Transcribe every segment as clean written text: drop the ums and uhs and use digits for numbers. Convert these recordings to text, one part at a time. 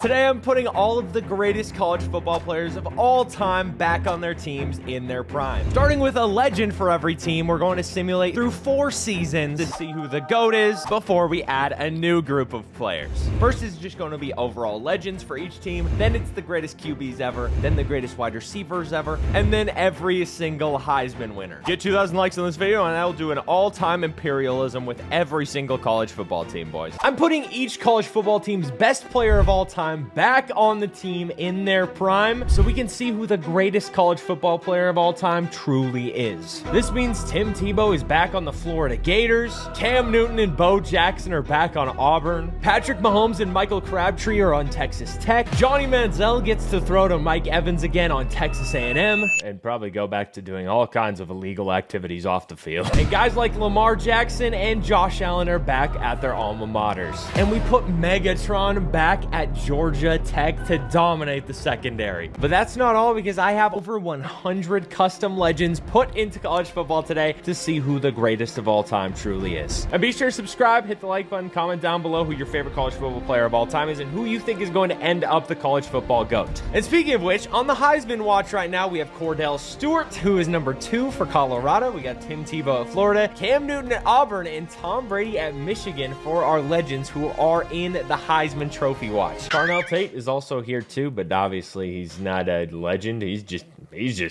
Today I'm putting all of the greatest college football players of all time back on their teams in their prime. Starting with a legend for every team, we're going to simulate through 4 seasons to see who the GOAT is before we add a new group of players. First is just going to be overall legends for each team, then it's the greatest QBs ever, then the greatest wide receivers ever, and then every single Heisman winner. Get 2,000 likes on this video and I will do an all-time imperialism with every single college football team, boys. I'm putting each college football team's best player of all time back on the team in their prime so we can see who the greatest college football player of all time truly is. This means Tim Tebow is back on the Florida Gators, Cam Newton and Bo Jackson are back on Auburn, Patrick Mahomes and Michael Crabtree are on Texas Tech, Johnny Manziel gets to throw to Mike Evans again on Texas A&M, and probably go back to doing all kinds of illegal activities off the field. And guys like Lamar Jackson and Josh Allen are back at their alma maters. And we put Megatron back at Georgia Tech to dominate the secondary. But that's not all, because I have over 100 custom legends put into college football today to see who the greatest of all time truly is. And be sure to subscribe, hit the like button, comment down below who your favorite college football player of all time is and who you think is going to end up the college football GOAT. And speaking of which, on the Heisman watch right now, we have Cordell Stewart, who is number 2 for Colorado. We got Tim Tebow at Florida, Cam Newton at Auburn, and Tom Brady at Michigan for our legends who are in the Heisman Trophy watch. Darnell Tate is also here too, but obviously he's not a legend. He's just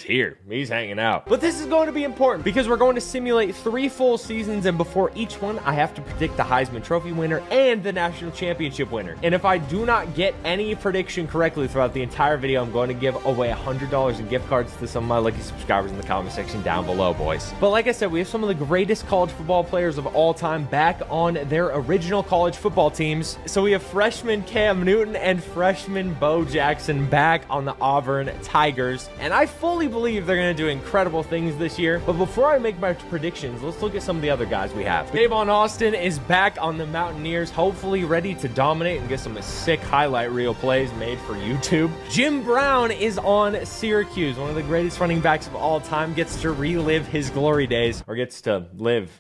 here. He's hanging out. But this is going to be important because we're going to simulate 3 full seasons, and before each one, I have to predict the Heisman Trophy winner and the national championship winner. And if I do not get any prediction correctly throughout the entire video, I'm going to give away $100 in gift cards to some of my lucky subscribers in the comment section down below, boys. But like I said, we have some of the greatest college football players of all time back on their original college football teams. So we have freshman Cam Newton and freshman Bo Jackson back on the Auburn Tigers. And I fully believe they're going to do incredible things this year. But before I make my predictions, let's look at some of the other guys we have. Davon Austin is back on the Mountaineers, hopefully ready to dominate and get some sick highlight reel plays made for YouTube. Jim Brown is on Syracuse, one of the greatest running backs of all time, gets to relive his glory days, or gets to live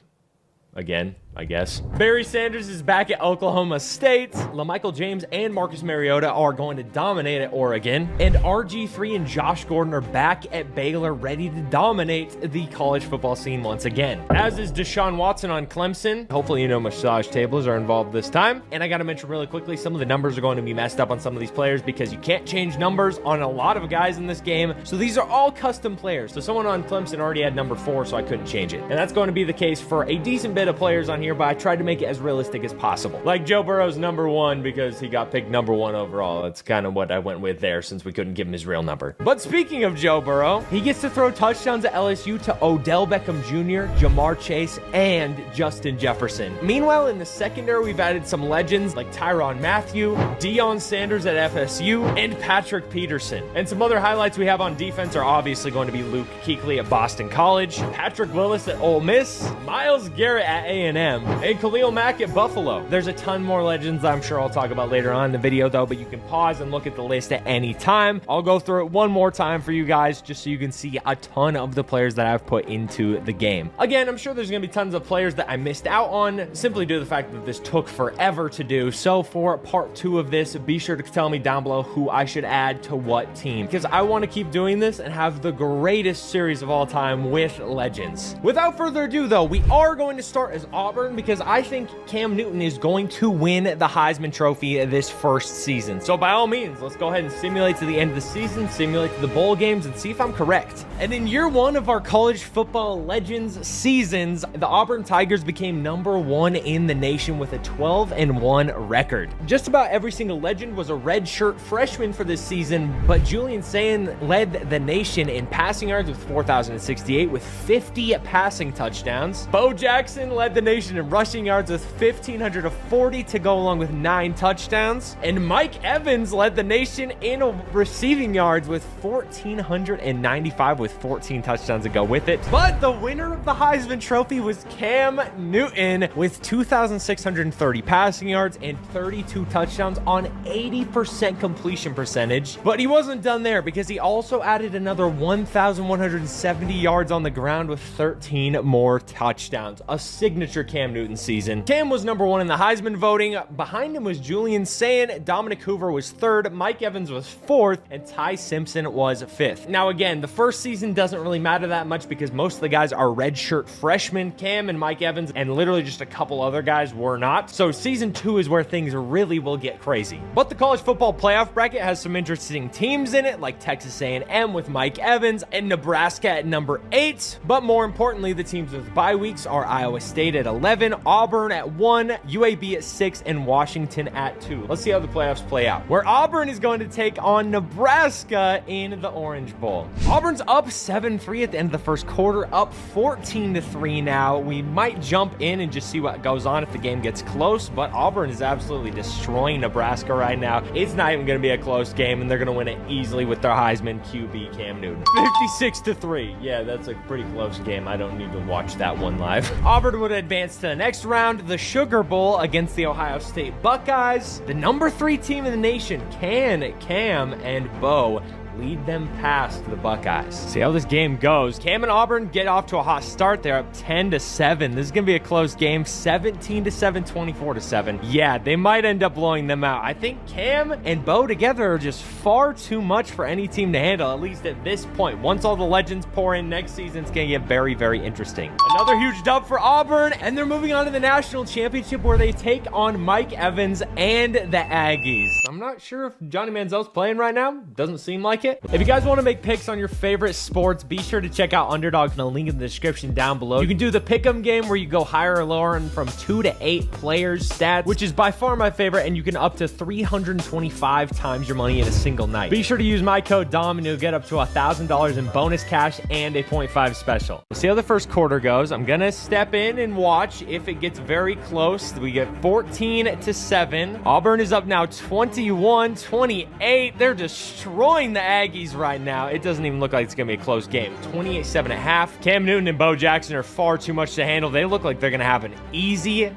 again, I guess. Barry Sanders is back at Oklahoma State. LaMichael James and Marcus Mariota are going to dominate at Oregon. And RG3 and Josh Gordon are back at Baylor, ready to dominate the college football scene once again. As is Deshaun Watson on Clemson. Hopefully you know massage tables are involved this time. And I gotta mention really quickly, some of the numbers are going to be messed up on some of these players because you can't change numbers on a lot of guys in this game. So these are all custom players. So someone on Clemson already had number 4, so I couldn't change it. And that's going to be the case for a decent bit of players on here, but I tried to make it as realistic as possible. Like Joe Burrow's number 1 because he got picked number 1 overall. That's kind of what I went with there since we couldn't give him his real number. But speaking of Joe Burrow, he gets to throw touchdowns at LSU to Odell Beckham Jr., Jamar Chase, and Justin Jefferson. Meanwhile, in the secondary, we've added some legends like Tyrann Mathieu, Deion Sanders at FSU, and Patrick Peterson. And some other highlights we have on defense are obviously going to be Luke Kuechly at Boston College, Patrick Willis at Ole Miss, Myles Garrett at A&M, and Khalil Mack at Buffalo. There's a ton more legends I'm sure I'll talk about later on in the video though, but you can pause and look at the list at any time. I'll go through it one more time for you guys just so you can see a ton of the players that I've put into the game. Again, I'm sure there's going to be tons of players that I missed out on simply due to the fact that this took forever to do. So for part 2 of this, be sure to tell me down below who I should add to what team, because I want to keep doing this and have the greatest series of all time with legends. Without further ado though, we are going to start as Auburn because I think Cam Newton is going to win the Heisman Trophy this first season. So by all means, let's go ahead and simulate to the end of the season, simulate to the bowl games, and see if I'm correct. And in year 1 of our college football legends seasons, the Auburn Tigers became number 1 in the nation with a 12-1 record. Just about every single legend was a redshirt freshman for this season, but Julian Sayin led the nation in passing yards with 4,068 with 50 passing touchdowns. Bo Jackson led the nation in rushing yards with 1,540 to go along with 9 touchdowns. And Mike Evans led the nation in receiving yards with 1,495 with 14 touchdowns to go with it. But the winner of the Heisman Trophy was Cam Newton with 2,630 passing yards and 32 touchdowns on 80% completion percentage. But he wasn't done there because he also added another 1,170 yards on the ground with 13 more touchdowns. A signature Cam Cam Newton's season. Cam was number 1 in the Heisman voting. Behind him was Julian Sayin, Dominic Hoover was 3rd, Mike Evans was 4th, and Ty Simpson was 5th. Now again, the first season doesn't really matter that much because most of the guys are redshirt freshmen. Cam and Mike Evans and literally just a couple other guys were not. So season 2 is where things really will get crazy. But the college football playoff bracket has some interesting teams in it, like Texas A&M with Mike Evans and Nebraska at number 8. But more importantly, the teams with bye weeks are Iowa State at 11, Auburn at 1, UAB at 6, and Washington at 2. Let's see how the playoffs play out, where Auburn is going to take on Nebraska in the Orange Bowl. Auburn's up 7-3 at the end of the first quarter, up 14-3 now. We might jump in and just see what goes on if the game gets close, but Auburn is absolutely destroying Nebraska right now. It's not even going to be a close game, and they're going to win it easily with their Heisman QB, Cam Newton. 56-3. Yeah, that's a pretty close game. I don't need to watch that one live. Auburn would advance to the next round, the Sugar Bowl against the Ohio State Buckeyes. The number 3 team in the nation. Can Cam and Bo lead them past the Buckeyes? See how this game goes. Cam and Auburn get off to a hot start. They're up 10-7. This is going to be a close game. 17-7, 24-7. Yeah, they might end up blowing them out. I think Cam and Bo together are just far too much for any team to handle, at least at this point. Once all the legends pour in next season, it's going to get very, very interesting. Another huge dub for Auburn, and they're moving on to the national championship where they take on Mike Evans and the Aggies. I'm not sure if Johnny Manziel's playing right now. Doesn't seem like it. If you guys want to make picks on your favorite sports, be sure to check out Underdog in the link in the description down below. You can do the pick'em game where you go higher or lower and from 2 to 8 players stats, which is by far my favorite, and you can up to 325 times your money in a single night. Be sure to use my code DOM and you'll get up to $1,000 in bonus cash and a 0.5 special. We'll see how the first quarter goes. I'm gonna step in and watch. If it gets very close, we get 14-7. Auburn is up now 21-28. They're destroying the Aggies right now. It doesn't even look like it's gonna be a close game. 28-7 at half. Cam Newton and Bo Jackson are far too much to handle. They look like they're gonna have an easy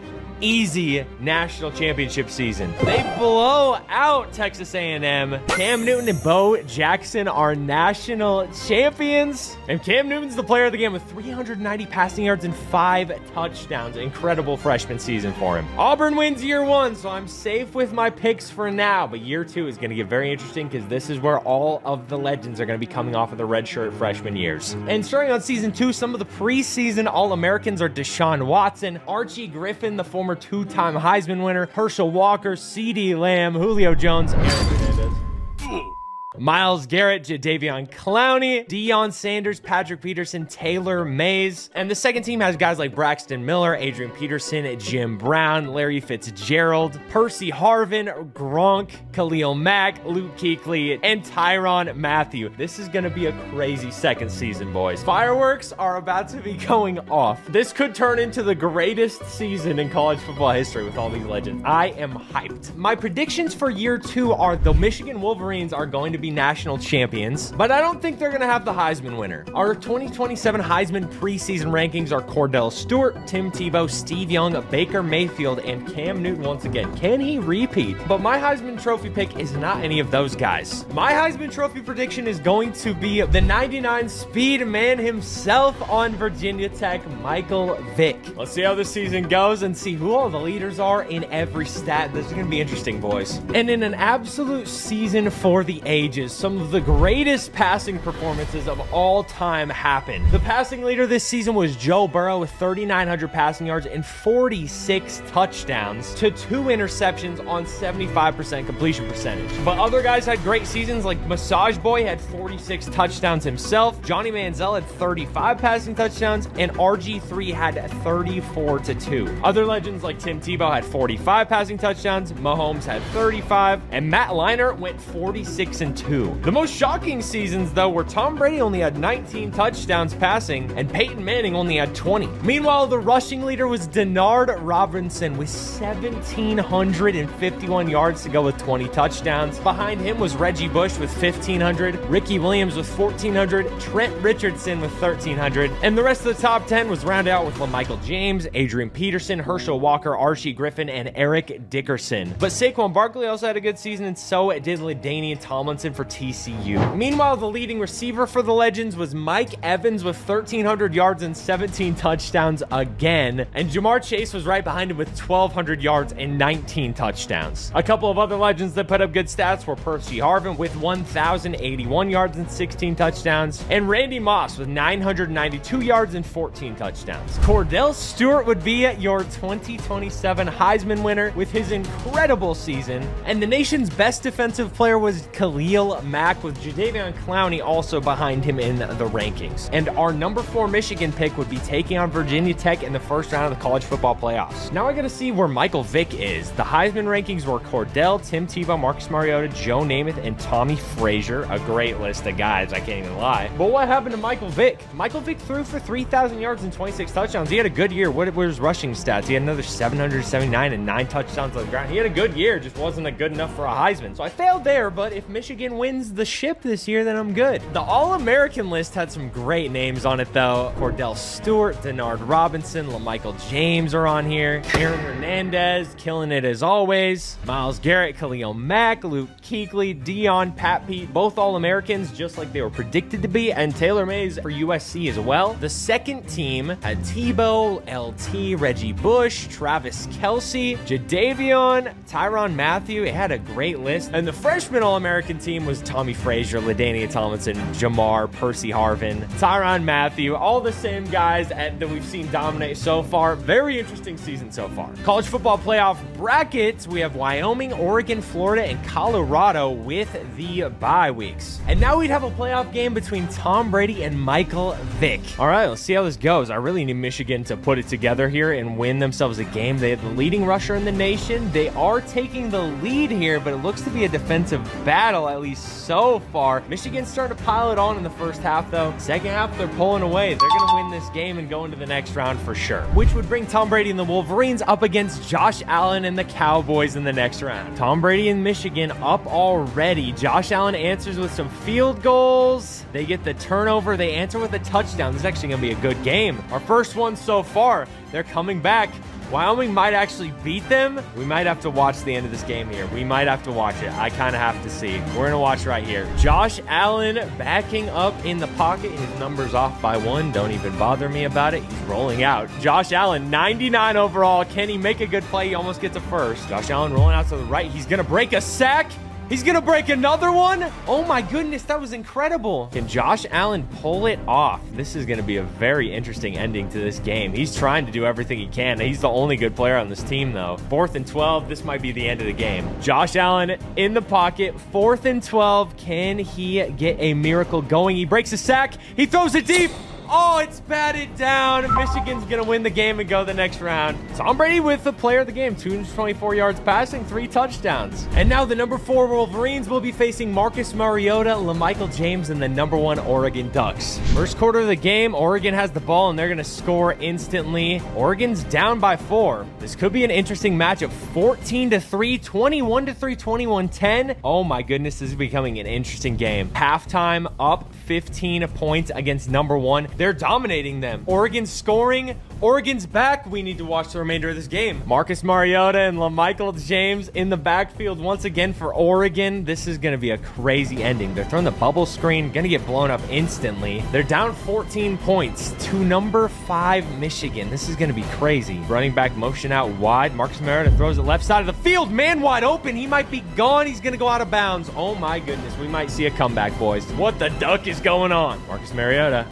national championship season. They blow out Texas A&M. Cam Newton and Bo Jackson are national champions. And Cam Newton's the player of the game with 390 passing yards and 5 touchdowns. Incredible freshman season for him. Auburn wins year 1, so I'm safe with my picks for now. But year 2 is going to get very interesting because this is where all of the legends are going to be coming off of the redshirt freshman years. And starting on season 2, some of the preseason All-Americans are Deshaun Watson, Archie Griffin, the former 2-time Heisman winner, Herschel Walker, CeeDee Lamb, Julio Jones, Aaron Hernandez, Myles Garrett, Jadeveon Clowney, Deion Sanders, Patrick Peterson, Taylor Mays. And the second team has guys like Braxton Miller, Adrian Peterson, Jim Brown, Larry Fitzgerald, Percy Harvin, Gronk, Khalil Mack, Luke Kuechly, and Tyrann Mathieu. This is going to be a crazy second season, boys. Fireworks are about to be going off. This could turn into the greatest season in college football history with all these legends. I am hyped. My predictions for year 2 are the Michigan Wolverines are going to be national champions, but I don't think they're going to have the Heisman winner. Our 2027 Heisman preseason rankings are Cordell Stewart, Tim Tebow, Steve Young, Baker Mayfield, and Cam Newton once again. Can he repeat? But my Heisman Trophy pick is not any of those guys. My Heisman Trophy prediction is going to be the 99 speed man himself on Virginia Tech, Michael Vick. Let's see how this season goes and see who all the leaders are in every stat. This is going to be interesting, boys. And in an absolute season for the ages, some of the greatest passing performances of all time happened. The passing leader this season was Joe Burrow with 3,900 passing yards and 46 touchdowns to 2 interceptions on 75% completion percentage. But other guys had great seasons, like Massage Boy had 46 touchdowns himself, Johnny Manziel had 35 passing touchdowns, and RG3 had 34-2. Other legends like Tim Tebow had 45 passing touchdowns, Mahomes had 35, and Matt Leinart went 46-2. The most shocking seasons, though, were Tom Brady only had 19 touchdowns passing, and Peyton Manning only had 20. Meanwhile, the rushing leader was Denard Robinson with 1,751 yards to go with 20 touchdowns. Behind him was Reggie Bush with 1,500, Ricky Williams with 1,400, Trent Richardson with 1,300, and the rest of the top 10 was rounded out with LaMichael James, Adrian Peterson, Herschel Walker, Archie Griffin, and Eric Dickerson. But Saquon Barkley also had a good season, and so did LaDainian Tomlinson replacement for TCU. Meanwhile, the leading receiver for the Legends was Mike Evans with 1,300 yards and 17 touchdowns again. And Jamar Chase was right behind him with 1,200 yards and 19 touchdowns. A couple of other Legends that put up good stats were Percy Harvin with 1,081 yards and 16 touchdowns, and Randy Moss with 992 yards and 14 touchdowns. Cordell Stewart would be your 2027 Heisman winner with his incredible season, and the nation's best defensive player was Khalil Mack, with Jadeveon Clowney also behind him in the rankings. And our number 4 Michigan pick would be taking on Virginia Tech in the first round of the college football playoffs. Now I gotta see where Michael Vick is. The Heisman rankings were Cordell, Tim Tebow, Marcus Mariota, Joe Namath, and Tommy Frazier. A great list of guys, I can't even lie. But what happened to Michael Vick? Michael Vick threw for 3,000 yards and 26 touchdowns. He had a good year. What were his rushing stats? He had another 779 and 9 touchdowns on the ground. He had a good year, just wasn't good enough for a Heisman. So I failed there, but if Michigan wins the ship this year, then I'm good. The All-American list had some great names on it, though. Cordell Stewart, Denard Robinson, LaMichael James are on here. Aaron Hernandez, killing it as always. Myles Garrett, Khalil Mack, Luke Kuechly, Dion, Pat Pete, both All-Americans, just like they were predicted to be, and Taylor Mays for USC as well. The second team had Tebow, LT, Reggie Bush, Travis Kelce, Jadeveon, Tyrann Mathieu. It had a great list. And the freshman All-American team was Tommy Frazier, LaDainian Tomlinson, Jamar, Percy Harvin, Tyrann Mathieu, all the same guys that we've seen dominate so far. Very interesting season so far. College football playoff brackets, we have Wyoming, Oregon, Florida, and Colorado with the bye weeks. And now we'd have a playoff game between Tom Brady and Michael Vick. All right, let's see how this goes. I really need Michigan to put it together here and win themselves a game. They have the leading rusher in the nation. They are taking the lead here, but it looks to be a defensive battle, at least so far. Michigan's starting to pile it on in the first half, though. Second half, they're pulling away. They're going to win this game and go into the next round for sure, which would bring Tom Brady and the Wolverines up against Josh Allen and the Cowboys in the next round. Tom Brady and Michigan up already. Josh Allen answers with some field goals. They get the turnover. They answer with a touchdown. This is actually going to be a good game. Our first one so far. They're coming back. Wyoming might actually beat them. We might have to watch the end of this game here. We might have to watch it. I kind of have to see. We're going to watch right here. Josh Allen backing up in the pocket. His number's off by 1. Don't even bother me about it. He's rolling out. Josh Allen, 99 overall. Can he make a good play? He almost gets a first. Josh Allen rolling out to the right. He's going to break a sack. He's going to break another one. Oh my goodness, that was incredible. Can Josh Allen pull it off? This is going to be a very interesting ending to this game. He's trying to do everything he can. He's the only good player on this team, though. 4th and 12. This might be the end of the game. Josh Allen in the pocket. 4th and 12. Can he get a miracle going? He breaks a sack. He throws it deep. Oh, it's batted down. Michigan's going to win the game and go the next round. Tom Brady with the player of the game. 224 yards passing, 3 touchdowns. And now the number 4 Wolverines will be facing Marcus Mariota, LaMichael James, and the number 1 Oregon Ducks. First quarter of the game, Oregon has the ball, and they're going to score instantly. Oregon's down by 4. This could be an interesting matchup. 14-3, 21-3, 21-10. Oh my goodness, this is becoming an interesting game. Halftime up 15 points against number 1. They're dominating them. Oregon's scoring. Oregon's back. We need to watch the remainder of this game. Marcus Mariota and LaMichael James in the backfield once again for Oregon. This is going to be a crazy ending. They're throwing the bubble screen. Going to get blown up instantly. They're down 14 points to number 5 Michigan. This is going to be crazy. Running back motion out wide. Marcus Mariota throws it left side of the field. Man wide open. He might be gone. He's going to go out of bounds. Oh my goodness. We might see a comeback, boys. What the duck is going on? Marcus Mariota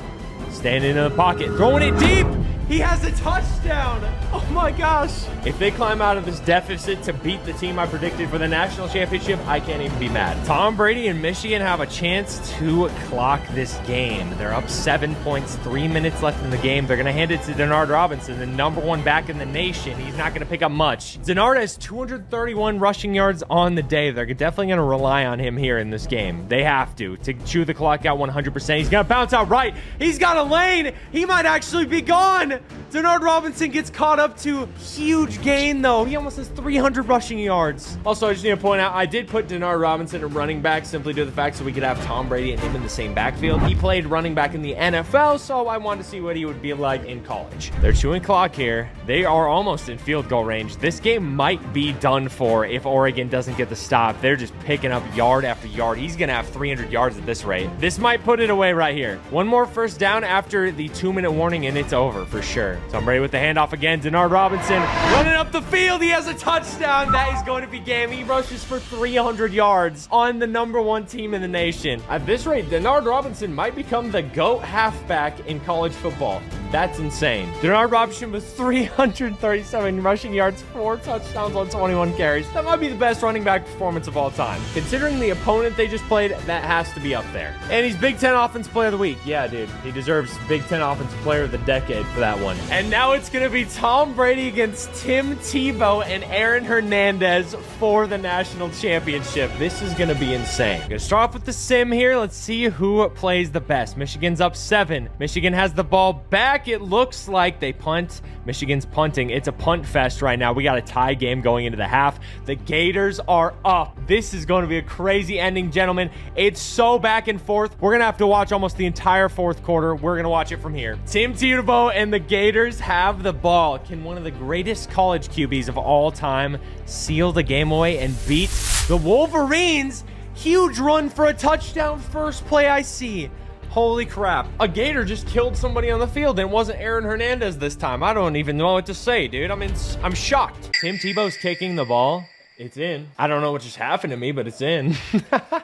standing in the pocket, throwing it deep. He has a touchdown. Oh my gosh. If they climb out of this deficit to beat the team I predicted for the national championship, I can't even be mad. Tom Brady and Michigan have a chance to clock this game. They're up 7 points, 3 minutes left in the game. They're going to hand it to Denard Robinson, the number 1 back in the nation. He's not going to pick up much. Denard has 231 rushing yards on the day. They're definitely going to rely on him here in this game. They have to chew the clock out 100%. He's going to bounce out right. He's got a lane. He might actually be gone. Denard Robinson gets caught up to huge gain, though. He almost has 300 rushing yards. Also, I just need to point out, I did put Denard Robinson at running back simply due to the fact so we could have Tom Brady and him in the same backfield. He played running back in the NFL, so I wanted to see what he would be like in college. They're chewing clock here. They are almost in field goal range. This game might be done for if Oregon doesn't get the stop. They're just picking up yard after yard. He's going to have 300 yards at this rate. This might put it away right here. One more first down after the 2-minute warning, and it's over for sure. Tom Brady with the handoff again. Denard Robinson running up the field. He has a touchdown. That is going to be game. He rushes for 300 yards on the #1 team in the nation. At this rate, Denard Robinson might become the GOAT halfback in college football. That's insane. Denard Robinson with 337 rushing yards, 4 touchdowns on 21 carries. That might be the best running back performance of all time. Considering the opponent they just played, that has to be up there. And he's Big Ten Offensive Player of the Week. Yeah, dude. He deserves Big Ten Offensive Player of the Decade for that one. And now it's going to be Tom Brady against Tim Tebow and Aaron Hernandez for the national championship. This is going to be insane. Going to start off with the sim here. Let's see who plays the best. Michigan's up 7. Michigan has the ball back. It looks like they punt. Michigan's punting. It's a punt fest right now. We got a tie game going into the half. The Gators are up. This is going to be a crazy ending, gentlemen. It's so back and forth. We're going to have to watch almost the entire fourth quarter. We're going to watch it from here. Tim Tebow and the Gators have the ball. Can one of the greatest college QBs of all time seal the game away and beat the Wolverines? Huge run for a touchdown. First play I see. Holy crap. A Gator just killed somebody on the field, and it wasn't Aaron Hernandez this time. I don't even know what to say, dude. I'm shocked. Tim Tebow's kicking the ball. It's in. I don't know what just happened to me, but it's in.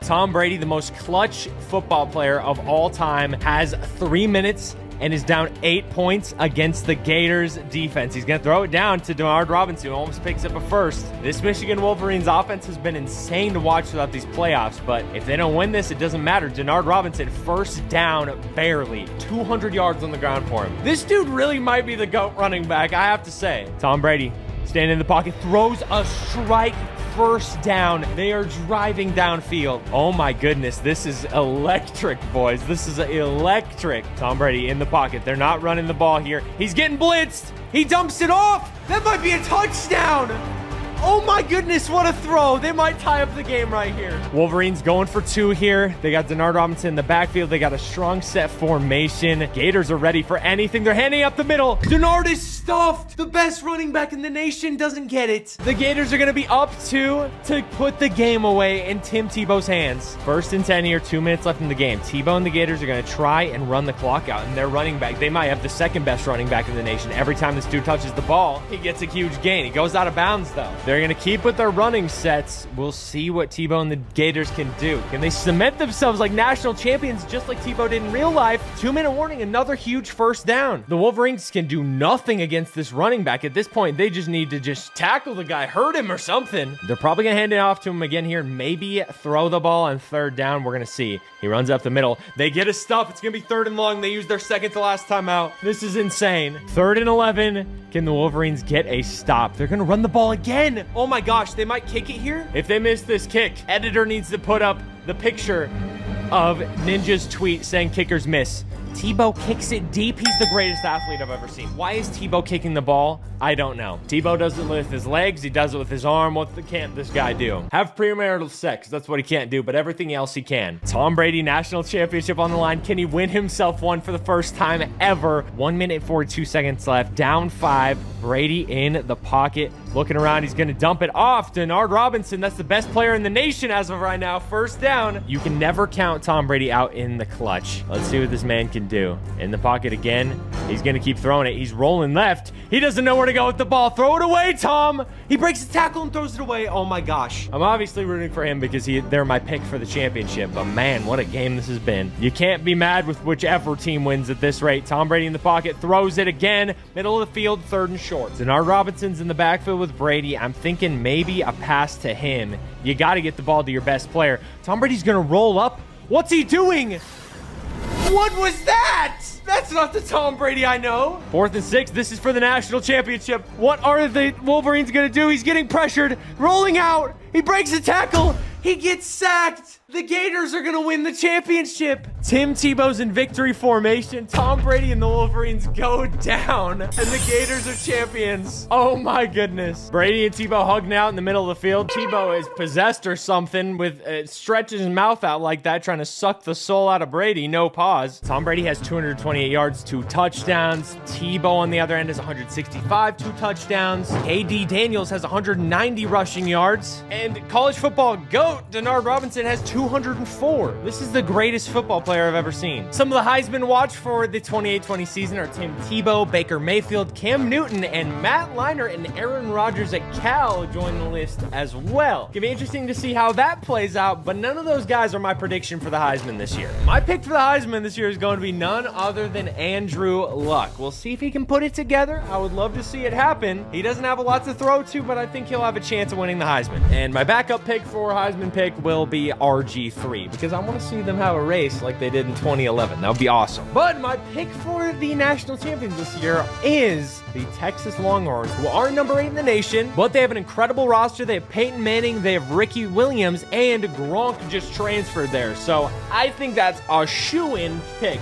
Tom Brady, the most clutch football player of all time, has 3 minutes and is down 8 points against the Gators defense. He's going to throw it down to Denard Robinson, who almost picks up a first. This Michigan Wolverines offense has been insane to watch throughout these playoffs, but if they don't win this, it doesn't matter. Denard Robinson, first down, barely. 200 yards on the ground for him. This dude really might be the GOAT running back, I have to say. Tom Brady, standing in the pocket, throws a strike. First down. They are driving downfield. Oh my goodness. This is electric, boys. This is electric. Tom Brady in the pocket. They're not running the ball here. He's getting blitzed. He dumps it off. That might be a touchdown. Oh my goodness, what a throw. They might tie up the game right here. Wolverines going for 2 here. They got Denard Robinson in the backfield. They got a strong set formation. Gators are ready for anything. They're handing up the middle. Denard is stuffed. The best running back in the nation doesn't get it. The Gators are going to be up 2 to put the game away in Tim Tebow's hands. First and 10 here, 2 minutes left in the game. Tebow and the Gators are going to try and run the clock out. And their running back, they might have the second best running back in the nation. Every time this dude touches the ball, he gets a huge gain. He goes out of bounds, though. They're going to keep with their running sets. We'll see what Tebow and the Gators can do. Can they cement themselves like national champions just like Tebow did in real life? 2-minute warning, another huge first down. The Wolverines can do nothing against this running back. At this point, they just need to just tackle the guy, hurt him or something. They're probably going to hand it off to him again here. Maybe throw the ball on third down. We're going to see. He runs up the middle. They get his stuff. It's going to be 3rd and long. They use their second to last time out. This is insane. 3rd and 11. Can the Wolverines get a stop? They're going to run the ball again. Oh my gosh, they might kick it here. If they miss this kick, editor needs to put up the picture of Ninja's tweet saying kickers miss. Tebow kicks it deep. He's the greatest athlete I've ever seen. Why is Tebow kicking the ball? I don't know. Tebow does it with his legs. He does it with his arm. What can't this guy do? Have premarital sex. That's what he can't do, but everything else he can. Tom Brady, national championship on the line. Can he win himself one for the first time ever? 1 minute, 42 seconds left. Down 5. Brady in the pocket. Looking around. He's going to dump it off. Denard Robinson, that's the best player in the nation as of right now. First down. You can never count Tom Brady out in the clutch. Let's see what this man can do. In the pocket again. He's going to keep throwing it. He's rolling left. He doesn't know where to go with the ball. Throw it away, Tom. He breaks the tackle and throws it away. Oh my gosh. I'm obviously rooting for him because they're my pick for the championship. But man, what a game this has been. You can't be mad with whichever team wins at this rate. Tom Brady in the pocket, throws it again. Middle of the field, 3rd and short. Denard Robinson's in the backfield with Brady. I'm thinking maybe a pass to him. You got to get the ball to your best player. Tom Brady's going to roll up. What's he doing? What was that? That's not the Tom Brady I know. 4th and 6. This is for the national championship. What are the Wolverines going to do? He's getting pressured. Rolling out. He breaks the tackle. He gets sacked. The Gators are going to win the championship. Tim Tebow's in victory formation. Tom Brady and the Wolverines go down, and the Gators are champions. Oh my goodness. Brady and Tebow hugging out in the middle of the field. Tebow is possessed or something with stretches his mouth out like that, trying to suck the soul out of Brady. No pause. Tom Brady has 228 yards, 2 touchdowns. Tebow on the other end has 165, 2 touchdowns. KD Daniels has 190 rushing yards. And college football GOAT Denard Robinson has 204. This is the greatest football player I've ever seen. Some of the Heisman watch for the 28-20 season are Tim Tebow, Baker Mayfield, Cam Newton, and Matt Leinart and Aaron Rodgers at Cal join the list as well. It's gonna be interesting to see how that plays out, but none of those guys are my prediction for the Heisman this year. My pick for the Heisman this year is going to be none other than Andrew Luck. We'll see if he can put it together. I would love to see it happen. He doesn't have a lot to throw to, but I think he'll have a chance of winning the Heisman. And my backup pick for Heisman pick will be RG3, because I want to see them have a race like they did in 2011. That would be awesome. But my pick for the national champions this year is the Texas Longhorns, who are number 8 in the nation, but they have an incredible roster. They have Peyton Manning, they have Ricky Williams, and Gronk just transferred there. So I think that's a shoo-in pick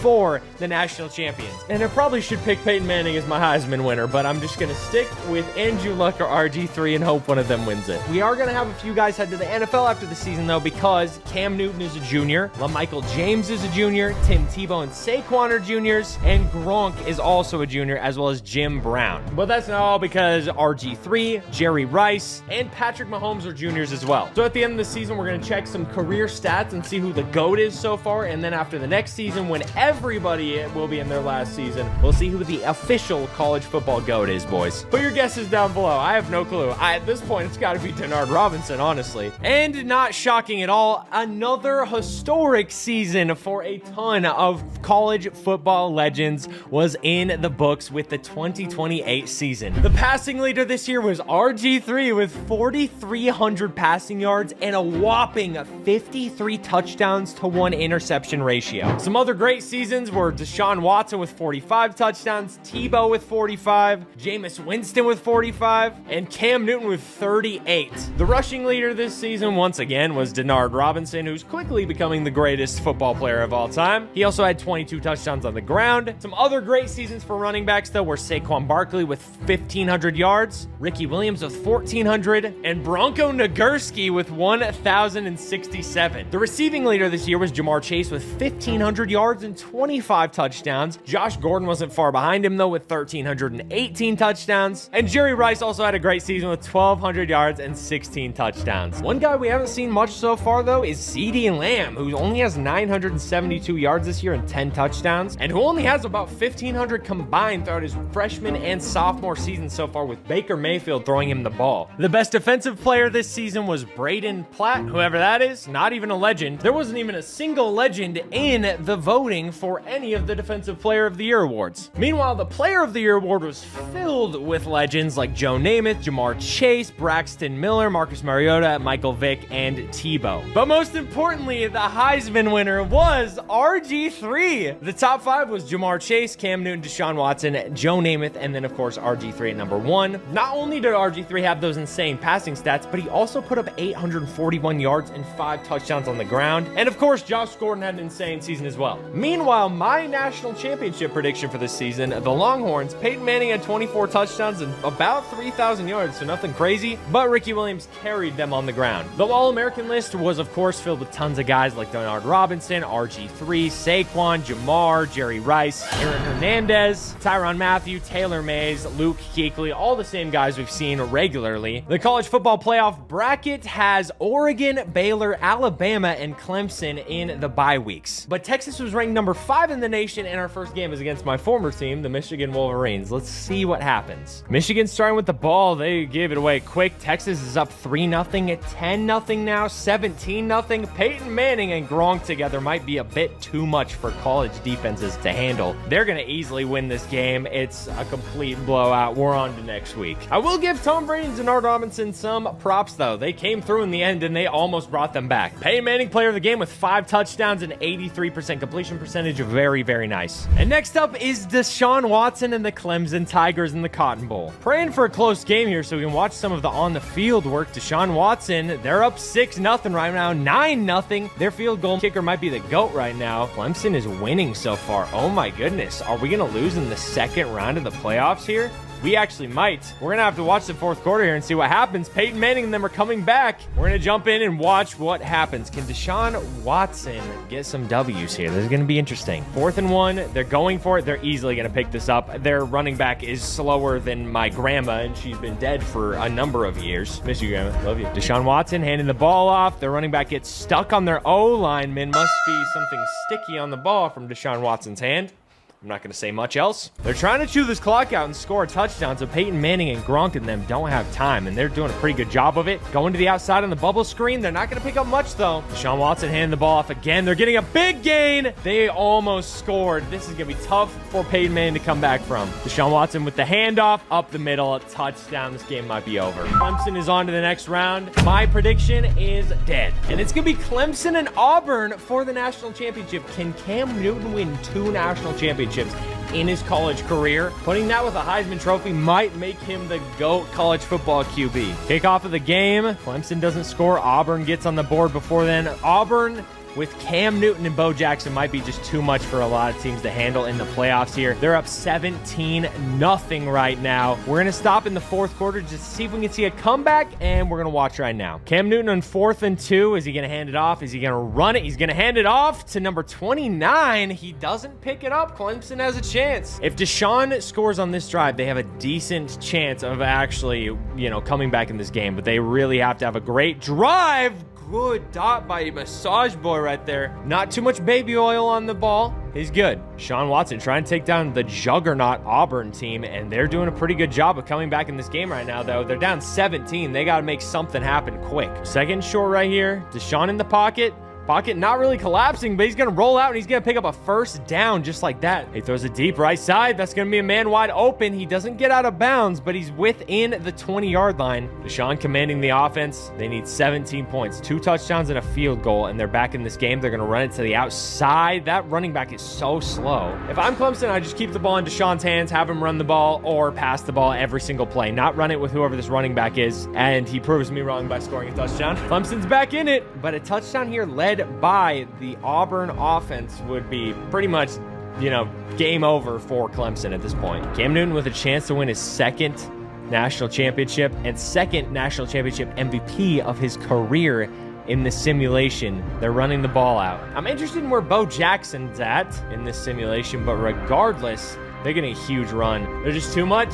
for the national champions. And I probably should pick Peyton Manning as my Heisman winner, but I'm just going to stick with Andrew Luck or RG3 and hope one of them wins it. We are going to have a few guys head to the NFL after the season, though, because Cam Newton is a junior, LaMichael James is a junior, Tim Tebow and Saquon are juniors, and Gronk is also a junior, as well as Jim Brown. But that's not all, because RG3, Jerry Rice, and Patrick Mahomes are juniors as well. So at the end of the season, we're going to check some career stats and see who the GOAT is so far, and then after the next season, when everybody will be in their last season, we'll see who the official college football GOAT is, boys. Put your guesses down below. I have no clue. At this point, it's got to be Denard Robinson, honestly. And not shocking at all, another historic season for a ton of college football legends was in the books with the 2028 season. The passing leader this year was RG3 with 4,300 passing yards and a whopping 53 touchdowns to 1 interception ratio. Some other great seasons were Deshaun Watson with 45 touchdowns, Tebow with 45, Jameis Winston with 45, and Cam Newton with 38. The rushing leader this season, once again, was Denard Robinson, who's quickly becoming the greatest football player of all time. He also had 22 touchdowns on the ground. Some other great seasons for running backs, though, were Saquon Barkley with 1,500 yards, Ricky Williams with 1,400, and Bronco Nagurski with 1,067. The receiving leader this year was Ja'Marr Chase with 1,500 yards and 25 touchdowns. Josh Gordon wasn't far behind him, though, with 1,318 touchdowns. And Jerry Rice also had a great season with 1,200 yards and 16 touchdowns. One guy we haven't seen much so far, though, is CeeDee Lamb, who only has 972 yards this year and 10 touchdowns, and who only has about 1,500 combined throughout his freshman and sophomore season so far, with Baker Mayfield throwing him the ball. The best defensive player this season was Braden Platt, whoever that is, not even a legend. There wasn't even a single legend in the voting for any of the Defensive Player of the Year awards. Meanwhile, the Player of the Year award was filled with legends like Joe Namath, Ja'Marr Chase, Braxton Miller, Marcus Mariota, Michael Vick, and Tebow. But most importantly, the Heisman winner was RG3. The top 5 was Ja'Marr Chase, Cam Newton, Deshaun Watson, Joe Namath, and then of course RG3 at number 1. Not only did RG3 have those insane passing stats, but he also put up 841 yards and 5 touchdowns on the ground. And of course, Josh Gordon had an insane season as well. Meanwhile, my national championship prediction for this season, the Longhorns, Peyton Manning had 24 touchdowns and about 3,000 yards, so nothing crazy, but Ricky Williams carried them on the ground. The All-American list was, of course, filled with tons of guys like Denard Robinson, RG3, Saquon, Ja'Marr, Jerry Rice, Aaron Hernandez, Tyrann Mathieu, Taylor Mays, Luke Kuechly, all the same guys we've seen regularly. The college football playoff bracket has Oregon, Baylor, Alabama, and Clemson in the bye weeks. But Texas was ranked number 5 in the nation, and our first game is against my former team, the Michigan Wolverines. Let's see what happens. Michigan's starting with the ball. They gave it away quick. Texas is up 3-0 at 10-0 now, 17-0. Peyton Manning and Gronk together might be a bit too much for college defenses to handle. They're going to easily win this game. It's a complete blowout. We're on to next week. I will give Tom Brady and Denard Robinson some props, though. They came through in the end, and they almost brought them back. Peyton Manning, player of the game with 5 touchdowns and 83% completion percentage. percentage very, very nice. And next up is Deshaun Watson and the Clemson Tigers in the Cotton Bowl. Praying for a close game here so we can watch some of the on-the-field work. Deshaun Watson, they're up 6-0 right now, 9-0. Their field goal kicker might be the GOAT right now. Clemson is winning so far. Oh my goodness. Are we going to lose in the second round of the playoffs here? We actually might. We're going to have to watch the fourth quarter here and see what happens. Peyton Manning and them are coming back. We're going to jump in and watch what happens. Can Deshaun Watson get some W's here? This is going to be interesting. 4th and 1. They're going for it. They're easily going to pick this up. Their running back is slower than my grandma, and she's been dead for a number of years. Miss you, Grandma. Love you. Deshaun Watson handing the ball off. Their running back gets stuck on their O-lineman. Must be something sticky on the ball from Deshaun Watson's hand. I'm not going to say much else. They're trying to chew this clock out and score a touchdown, so Peyton Manning and Gronk and them don't have time, and they're doing a pretty good job of it. Going to the outside on the bubble screen. They're not going to pick up much, though. Deshaun Watson handing the ball off again. They're getting a big gain. They almost scored. This is going to be tough for Peyton Manning to come back from. Deshaun Watson with the handoff up the middle. A touchdown. This game might be over. Clemson is on to the next round. My prediction is dead. And it's going to be Clemson and Auburn for the national championship. Can Cam Newton win 2 national championships in his college career? Putting that with a Heisman Trophy might make him the GOAT college football QB. Kickoff of the game. Clemson doesn't score. Auburn gets on the board before then. Auburn with Cam Newton and Bo Jackson might be just too much for a lot of teams to handle in the playoffs here. They're up 17-0 right now. We're going to stop in the fourth quarter just to see if we can see a comeback, and we're going to watch right now. Cam Newton on 4th and 2. Is he going to hand it off? Is he going to run it? He's going to hand it off to number 29. He doesn't pick it up. Clemson has a chance. If Deshaun scores on this drive, they have a decent chance of actually, coming back in this game, but they really have to have a great drive. Good dot by Massage Boy right there. Not too much baby oil on the ball. He's good. Deshaun Watson trying to take down the juggernaut Auburn team, and they're doing a pretty good job of coming back in this game right now, though. They're down 17. They got to make something happen quick. Second short right here. Deshaun in the pocket. Pocket not really collapsing, but he's going to roll out and he's going to pick up a first down just like that. He throws a deep right side. That's going to be a man wide open. He doesn't get out of bounds, but he's within the 20-yard line. Deshaun commanding the offense. They need 17 points, 2 touchdowns and a field goal, and they're back in this game. They're going to run it to the outside. That running back is so slow. If I'm Clemson, I just keep the ball in Deshaun's hands, have him run the ball or pass the ball every single play, not run it with whoever this running back is, and he proves me wrong by scoring a touchdown. Clemson's back in it, but a touchdown here led by the Auburn offense would be pretty much, game over for Clemson at this point. Cam Newton with a chance to win his 2nd national championship and 2nd national championship MVP of his career in this simulation. They're running the ball out. I'm interested in where Bo Jackson's at in this simulation, but regardless, they're getting a huge run. They're just too much.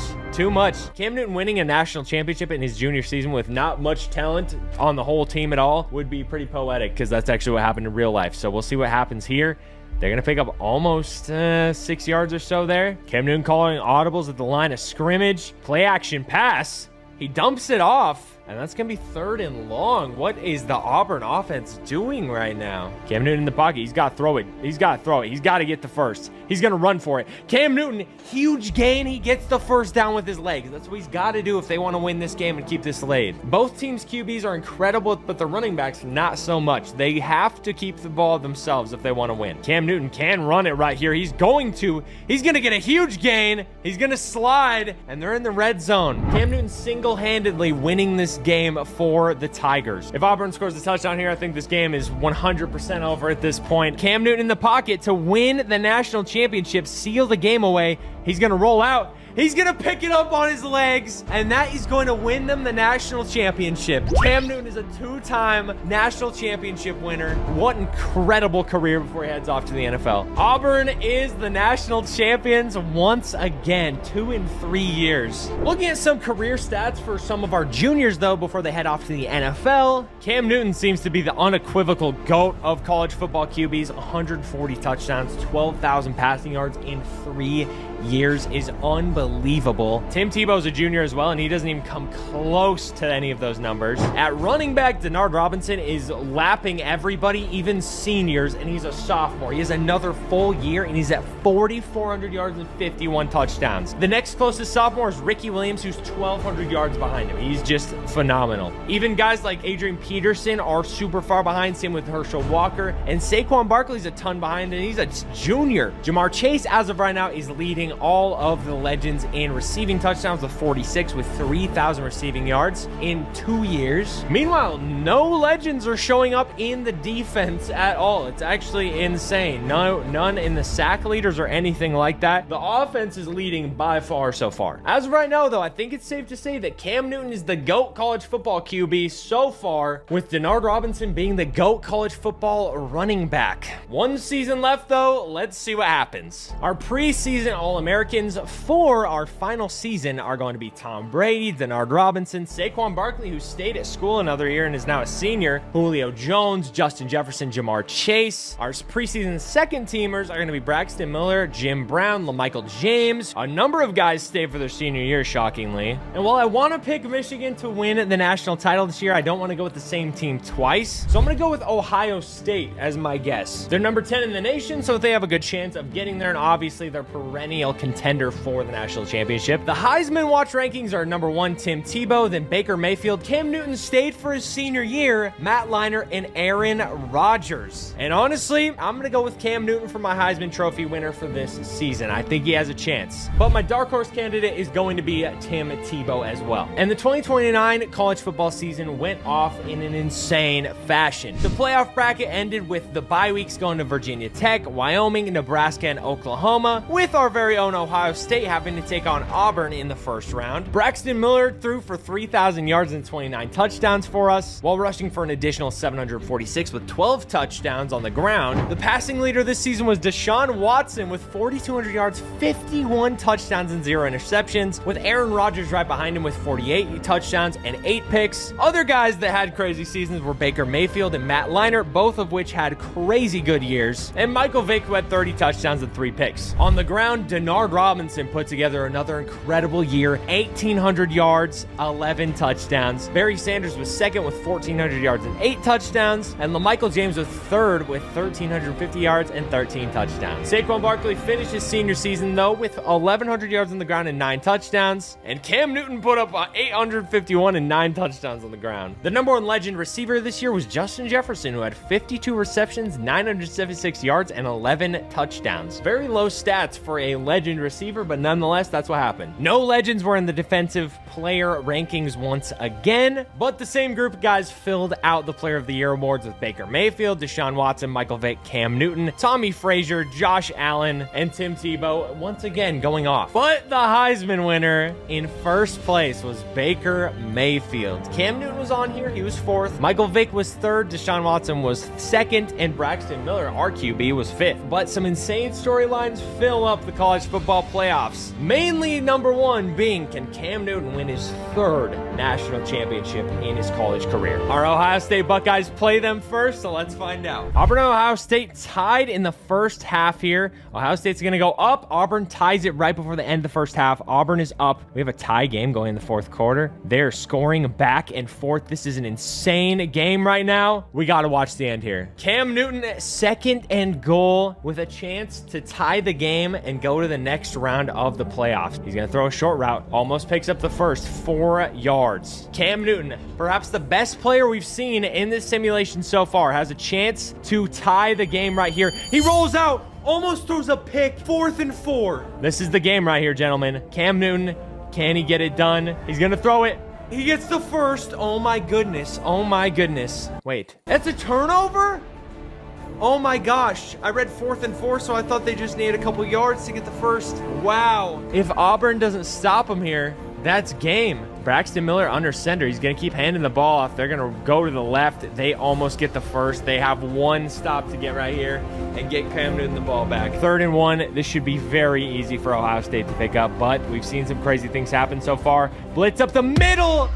Cam Newton winning a national championship in his junior season with not much talent on the whole team at all would be pretty poetic, because that's actually what happened in real life. So we'll see what happens here. They're going to pick up almost 6 yards or so there. Cam Newton calling audibles at the line of scrimmage. Play action pass. He dumps it off. And that's going to be 3rd and long. What is the Auburn offense doing right now? Cam Newton in the pocket. He's got to throw it. He's got to get the first. He's going to run for it. Cam Newton, huge gain. He gets the first down with his legs. That's what he's got to do if they want to win this game and keep this lead. Both teams' QBs are incredible, but the running backs, not so much. They have to keep the ball themselves if they want to win. Cam Newton can run it right here. He's going to get a huge gain. He's going to slide, and they're in the red zone. Cam Newton single-handedly winning this game for the Tigers. If Auburn scores a touchdown here, I think this game is 100% over at this point. Cam Newton in the pocket to win the national championship, seal the game away. He's going to roll out. He's going to pick it up on his legs, and that is going to win them the national championship. Cam Newton is a 2-time national championship winner. What incredible career before he heads off to the NFL. Auburn is the national champions once again, 2 in 3 years. Looking at some career stats for some of our juniors, though, before they head off to the NFL, Cam Newton seems to be the unequivocal GOAT of college football QBs. 140 touchdowns, 12,000 passing yards in 3 years is unbelievable. Tim Tebow's a junior as well, and he doesn't even come close to any of those numbers. At running back, Denard Robinson is lapping everybody, even seniors, and he's a sophomore. He has another full year, and he's at 4,400 yards and 51 touchdowns. The next closest sophomore is Ricky Williams, who's 1,200 yards behind him. He's just phenomenal. Even guys like Adrian Peterson are super far behind, same with Herschel Walker, and Saquon Barkley's a ton behind, and he's a junior. Jamar Chase, as of right now, is leading all of the legends in receiving touchdowns with 46, with 3,000 receiving yards in 2 years. Meanwhile, no legends are showing up in the defense at all. It's actually insane. None in the sack leaders or anything like that. The offense is leading by far so far. As of right now, though, I think it's safe to say that Cam Newton is the GOAT college football QB so far, with Denard Robinson being the GOAT college football running back. One season left, though. Let's see what happens. Our preseason All-Americans for our final season are going to be Tom Brady, Denard Robinson, Saquon Barkley, who stayed at school another year and is now a senior, Julio Jones, Justin Jefferson, Jamar Chase. Our preseason second teamers are going to be Braxton Miller, Jim Brown, LaMichael James. A number of guys stayed for their senior year, shockingly. And while I want to pick Michigan to win the national title this year, I don't want to go with the same team twice. So I'm going to go with Ohio State as my guess. They're number 10 in the nation, so they have a good chance of getting there, and obviously they're perennial contender for the national championship. The Heisman watch rankings are number 1, Tim Tebow, then Baker Mayfield. Cam Newton stayed for his senior year, Matt Leinart, and Aaron Rodgers. And honestly, I'm going to go with Cam Newton for my Heisman Trophy winner for this season. I think he has a chance. But my dark horse candidate is going to be Tim Tebow as well. And the 2029 college football season went off in an insane fashion. The playoff bracket ended with the bye weeks going to Virginia Tech, Wyoming, Nebraska, and Oklahoma, with our very own Ohio State having to take on Auburn in the first round. Braxton Miller threw for 3,000 yards and 29 touchdowns for us, while rushing for an additional 746 with 12 touchdowns on the ground. The passing leader this season was Deshaun Watson with 4,200 yards, 51 touchdowns, and 0 interceptions, with Aaron Rodgers right behind him with 48 touchdowns and 8 picks. Other guys that had crazy seasons were Baker Mayfield and Matt Leinart, both of which had crazy good years, and Michael Vick, who had 30 touchdowns and 3 picks. On the ground, Denard Robinson put together another incredible year, 1,800 yards, 11 touchdowns. Barry Sanders was second with 1,400 yards and 8 touchdowns, and LaMichael James was third with 1,350 yards and 13 touchdowns. Saquon Barkley finished his senior season, though, with 1,100 yards on the ground and 9 touchdowns, and Cam Newton put up 851 and 9 touchdowns on the ground. The number 1 legend receiver this year was Justin Jefferson, who had 52 receptions, 976 yards, and 11 touchdowns. Very low stats for a legend receiver, but nonetheless, that's what happened. No legends were in the defensive player rankings once again, but the same group of guys filled out the Player of the Year awards with Baker Mayfield, Deshaun Watson, Michael Vick, Cam Newton, Tommy Frazier, Josh Allen, and Tim Tebow once again going off. But the Heisman winner in first place was Baker Mayfield. Cam Newton was on here, he was 4th. Michael Vick was 3rd, Deshaun Watson was 2nd, and Braxton Miller, our QB, was 5th. But some insane storylines fill up the college football playoffs. Mainly number 1 being, can Cam Newton win his 3rd national championship in his college career? Our Ohio State Buckeyes play them first, so let's find out. Auburn and Ohio State tied in the first half here. Ohio State's going to go up. Auburn ties it right before the end of the first half. Auburn is up. We have a tie game going in the 4th quarter. They're scoring back and forth. This is an insane game right now. We got to watch the end here. Cam Newton, 2nd and goal, with a chance to tie the game and go to the next round of the playoffs. He's going to throw a short route. Almost picks up the first, 4 yards. Cam Newton, perhaps the best player we've seen in this simulation so far, has a chance to tie the game right here. He rolls out, almost throws a pick, 4th and 4. This is the game right here, gentlemen. Cam Newton, can he get it done? He's going to throw it. He gets the first. Oh my goodness. Oh my goodness. Wait, that's a turnover? Oh my gosh. I read 4th and 4, so I thought they just needed a couple yards to get the first. Wow. If Auburn doesn't stop him here, that's game. Braxton Miller under center. He's going to keep handing the ball off. They're going to go to the left. They almost get the first. They have one stop to get right here and get Cam Newton the ball back. 3rd and 1. This should be very easy for Ohio State to pick up, but we've seen some crazy things happen so far. Blitz up the middle.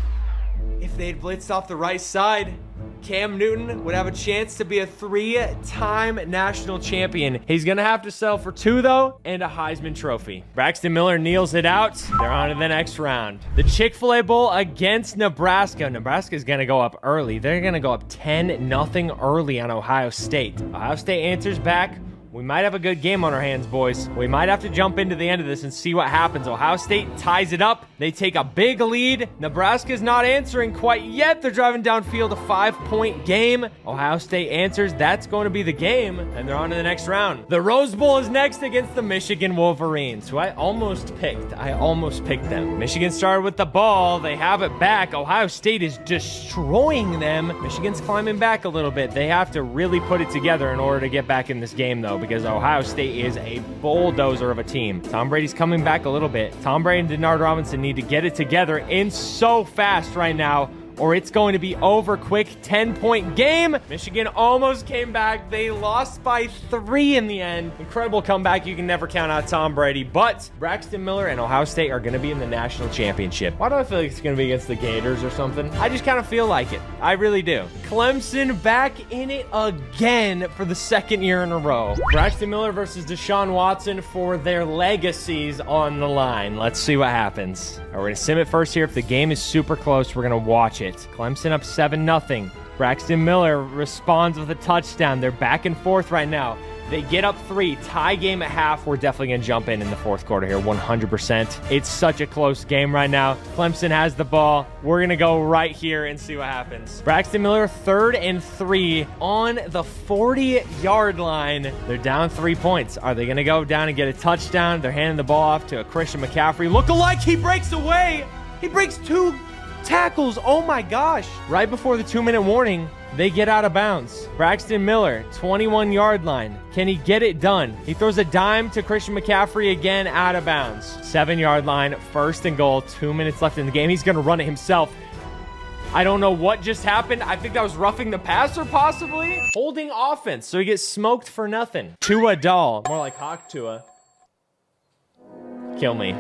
If they'd blitzed off the right side, Cam Newton would have a chance to be a 3-time national champion. He's going to have to sell for 2, though, and a Heisman trophy. Braxton Miller kneels it out. They're on to the next round. The Chick-fil-A Bowl against Nebraska. Nebraska's going to go up early. They're going to go up 10-0 early on Ohio State. Ohio State answers back. We might have a good game on our hands, boys. We might have to jump into the end of this and see what happens. Ohio State ties it up. They take a big lead. Nebraska's not answering quite yet. They're driving downfield, a 5-point game. Ohio State answers. That's going to be the game, and they're on to the next round. The Rose Bowl is next against the Michigan Wolverines, who I almost picked. them. Michigan started with the ball. They have it back. Ohio State is destroying them. Michigan's climbing back a little bit. They have to really put it together in order to get back in this game, though, because Ohio State is a bulldozer of a team. Tom Brady's coming back a little bit. Tom Brady and Denard Robinson need to get it together in so fast right now, or it's going to be over quick. 10-point game. Michigan almost came back. They lost by 3 in the end. Incredible comeback. You can never count out Tom Brady, but Braxton Miller and Ohio State are going to be in the national championship. Why do I feel like it's going to be against the Gators or something? I just kind of feel like it. I really do. Clemson back in it again for the 2nd year in a row. Braxton Miller versus Deshaun Watson for their legacies on the line. Let's see what happens. We're going to sim it first here. If the game is super close, we're going to watch it. Clemson up 7-0. Braxton Miller responds with a touchdown. They're back and forth right now. They get up 3. Tie game at half. We're definitely going to jump in the 4th quarter here, 100%. It's such a close game right now. Clemson has the ball. We're going to go right here and see what happens. Braxton Miller, 3rd and 3 on the 40-yard line. They're down 3 points. Are they going to go down and get a touchdown? They're handing the ball off to a Christian McCaffrey. Look-alike. He breaks away. He breaks 2 tackles. Oh my gosh. Right before the 2-minute warning, they get out of bounds. Braxton Miller, 21-yard line. Can he get it done? He throws a dime to Christian McCaffrey again, out of bounds. 7-yard line, 1st and goal, 2 minutes left in the game. He's going to run it himself. I don't know what just happened. I think that was roughing the passer, possibly. Holding offense, so he gets smoked for nothing. Tua Doll, more like Hawk Tua. Kill me,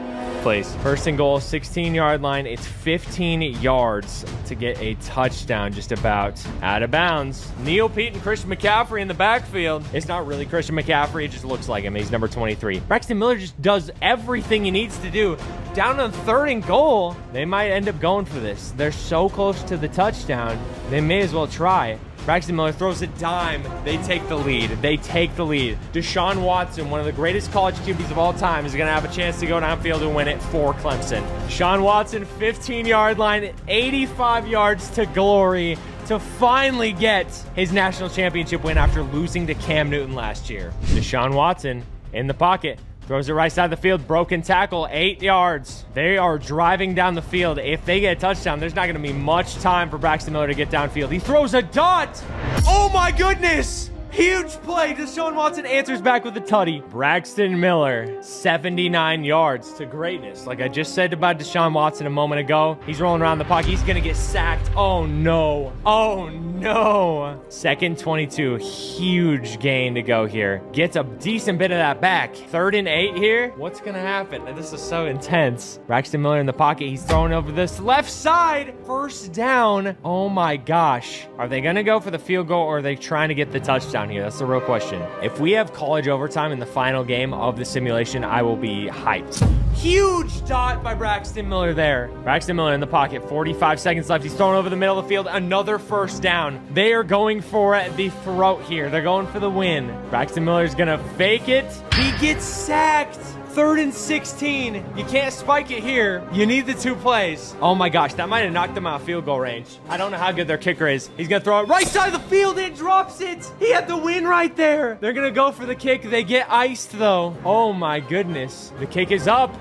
please. 1st and goal, 16-yard line. It's 15 yards to get a touchdown, just about. Out of bounds. Neil Pete and Christian McCaffrey in the backfield. It's not really Christian McCaffrey. It just looks like him. He's number 23. Braxton Miller just does everything he needs to do. Down on 3rd and goal, they might end up going for this. They're so close to the touchdown, they may as well try. Braxton Miller throws a dime. They take the lead. Deshaun Watson, one of the greatest college QBs of all time, is going to have a chance to go downfield and win it for Clemson. Deshaun Watson, 15-yard line, 85 yards to glory to finally get his national championship win after losing to Cam Newton last year. Deshaun Watson in the pocket. Throws it right side of the field. Broken tackle, 8 yards. They are driving down the field. If they get a touchdown, there's not going to be much time for Braxton Miller to get downfield. He throws a dot. Oh, my goodness. Huge play. Deshaun Watson answers back with a tutty. Braxton Miller, 79 yards to greatness. Like I just said about Deshaun Watson a moment ago, he's rolling around the pocket. He's going to get sacked. Oh, no. Oh, no. 2nd 22. Huge gain to go here. Gets a decent bit of that back. 3rd and 8 here. What's going to happen? This is so intense. Braxton Miller in the pocket. He's throwing over this left side. 1st down. Oh, my gosh. Are they going to go for the field goal, or are they trying to get the touchdown here? That's the real question. If we have college overtime in the final game of the simulation, I will be hyped. Huge dot by Braxton Miller there. Braxton Miller in the pocket, 45 seconds left. He's thrown over the middle of the field. Another 1st down. They are going for the throat here. They're going for the win. Braxton Miller's gonna fake it. He gets sacked. 3rd and 16. You can't spike it here. You need the 2 plays. Oh my gosh, that might have knocked them out of field goal range. I don't know how good their kicker is. He's gonna throw it right side of the field and drops it. He had the win right there. They're gonna go for the kick. They get iced though. Oh my goodness. The kick is up.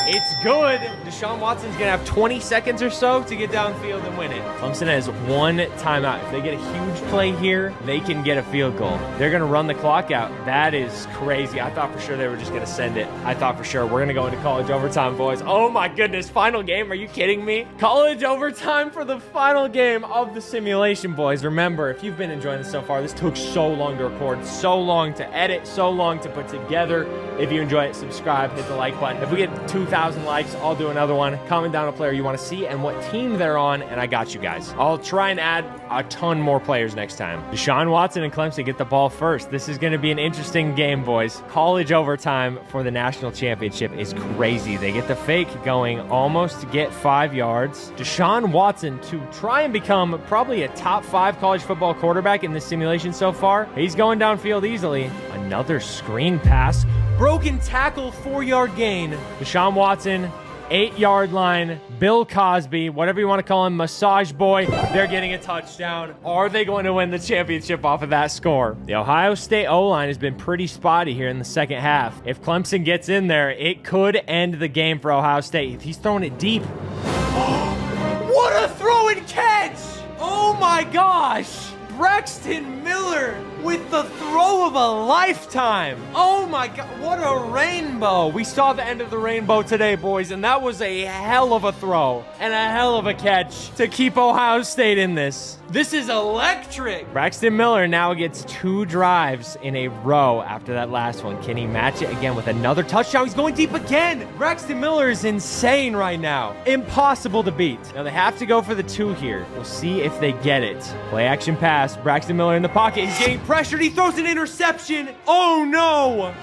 It's good. Deshaun Watson's going to have 20 seconds or so to get downfield and win it. Clemson has 1 timeout. If they get a huge play here, they can get a field goal. They're going to run the clock out. That is crazy. I thought for sure they were just going to send it. I thought for sure we're going to go into college overtime, boys. Oh my goodness. Final game. Are you kidding me? College overtime for the final game of the simulation, boys. Remember, if you've been enjoying this so far, this took so long to record, so long to edit, so long to put together. If you enjoy it, subscribe, hit the like button. If we get 2,000 2,000 likes, I'll do another one. Comment down a player you want to see and what team they're on, and I got you guys. I'll try and add a ton more players next time. Deshaun Watson and Clemson get the ball first. This is going to be an interesting game, boys. College overtime for the national championship is crazy. They get the fake going, almost to get 5 yards. Deshaun Watson to try and become probably a top 5 college football quarterback in this simulation so far. He's going downfield easily. Another screen pass. Broken tackle, 4-yard gain. Deshaun Watson, 8-yard line. Bill Cosby, whatever you want to call him, massage boy, they're getting a touchdown. Are they going to win the championship off of that score? The Ohio State O-line has been pretty spotty here in the second half. If Clemson gets in there, it could end the game for Ohio State. If he's throwing it deep. What a throw and catch! Oh my gosh! Braxton Miller with the throw of a lifetime. Oh my God, what a rainbow. We saw the end of the rainbow today, boys, and that was a hell of a throw and a hell of a catch to keep Ohio State in this. This is electric. Braxton Miller now gets 2 drives in a row after that last one. Can he match it again with another touchdown? He's going deep again. Braxton Miller is insane right now. Impossible to beat. Now they have to go for the 2 here. We'll see if they get it. Play action pass. Braxton Miller in the pocket. He's getting pressured. He throws an interception. Oh no.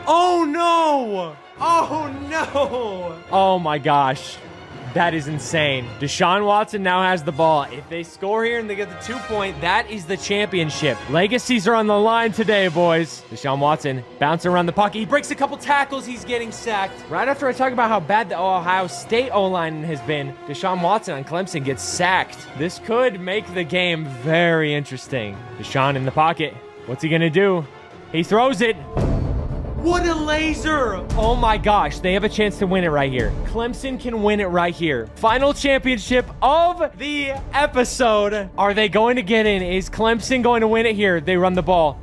Oh no. Oh no. Oh my gosh. That is insane. Deshaun Watson now has the ball. If they score here and they get the 2-point, that is the championship. Legacies are on the line today, boys. Deshaun Watson bouncing around the pocket. He breaks a couple tackles. He's getting sacked. Right after I talk about how bad the Ohio State O-line has been, Deshaun Watson on Clemson gets sacked. This could make the game very interesting. Deshaun in the pocket. What's he going to do? He throws it. What a laser! Oh my gosh, they have a chance to win it right here. Clemson can win it right here. Final championship of the episode. Are they going to get in? Is Clemson going to win it here? They run the ball.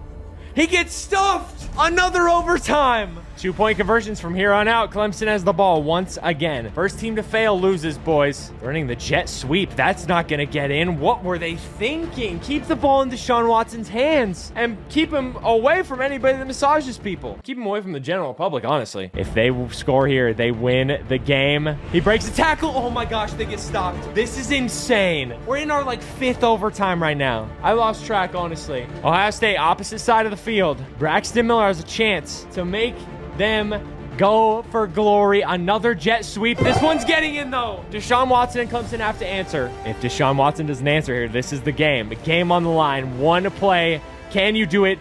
He gets stuffed! Another overtime! 2-point conversions from here on out. Clemson has the ball once again. First team to fail loses, boys. Running the jet sweep. That's not going to get in. What were they thinking? Keep the ball in Deshaun Watson's hands and keep him away from anybody that massages people. Keep him away from the general public, honestly. If they score here, they win the game. He breaks the tackle. Oh my gosh, they get stopped. This is insane. We're in our 5th overtime right now. I lost track, honestly. Ohio State, opposite side of the field. Braxton Miller has a chance to make them go for glory. Another jet sweep. This one's getting in, though. Deshaun Watson and Clemson have to answer. If Deshaun Watson doesn't answer here, this is the game. The game on the line. One play. Can you do it?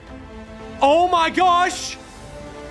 Oh, my gosh.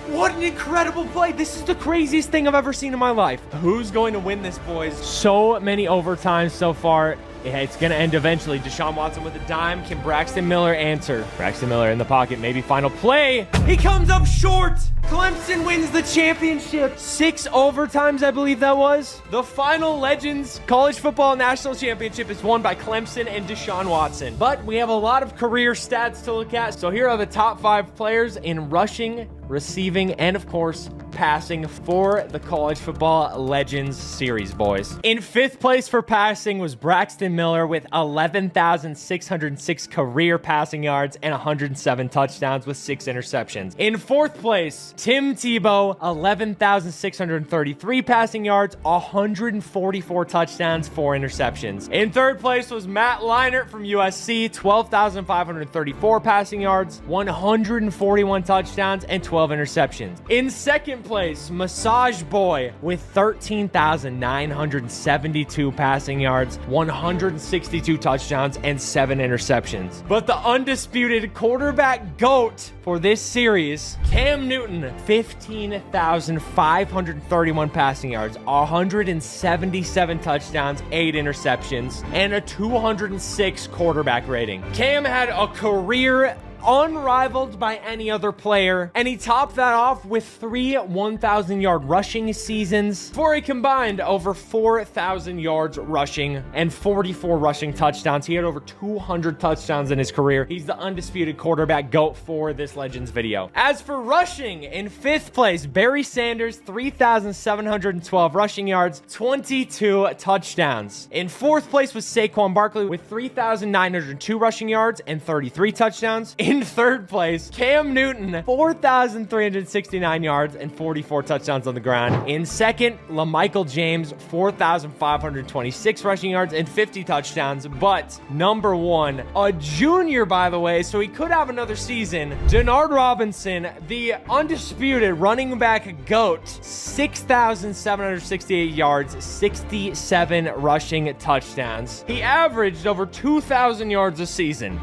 What an incredible play. This is the craziest thing I've ever seen in my life. Who's going to win this, boys? So many overtimes so far. It's going to end eventually. Deshaun Watson with a dime. Can Braxton Miller answer? Braxton Miller in the pocket. Maybe final play. He comes up short. Clemson wins the championship. 6 overtimes, I believe that was. The final Legends College Football National Championship is won by Clemson and Deshaun Watson. But we have a lot of career stats to look at. So here are the top 5 players in rushing, receiving, and of course, passing for the College Football Legends series, boys. In 5th place for passing was Braxton Miller with 11,606 career passing yards and 107 touchdowns with 6 interceptions. In 4th place, Tim Tebow, 11,633 passing yards, 144 touchdowns, 4 interceptions. In 3rd place was Matt Leinart from USC, 12,534 passing yards, 141 touchdowns, and 12 interceptions. In 2nd place, Massage Boy with 13,972 passing yards, 162 touchdowns, and 7 interceptions. But the undisputed quarterback GOAT for this series, Cam Newton, 15,531 passing yards, 177 touchdowns, 8 interceptions, and a 206 quarterback rating. Cam had a career unrivaled by any other player, and he topped that off with 3 1,000-yard rushing seasons for a combined over 4,000 yards rushing and 44 rushing touchdowns. He had over 200 touchdowns in his career. He's the undisputed quarterback GOAT for this Legends video. As for rushing, in 5th place, Barry Sanders, 3,712 rushing yards, 22 touchdowns. In 4th place was Saquon Barkley with 3,902 rushing yards and 33 touchdowns. In In third place, Cam Newton, 4,369 yards and 44 touchdowns on the ground. In second, LaMichael James, 4,526 rushing yards and 50 touchdowns. But number one, a junior, by the way, so he could have another season. Denard Robinson, the undisputed running back GOAT, 6,768 yards, 67 rushing touchdowns. He averaged over 2,000 yards a season.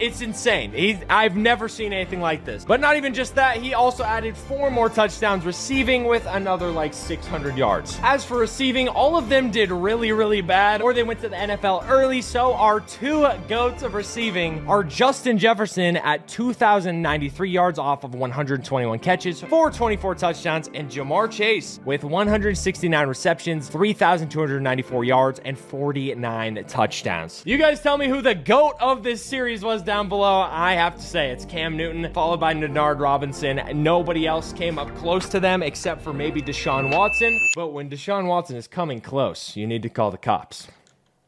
It's insane. I've never seen anything like this. But not even just that, he also added 4 more touchdowns receiving with another like 600 yards. As for receiving, all of them did really, really bad, or they went to the NFL early. So our 2 GOATs of receiving are Justin Jefferson at 2,093 yards off of 121 catches, 424 touchdowns, and Jamar Chase with 169 receptions, 3,294 yards, and 49 touchdowns. You guys tell me who the GOAT of this series was down below. I have to say it's Cam Newton, followed by Denard Robinson. Nobody else came up close to them except for maybe Deshaun Watson. But when Deshaun Watson is coming close, you need to call the cops.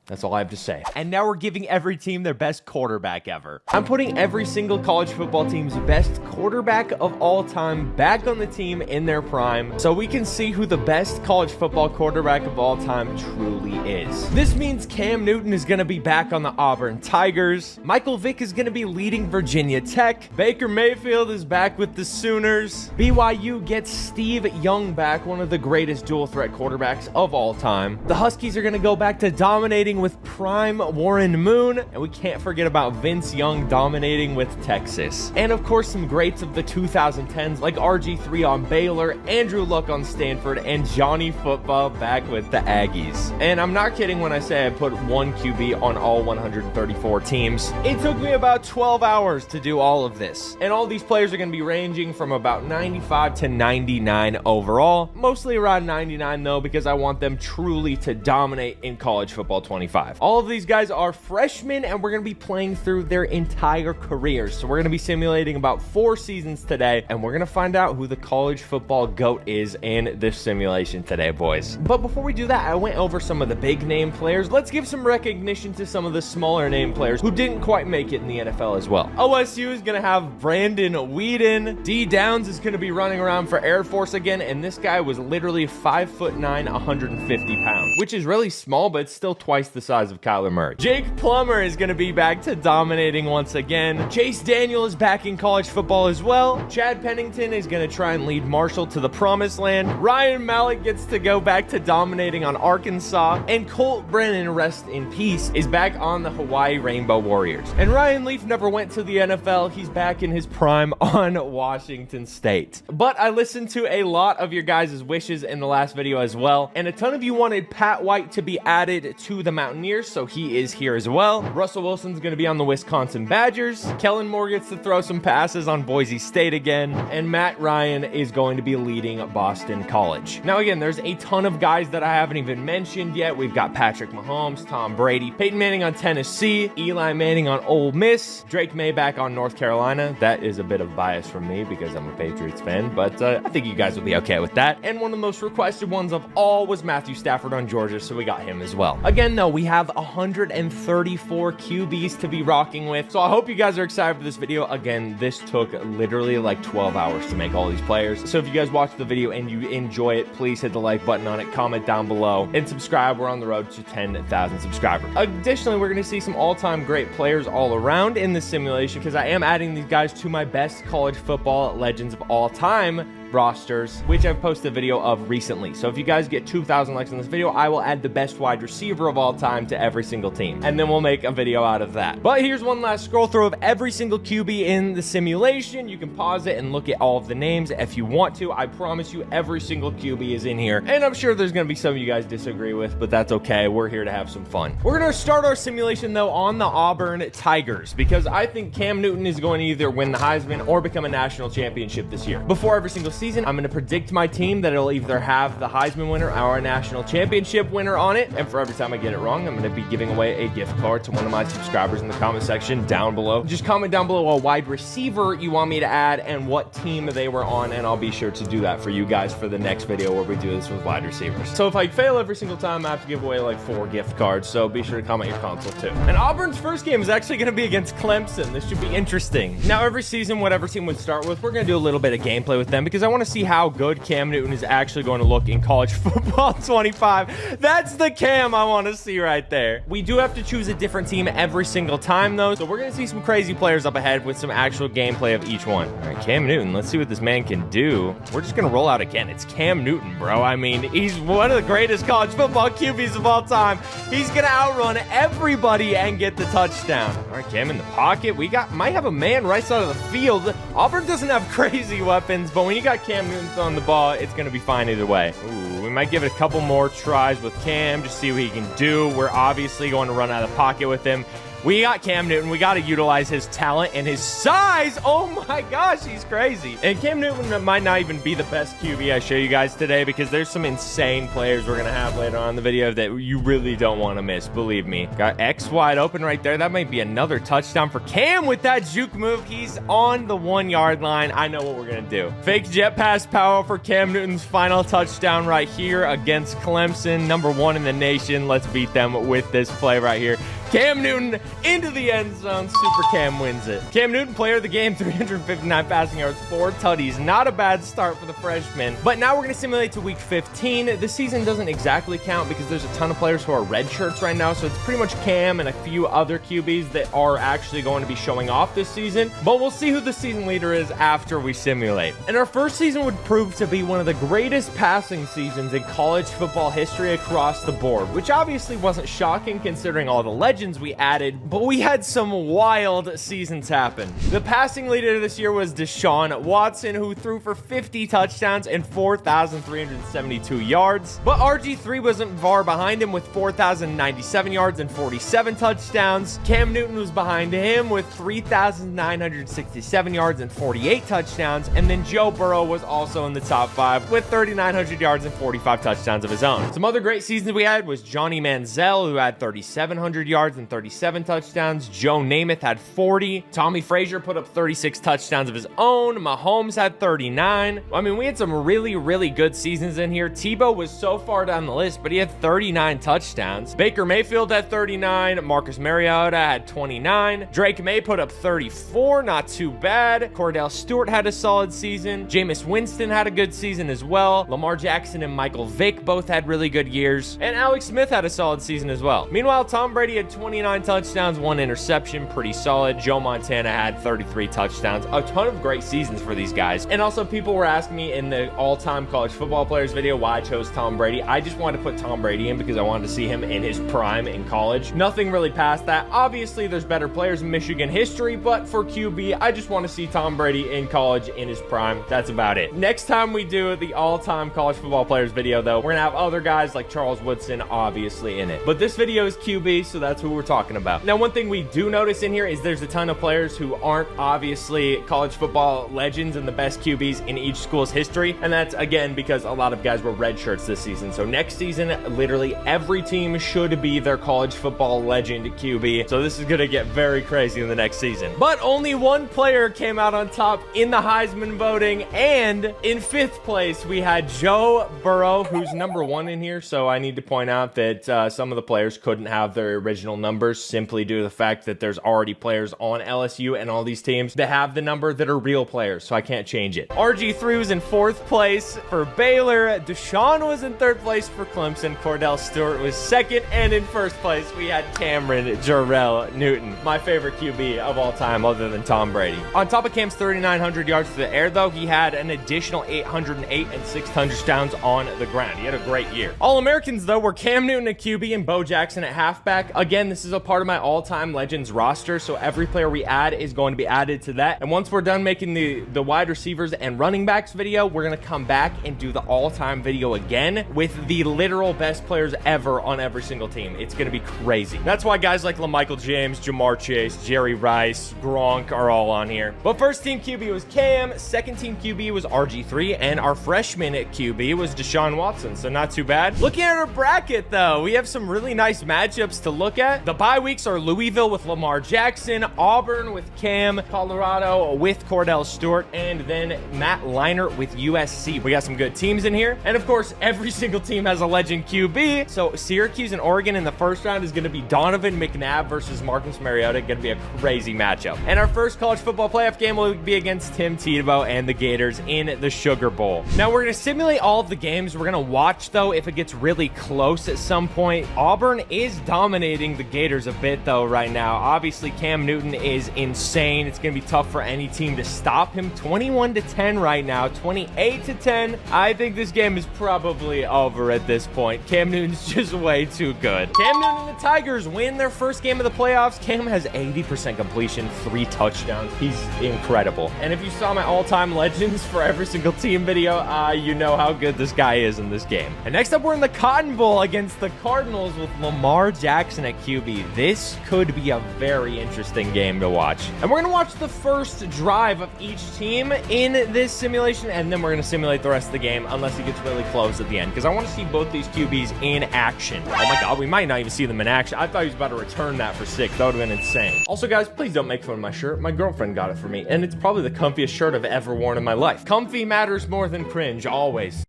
That's all I have to say. And now we're giving every team their best quarterback ever. I'm putting every single college football team's best quarterback of all time back on the team in their prime, so we can see who the best college football quarterback of all time truly is. This means Cam Newton is going to be back on the Auburn Tigers. Michael Vick is going to be leading Virginia Tech. Baker Mayfield is back with the Sooners. BYU gets Steve Young back, one of the greatest dual threat quarterbacks of all time. The Huskies are going to go back to dominating with prime Warren Moon, and we can't forget about Vince Young dominating with Texas. And of course, some greats of the 2010s like RG3 on Baylor, Andrew Luck on Stanford, and Johnny Football back with the Aggies. And I'm not kidding when I say I put one QB on all 134 teams. It took me about 12 hours to do all of this. And all these players are going to be ranging from about 95 to 99 overall. Mostly around 99 though, because I want them truly to dominate in college football 25. All of these guys are freshmen, and we're going to be playing through their entire careers. So we're going to be simulating about 4 seasons today, and we're going to find out who the college football GOAT is in this simulation today, boys. But before we do that, I went over some of the big name players. Let's give some recognition to some of the smaller name players who didn't quite make it in the NFL as well. OSU is going to have Brandon Whedon. D Downs is going to be running around for Air Force again, and this guy was literally 5'9", 150 pounds, which is really small, but it's still twice the size of Kyler Murray. Jake Plummer is going to be back to dominating once again. Chase Daniel is back in college football as well. Chad Pennington is going to try and lead Marshall to the promised land. Ryan Mallett gets to go back to dominating on Arkansas. And Colt Brennan, rest in peace, is back on the Hawaii Rainbow Warriors. And Ryan Leaf never went to the NFL. He's back in his prime on Washington State. But I listened to a lot of your guys' wishes in the last video as well. And a ton of you wanted Pat White to be added to the Mountaineers, so he is here as well. Russell Wilson's going to be on the Wisconsin Badgers. Kellen Moore gets to throw some passes on Boise State again. And Matt Ryan is going to be leading Boston College. Now again, there's a ton of guys that I haven't even mentioned yet. We've got Patrick Mahomes, Tom Brady, Peyton Manning on Tennessee, Eli Manning on Ole Miss, Drake May back on North Carolina. That is a bit of bias from me because I'm a Patriots fan, but I think you guys will be okay with that. And one of the most requested ones of all was Matthew Stafford on Georgia, so we got him as well. Again, though, we have 134 QBs to be rocking with, so I hope you guys are excited for this video. Again, this took literally like 12 hours to make all these players, so if you guys watch the video and you enjoy it, please hit the like button on it, comment down below, and subscribe. We're on the road to 10,000 subscribers. Additionally, we're going to see some all-time great players all around in this simulation because I am adding these guys to my best college football legends of all time rosters, which I've posted a video of recently. So if you guys get 2,000 likes on this video, I will add the best wide receiver of all time to every single team, and then we'll make a video out of that. But here's one last scroll through of every single QB in the simulation. You can pause it and look at all of the names if you want to. I promise you every single QB is in here, and I'm sure there's going to be some of you guys disagree with, but that's okay. We're here to have some fun. We're going to start our simulation though on the Auburn Tigers because I think Cam Newton is going to either win the Heisman or become a national championship this year. Before every single season, I'm going to predict my team that it'll either have the Heisman winner or a national championship winner on it. And for every time I get it wrong, I'm going to be giving away a gift card to one of my subscribers in the comment section down below. Just comment down below a wide receiver you want me to add and what team they were on, and I'll be sure to do that for you guys for the next video where we do this with wide receivers. So if I fail every single time, I have to give away like 4 gift cards, so be sure to comment your console too. And Auburn's first game is actually going to be against Clemson. This should be interesting. Now, every season, whatever team would start with, we're going to do a little bit of gameplay with them because I want to see how good Cam Newton is actually going to look in college football 25. That's the Cam I want to see right there. We do have to choose a different team every single time though, so we're going to see some crazy players up ahead with some actual gameplay of each one. All right, Cam Newton, let's see what this man can do. We're just going to roll out again. It's Cam Newton, bro. I mean, he's one of the greatest college football QBs of all time. He's going to outrun everybody and get the touchdown. All right, Cam in the pocket. We might have a man right side of the field. Auburn doesn't have crazy weapons, but when you got Cam Newton throwing the ball, it's going to be fine either way. Ooh, we might give it a couple more tries with Cam, just see what he can do. We're obviously going to run out of the pocket with him. We got Cam Newton. We got to utilize his talent and his size. Oh my gosh, he's crazy. And Cam Newton might not even be the best QB I show you guys today because there's some insane players we're going to have later on in the video that you really don't want to miss, believe me. Got X wide open right there. That might be another touchdown for Cam with that juke move. He's on the 1-yard line. I know what we're going to do. Fake jet pass power for Cam Newton's final touchdown right here against Clemson, #1 in the nation. Let's beat them with this play right here. Cam Newton into the end zone. Super Cam wins it. Cam Newton, player of the game, 359 passing yards, 4 tutties. Not a bad start for the freshman. But now we're going to simulate to week 15. The season doesn't exactly count because there's a ton of players who are red shirts right now. So it's pretty much Cam and a few other QBs that are actually going to be showing off this season. But we'll see who the season leader is after we simulate. And our first season would prove to be one of the greatest passing seasons in college football history across the board, which obviously wasn't shocking considering all the legends we added, but we had some wild seasons happen. The passing leader this year was Deshaun Watson, who threw for 50 touchdowns and 4,372 yards, but RG3 wasn't far behind him with 4,097 yards and 47 touchdowns. Cam Newton was behind him with 3,967 yards and 48 touchdowns, and then Joe Burrow was also in the top 5 with 3,900 yards and 45 touchdowns of his own. Some other great seasons we had was Johnny Manziel, who had 3,700 yards and 37 touchdowns. Joe Namath had 40. Tommy Frazier put up 36 touchdowns of his own. Mahomes had 39. I mean, we had some really, really good seasons in here. Tebow was so far down the list, but he had 39 touchdowns. Baker Mayfield had 39. Marcus Mariota had 29. Drake May put up 34. Not too bad. Cordell Stewart had a solid season. Jameis Winston had a good season as well. Lamar Jackson and Michael Vick both had really good years. And Alex Smith had a solid season as well. Meanwhile, Tom Brady had 29 touchdowns, 1 interception, pretty solid. Joe Montana had 33 touchdowns. A ton of great seasons for these guys. And also, people were asking me in the all-time college football players video why I chose Tom Brady. I just wanted to put Tom Brady in because I wanted to see him in his prime in college. Nothing really past that. Obviously, there's better players in Michigan history, but for QB, I just want to see Tom Brady in college in his prime. That's about it. Next time we do the all-time college football players video, though, we're going to have other guys like Charles Woodson obviously in it. But this video is QB, so that's who we're talking about. Now, one thing we do notice in here is there's a ton of players who aren't obviously college football legends and the best QBs in each school's history, and that's again because a lot of guys were red shirts this season. So next season, literally every team should be their college football legend QB. So this is gonna get very crazy in the next season. But only one player came out on top in the Heisman voting, and in 5th place we had Joe Burrow, who's #1 in here. So I need to point out that some of the players couldn't have their original numbers simply due to the fact that there's already players on LSU and all these teams that have the number that are real players, so I can't change it. RG3 was in 4th place for Baylor. Deshaun was in 3rd place for Clemson. Cordell Stewart was 2nd, and in 1st place we had Cameron Jarrell Newton, my favorite QB of all time other than Tom Brady. On top of Cam's 3,900 yards through the air, though, he had an additional 808 and 6 touchdowns on the ground. He had a great year. All-Americans, though, were Cam Newton at QB and Bo Jackson at halfback. Again, again, this is a part of my all-time Legends roster, so every player we add is going to be added to that. And once we're done making the wide receivers and running backs video, we're going to come back and do the all-time video again with the literal best players ever on every single team. It's going to be crazy. That's why guys like LaMichael James, Jamar Chase, Jerry Rice, Gronk are all on here. But first team QB was Cam, second team QB was RG3, and our freshman at QB was Deshaun Watson, so not too bad. Looking at our bracket, though, we have some really nice matchups to look at. The bye weeks are Louisville with Lamar Jackson, Auburn with Cam, Colorado with Cordell Stewart, and then Matt Leinart with USC. We got some good teams in here. And of course, every single team has a legend QB. So Syracuse and Oregon in the first round is going to be Donovan McNabb versus Marcus Mariota. Going to be a crazy matchup. And our first college football playoff game will be against Tim Tebow and the Gators in the Sugar Bowl. Now we're going to simulate all of the games. We're going to watch, though, if it gets really close at some point. Auburn is dominating the Gators a bit, though, right now. Obviously, Cam Newton is insane. It's going to be tough for any team to stop him. 21-10 right now, 28-10. I think this game is probably over at this point. Cam Newton's just way too good. Cam Newton and the Tigers win their first game of the playoffs. Cam has 80% completion, 3 touchdowns. He's incredible. And if you saw my all-time legends for every single team video, you know how good this guy is in this game. And next up, we're in the Cotton Bowl against the Cardinals with Lamar Jackson at QB. This could be a very interesting game to watch. And we're going to watch the first drive of each team in this simulation, and then we're going to simulate the rest of the game unless it gets really close at the end, because I want to see both these QBs in action. Oh my God, we might not even see them in action. I thought he was about to return that for 6. That would have been insane. Also, guys, please don't make fun of my shirt. My girlfriend got it for me, and it's probably the comfiest shirt I've ever worn in my life. Comfy matters more than cringe, always.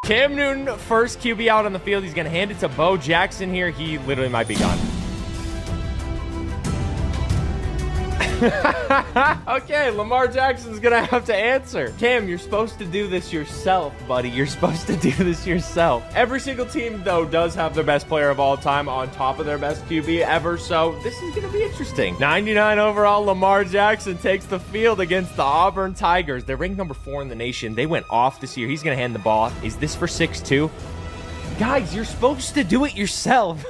Cam Newton, first QB out on the field. He's going to hand it to Bo Jackson here. He literally might be gone. Okay, Lamar Jackson's gonna have to answer. Cam, you're supposed to do this yourself, buddy. You're supposed to do this yourself. Every single team, though, does have their best player of all time on top of their best QB ever, so this is gonna be interesting. 99 overall, Lamar Jackson takes the field against the Auburn Tigers. They're ranked number 4 in the nation. They went off this year. He's gonna hand the ball off. Is this for 6-2? Guys, you're supposed to do it yourself.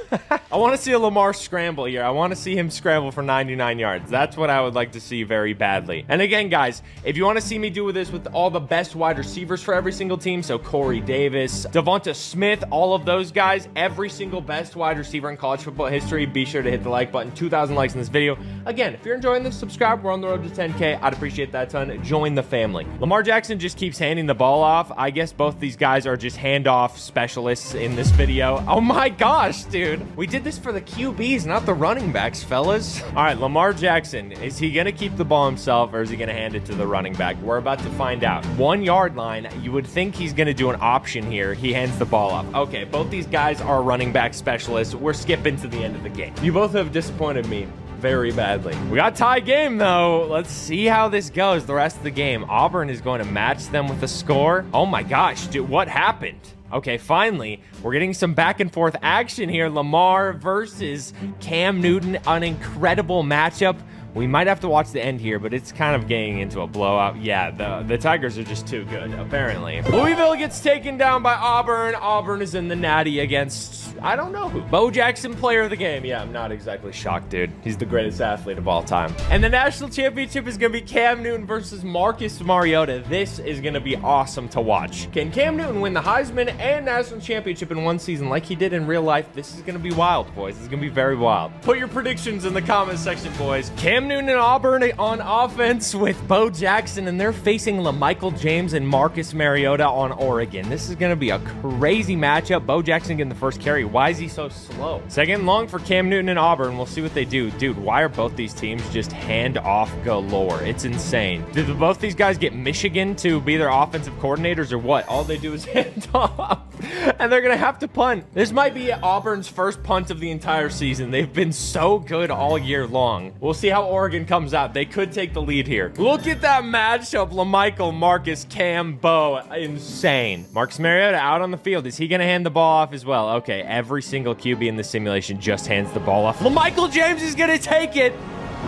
I want to see a Lamar scramble here. I want to see him scramble for 99 yards. That's what I would like to see very badly. And again, guys, if you want to see me do this with all the best wide receivers for every single team, so Corey Davis, Devonta Smith, all of those guys, every single best wide receiver in college football history, be sure to hit the like button. 2,000 likes in this video. Again, if you're enjoying this, subscribe. We're on the road to 10K. I'd appreciate that a ton. Join the family. Lamar Jackson just keeps handing the ball off. I guess both these guys are just handoff specialists in this video. Oh my gosh, dude. We did this for the QBs, not the running backs, fellas. All right, Lamar Jackson. Is he going to keep the ball himself, or is he going to hand it to the running back? We're about to find out. 1 yard line. You would think he's going to do an option here. He hands the ball off. Okay, both these guys are running back specialists. We're skipping to the end of the game. You both have disappointed me very badly. We got a tie game, though. Let's see how this goes the rest of the game. Auburn is going to match them with a score. Oh my gosh, dude, what happened? Okay, finally, we're getting some back and forth action here. Lamar versus Cam Newton, an incredible matchup. We might have to watch the end here, but it's kind of getting into a blowout. Yeah, the Tigers are just too good, apparently. Louisville gets taken down by Auburn. Auburn is in the natty against, I don't know who. Bo Jackson, player of the game. Yeah, I'm not exactly shocked, dude. He's the greatest athlete of all time. And the national championship is going to be Cam Newton versus Marcus Mariota. This is going to be awesome to watch. Can Cam Newton win the Heisman and national championship in one season like he did in real life? This is going to be wild, boys. This is going to be very wild. Put your predictions in the comment section, boys. Cam Newton and Auburn on offense with Bo Jackson, and they're facing LaMichael James and Marcus Mariota on Oregon. This is going to be a crazy matchup. Bo Jackson getting the first carry. Why is he so slow? Second and long for Cam Newton and Auburn. We'll see what they do. Dude, why are both these teams just hand off galore? It's insane. Did both these guys get Michigan to be their offensive coordinators or what? All they do is hand off, and they're going to have to punt. This might be Auburn's first punt of the entire season. They've been so good all year long. We'll see how Oregon comes out. They could take the lead here. Look at that matchup. LaMichael, Marcus, Cam, Bo. Insane. Marcus Mariota out on the field. Is he going to hand the ball off as well? Okay, every single QB in the simulation just hands the ball off. LaMichael James is going to take it.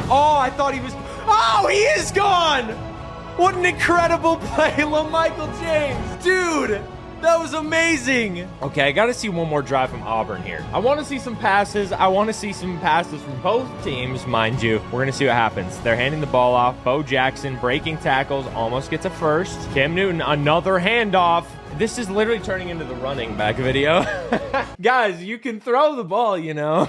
Oh, I thought he was... Oh, he is gone. What an incredible play, LaMichael James. Dude, That was amazing. Okay, I got to see one more drive from Auburn here. I want to see some passes. I want to see some passes from both teams, mind you. We're going to see what happens. They're handing the ball off. Bo Jackson breaking tackles, almost gets a first. Cam Newton, another handoff. This is literally turning into the running back video. Guys, you can throw the ball, you know.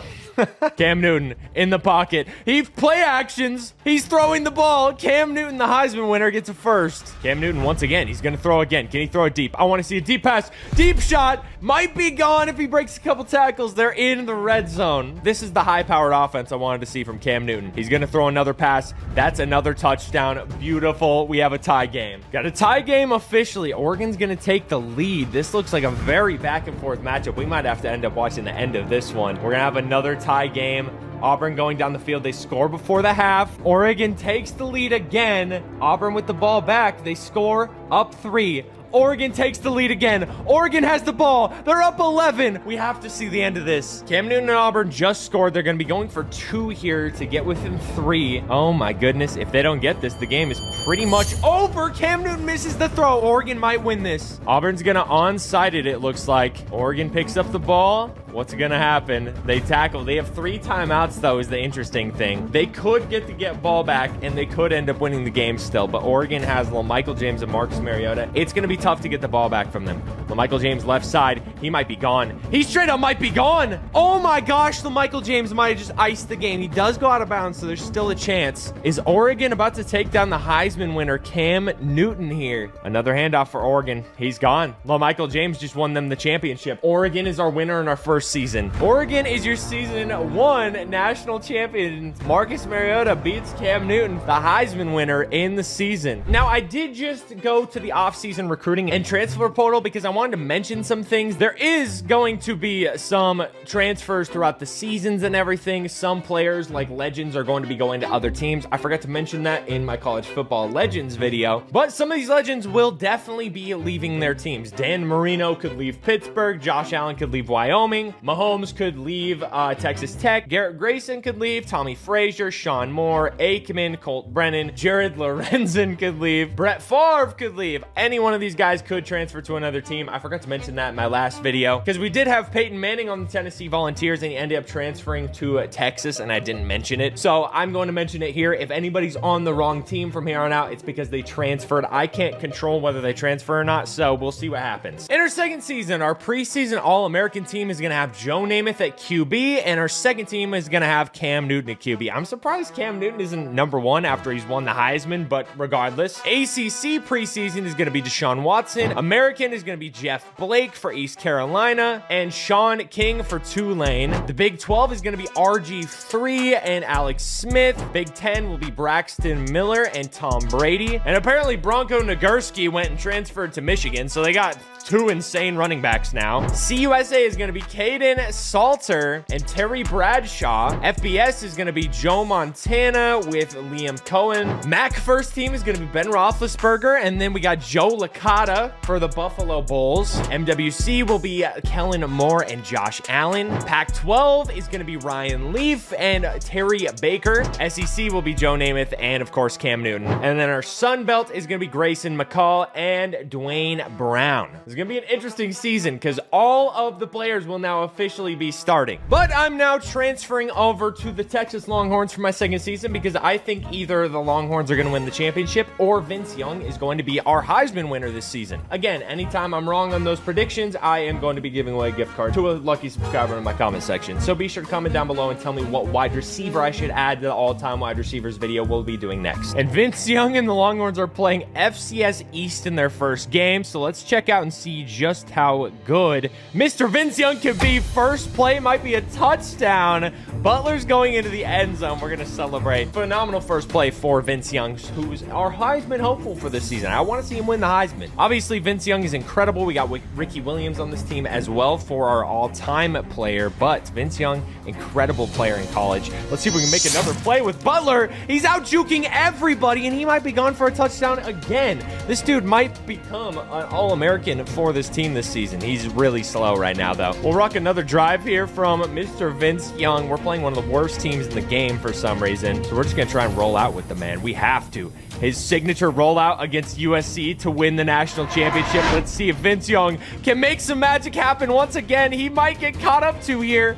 Cam Newton in the pocket. He play actions. He's throwing the ball. Cam Newton, the Heisman winner, gets a first. Cam Newton once again. He's going to throw again. Can he throw it deep? I want to see a deep pass. Deep shot. Might be gone if he breaks a couple tackles. They're in the red zone. This is the high-powered offense I wanted to see from Cam Newton. He's going to throw another pass. That's another touchdown. Beautiful. We have a tie game. Got a tie game officially. Oregon's going to take the lead. This looks like a very back-and-forth matchup. We might have to end up watching the end of this one. We're going to have another tie game. Auburn going down the field. They score before the half. Oregon takes the lead again. Auburn with the ball back. They score up 3. Oregon takes the lead again. Oregon has the ball. They're up 11. We have to see the end of this. Cam Newton and Auburn just scored. They're going to be going for 2 here to get within 3. Oh my goodness. If they don't get this, the game is pretty much over. Cam Newton misses the throw. Oregon might win this. Auburn's going to onside it looks like. Oregon picks up the ball. What's going to happen? They tackle. They have 3 timeouts, though, is the interesting thing. They could get ball back, and they could end up winning the game still, but Oregon has LaMichael James and Marcus Mariota. It's going to be tough to get the ball back from them. LaMichael James left side. He might be gone. He straight up might be gone. Oh, my gosh. LaMichael James might have just iced the game. He does go out of bounds, so there's still a chance. Is Oregon about to take down the Heisman winner, Cam Newton, here? Another handoff for Oregon. He's gone. LaMichael James just won them the championship. Oregon is our winner in our first season. Oregon is your season 1 national champion. Marcus Mariota beats Cam Newton, the Heisman winner in the season. Now, I did just go to the offseason recruiting and transfer portal because I wanted to mention some things. There is going to be some transfers throughout the seasons and everything. Some players like legends are going to be going to other teams. I forgot to mention that in my college football legends video, but some of these legends will definitely be leaving their teams. Dan Marino could leave Pittsburgh. Josh Allen could leave Wyoming. Mahomes could leave Texas Tech. Garrett Grayson could leave. Tommy Frazier, Sean Moore, Aikman, Colt Brennan, Jared Lorenzen could leave. Brett Favre could leave. Any one of these guys could transfer to another team. I forgot to mention that in my last video because we did have Peyton Manning on the Tennessee Volunteers and he ended up transferring to Texas and I didn't mention it. So I'm going to mention it here. If anybody's on the wrong team from here on out, it's because they transferred. I can't control whether they transfer or not, so we'll see what happens. In our second season, our preseason All-American team is going to have Joe Namath at QB, and our second team is going to have Cam Newton at QB. I'm surprised Cam Newton isn't number 1 after he's won the Heisman, but regardless. ACC preseason is going to be Deshaun Watson. American is going to be Jeff Blake for East Carolina, and Sean King for Tulane. The Big 12 is going to be RG3 and Alex Smith. Big 10 will be Braxton Miller and Tom Brady. And apparently Bronco Nagurski went and transferred to Michigan, so they got 2 insane running backs now. CUSA is going to be Caden Salter and Terry Bradshaw. FBS is going to be Joe Montana with Liam Cohen. MAC first team is going to be Ben Roethlisberger, and then we got Joe Licata for the Buffalo Bulls. MWC will be Kellen Moore and Josh Allen. Pac-12 is going to be Ryan Leaf and Terry Baker. SEC will be Joe Namath and, of course, Cam Newton. And then our Sun Belt is going to be Grayson McCall and Dwayne Brown. It's going to be an interesting season because all of the players will now officially be starting. But I'm now transferring over to the Texas Longhorns for my second season because I think either the Longhorns are going to win the championship or Vince Young is going to be our Heisman winner this season. Again, anytime I'm wrong on those predictions, I am going to be giving away a gift card to a lucky subscriber in my comment section. So be sure to comment down below and tell me what wide receiver I should add to the all-time wide receivers video we'll be doing next. And Vince Young and the Longhorns are playing FCS East in their first game, so let's check out and see just how good Mr. Vince Young can be. First play might be a touchdown. Butler's going into the end zone. We're going to celebrate. Phenomenal first play for Vince Young, who's our Heisman hopeful for this season. I want to see him win the Heisman. Obviously, Vince Young is incredible. We got Ricky Williams on this team as well for our all-time player, but Vince Young, incredible player in college. Let's see if we can make another play with Butler. He's out juking everybody, and he might be gone for a touchdown again. This dude might become an All-American for this team this season. He's really slow right now, though. We'll rock another drive here from Mr. Vince Young. We're playing one of the worst teams in the game for some reason, so we're just going to try and roll out with the man. We have to. his signature rollout against USC to win the national championship. Let's see if Vince Young can make some magic happen once again. He might get caught up to here.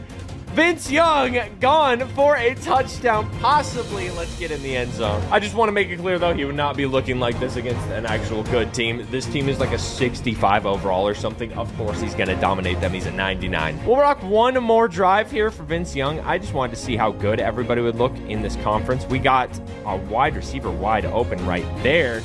Vince Young gone for a touchdown, possibly. Let's get in the end zone. I just want to make it clear, though, he would not be looking like this against an actual good team. This team is like a 65 overall or something. Of course, he's going to dominate them. He's at 99. We'll rock one more drive here for Vince Young. I just wanted to see how good everybody would look in this conference. We got a wide receiver wide open right there.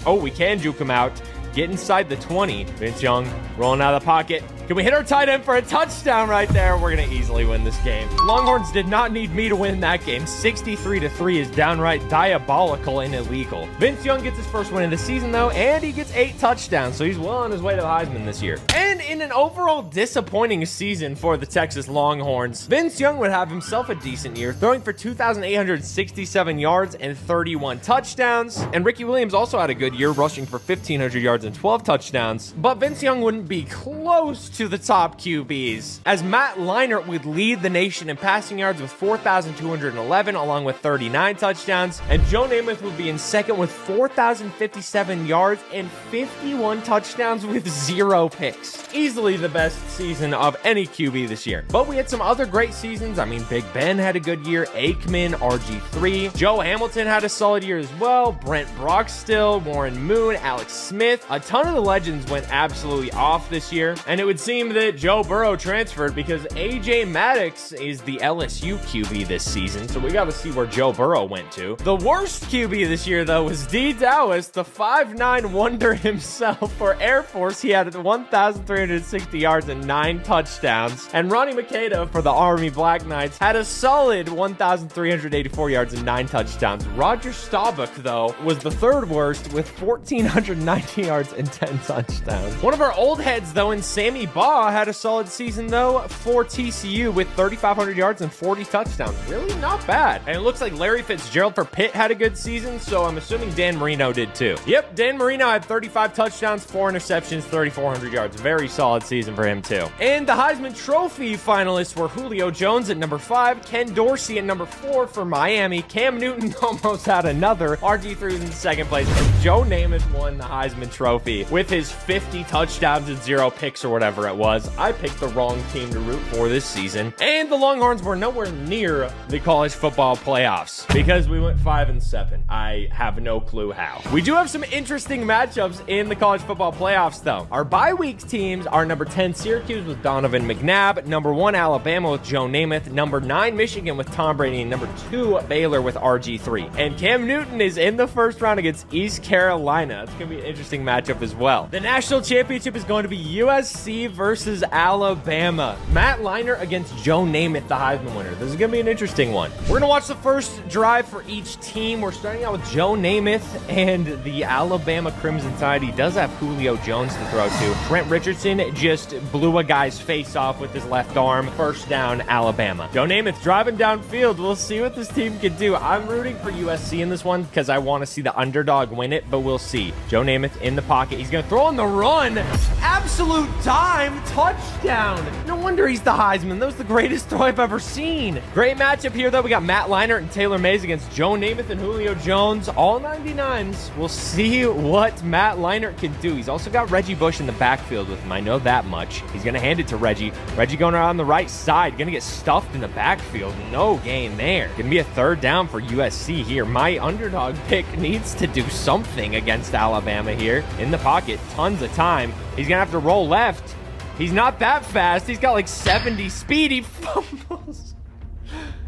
We can juke him out. Get inside the 20. Vince Young rolling out of the pocket. Can we hit our tight end for a touchdown right there? We're going to easily win this game. Longhorns did not need me to win that game. 63-3 is downright diabolical and illegal. Vince Young gets his first win of the season, though, and he gets 8 touchdowns, so he's well on his way to the Heisman this year. And in an overall disappointing season for the Texas Longhorns, Vince Young would have himself a decent year, throwing for 2,867 yards and 31 touchdowns. And Ricky Williams also had a good year, rushing for 1,500 yards and 12 touchdowns. But Vince Young wouldn't be close to the top QBs, as Matt Leinart would lead the nation in passing yards with 4,211 along with 39 touchdowns, and Joe Namath would be in second with 4,057 yards and 51 touchdowns with 0 picks. Easily the best season of any QB this year. But we had some other great seasons. I mean, Big Ben had a good year, Aikman, RG3, Joe Hamilton had a solid year as well, Brent Brockstill, Warren Moon, Alex Smith. A ton of the legends went absolutely off this year, and it would seem that Joe Burrow transferred because AJ Maddox is the LSU QB this season, so we got to see where Joe Burrow went to. The worst QB this year, though, was D. Dowis, the 5'9" wonder himself. For Air Force, he had 1,360 yards and 9 touchdowns, and Ronnie Makeda for the Army Black Knights had a solid 1,384 yards and 9 touchdowns. Roger Staubach, though, was the third worst with 1,490 yards and 10 touchdowns. One of our old heads, though, in Sammy Baugh had a solid season, though, for TCU with 3,500 yards and 40 touchdowns. Really not bad. And it looks like Larry Fitzgerald for Pitt had a good season, so I'm assuming Dan Marino did too. Yep, Dan Marino had 35 touchdowns, 4 interceptions, 3,400 yards. Very solid season for him too. And the Heisman Trophy finalists were Julio Jones at number 5, Ken Dorsey at number 4 for Miami, Cam Newton almost had another, RG3 was in second place, and Joe Namath won the Heisman Trophy with his 50 touchdowns and 0 picks or whatever it was. I picked the wrong team to root for this season, and the Longhorns were nowhere near the college football playoffs because we went 5-7. I have no clue how. We do have some interesting matchups in the college football playoffs, though. Our bye week teams are number 10 Syracuse with Donovan McNabb, number 1 Alabama with Joe Namath, number 9 Michigan with Tom Brady, and number 2 Baylor with RG3. And Cam Newton is in the first round against East Carolina. It's going to be an interesting matchup as well. The national championship is going to be USC versus Alabama. Matt Leinart against Joe Namath, the Heisman winner. This is going to be an interesting one. We're going to watch the first drive for each team. We're starting out with Joe Namath and the Alabama Crimson Tide. He does have Julio Jones to throw to. Trent Richardson just blew a guy's face off with his left arm. First down, Alabama. Joe Namath driving downfield. We'll see what this team can do. I'm rooting for USC in this one because I want to see the underdog win it, but we'll see. Joe Namath in the pocket. He's going to throw on the run. Absolute dime touchdown. No wonder he's the Heisman. That was the greatest throw I've ever seen. Great matchup here, though. We got Matt Leinart and Taylor Mays against Joe Namath and Julio Jones. All 99s. We'll see what Matt Leinart can do. He's also got Reggie Bush in the backfield with him. I know that much. He's going to hand it to Reggie. Reggie going around the right side. Going to get stuffed in the backfield. No gain there. Going to be a third down for USC here. My underdog pick needs to do something against Alabama here. In the pocket. Tons of time. He's going to have to roll left. He's not that fast. He's got like 70 speed. He fumbles.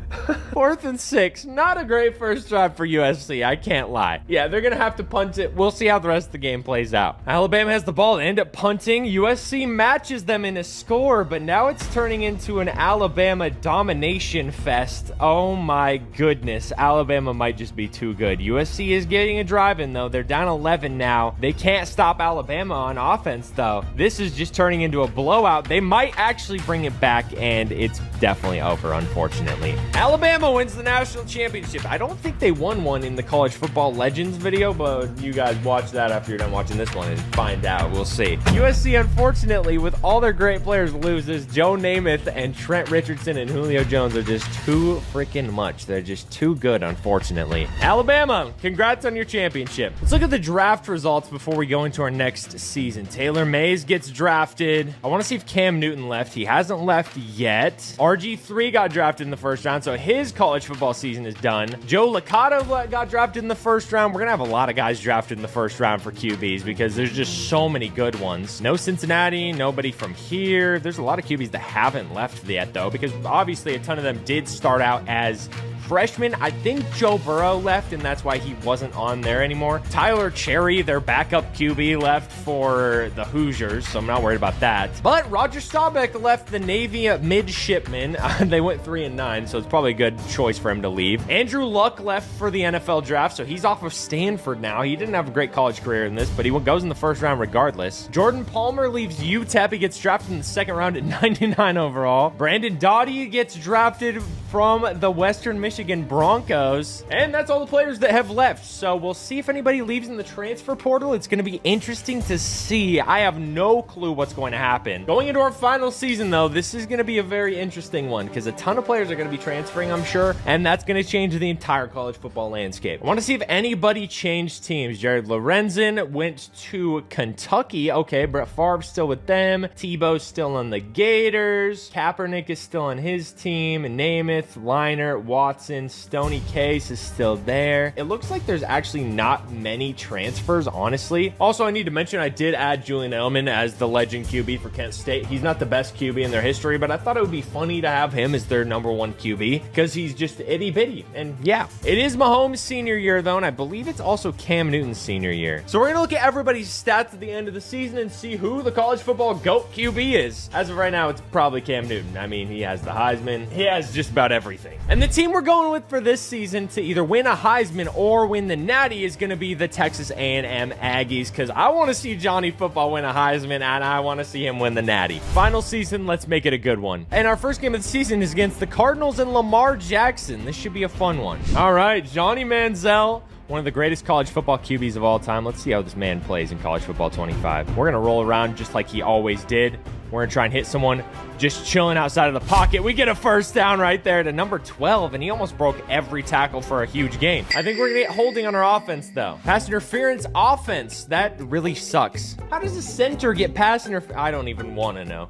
4th and 6. Not a great first drive for USC. I can't lie. Yeah, they're going to have to punt it. We'll see how the rest of the game plays out. Alabama has the ball. They end up punting. USC matches them in a score, but now it's turning into an Alabama domination fest. Oh my goodness. Alabama might just be too good. USC is getting a drive in, though. They're down 11 now. They can't stop Alabama on offense, though. This is just turning into a blowout. They might actually bring it back, and it's definitely over, unfortunately. Alabama Alabama wins the national championship. I don't think they won one in the College Football Legends video, but you guys watch that after you're done watching this one and find out. We'll see. USC, unfortunately, with all their great players, loses. Joe Namath and Trent Richardson and Julio Jones are just too freaking much. They're just too good, unfortunately. Alabama, congrats on your championship. Let's look at the draft results before we go into our next season. Taylor Mays gets drafted. I want to see if Cam Newton left. He hasn't left yet. RG3 got drafted in the first round, so his college football season is done. Joe Licata got drafted in the first round. We're going to have a lot of guys drafted in the first round for QBs because there's just so many good ones. No Cincinnati, nobody from here. There's a lot of QBs that haven't left yet, though, because obviously a ton of them did start out as freshmen. I think Joe Burrow left, and that's why he wasn't on there anymore. Tyler Cherry, their backup QB, left for the Hoosiers, so I'm not worried about that. But Roger Staubach left the Navy midshipman. They went 3-9, so it's probably a good choice for him to leave. Andrew Luck left for the NFL draft, so he's off of Stanford now. He didn't have a great college career in this, but he goes in the first round regardless. Jordan Palmer leaves UTEP. He gets drafted in the second round at 99 overall. Brandon Doughty gets drafted from the Western Michigan Broncos. And that's all the players that have left. So we'll see if anybody leaves in the transfer portal. It's going to be interesting to see. I have no clue what's going to happen. Going into our final season, though, this is going to be a very interesting one because a ton of players are going to be transferring, I'm sure, and that's going to change the entire college football landscape. I want to see if anybody changed teams. Jared Lorenzen went to Kentucky. Okay, Brett Favre's still with them. Tebow's still on the Gators. Kaepernick is still on his team. Namath, Leinart, Watson, Stoney Case is still there. It looks like there's actually not many transfers, honestly. Also, I need to mention I did add Julian Edelman as the legend QB for Kent State. He's not the best QB in their history, but I thought it would be funny to have him as their #1 QB because he's just itty bitty. And yeah, it is Mahomes' senior year though, and I believe it's also Cam Newton's senior year. So we're gonna look at everybody's stats at the end of the season and see who the college football GOAT QB is. As of right now, it's probably Cam Newton. I mean, he has the Heisman. He has just about everything. And the team we're going with for this season to either win a Heisman or win the Natty is going to be the Texas A&M Aggies because I want to see Johnny Football win a Heisman and I want to see him win the Natty. Final season, let's make it a good one. And our first game of the season is against the Cardinals and Lamar Jackson. This should be a fun one. All right, Johnny Manziel, one of the greatest college football QBs of all time. Let's see how this man plays in college football 25. We're going to roll around just like he always did. We're going to try and hit someone just chilling outside of the pocket. We get a first down right there to number 12, and he almost broke every tackle for a huge gain. I think we're going to get holding on our offense, though. Pass interference offense. That really sucks. How does a center get pass interference? I don't even want to know.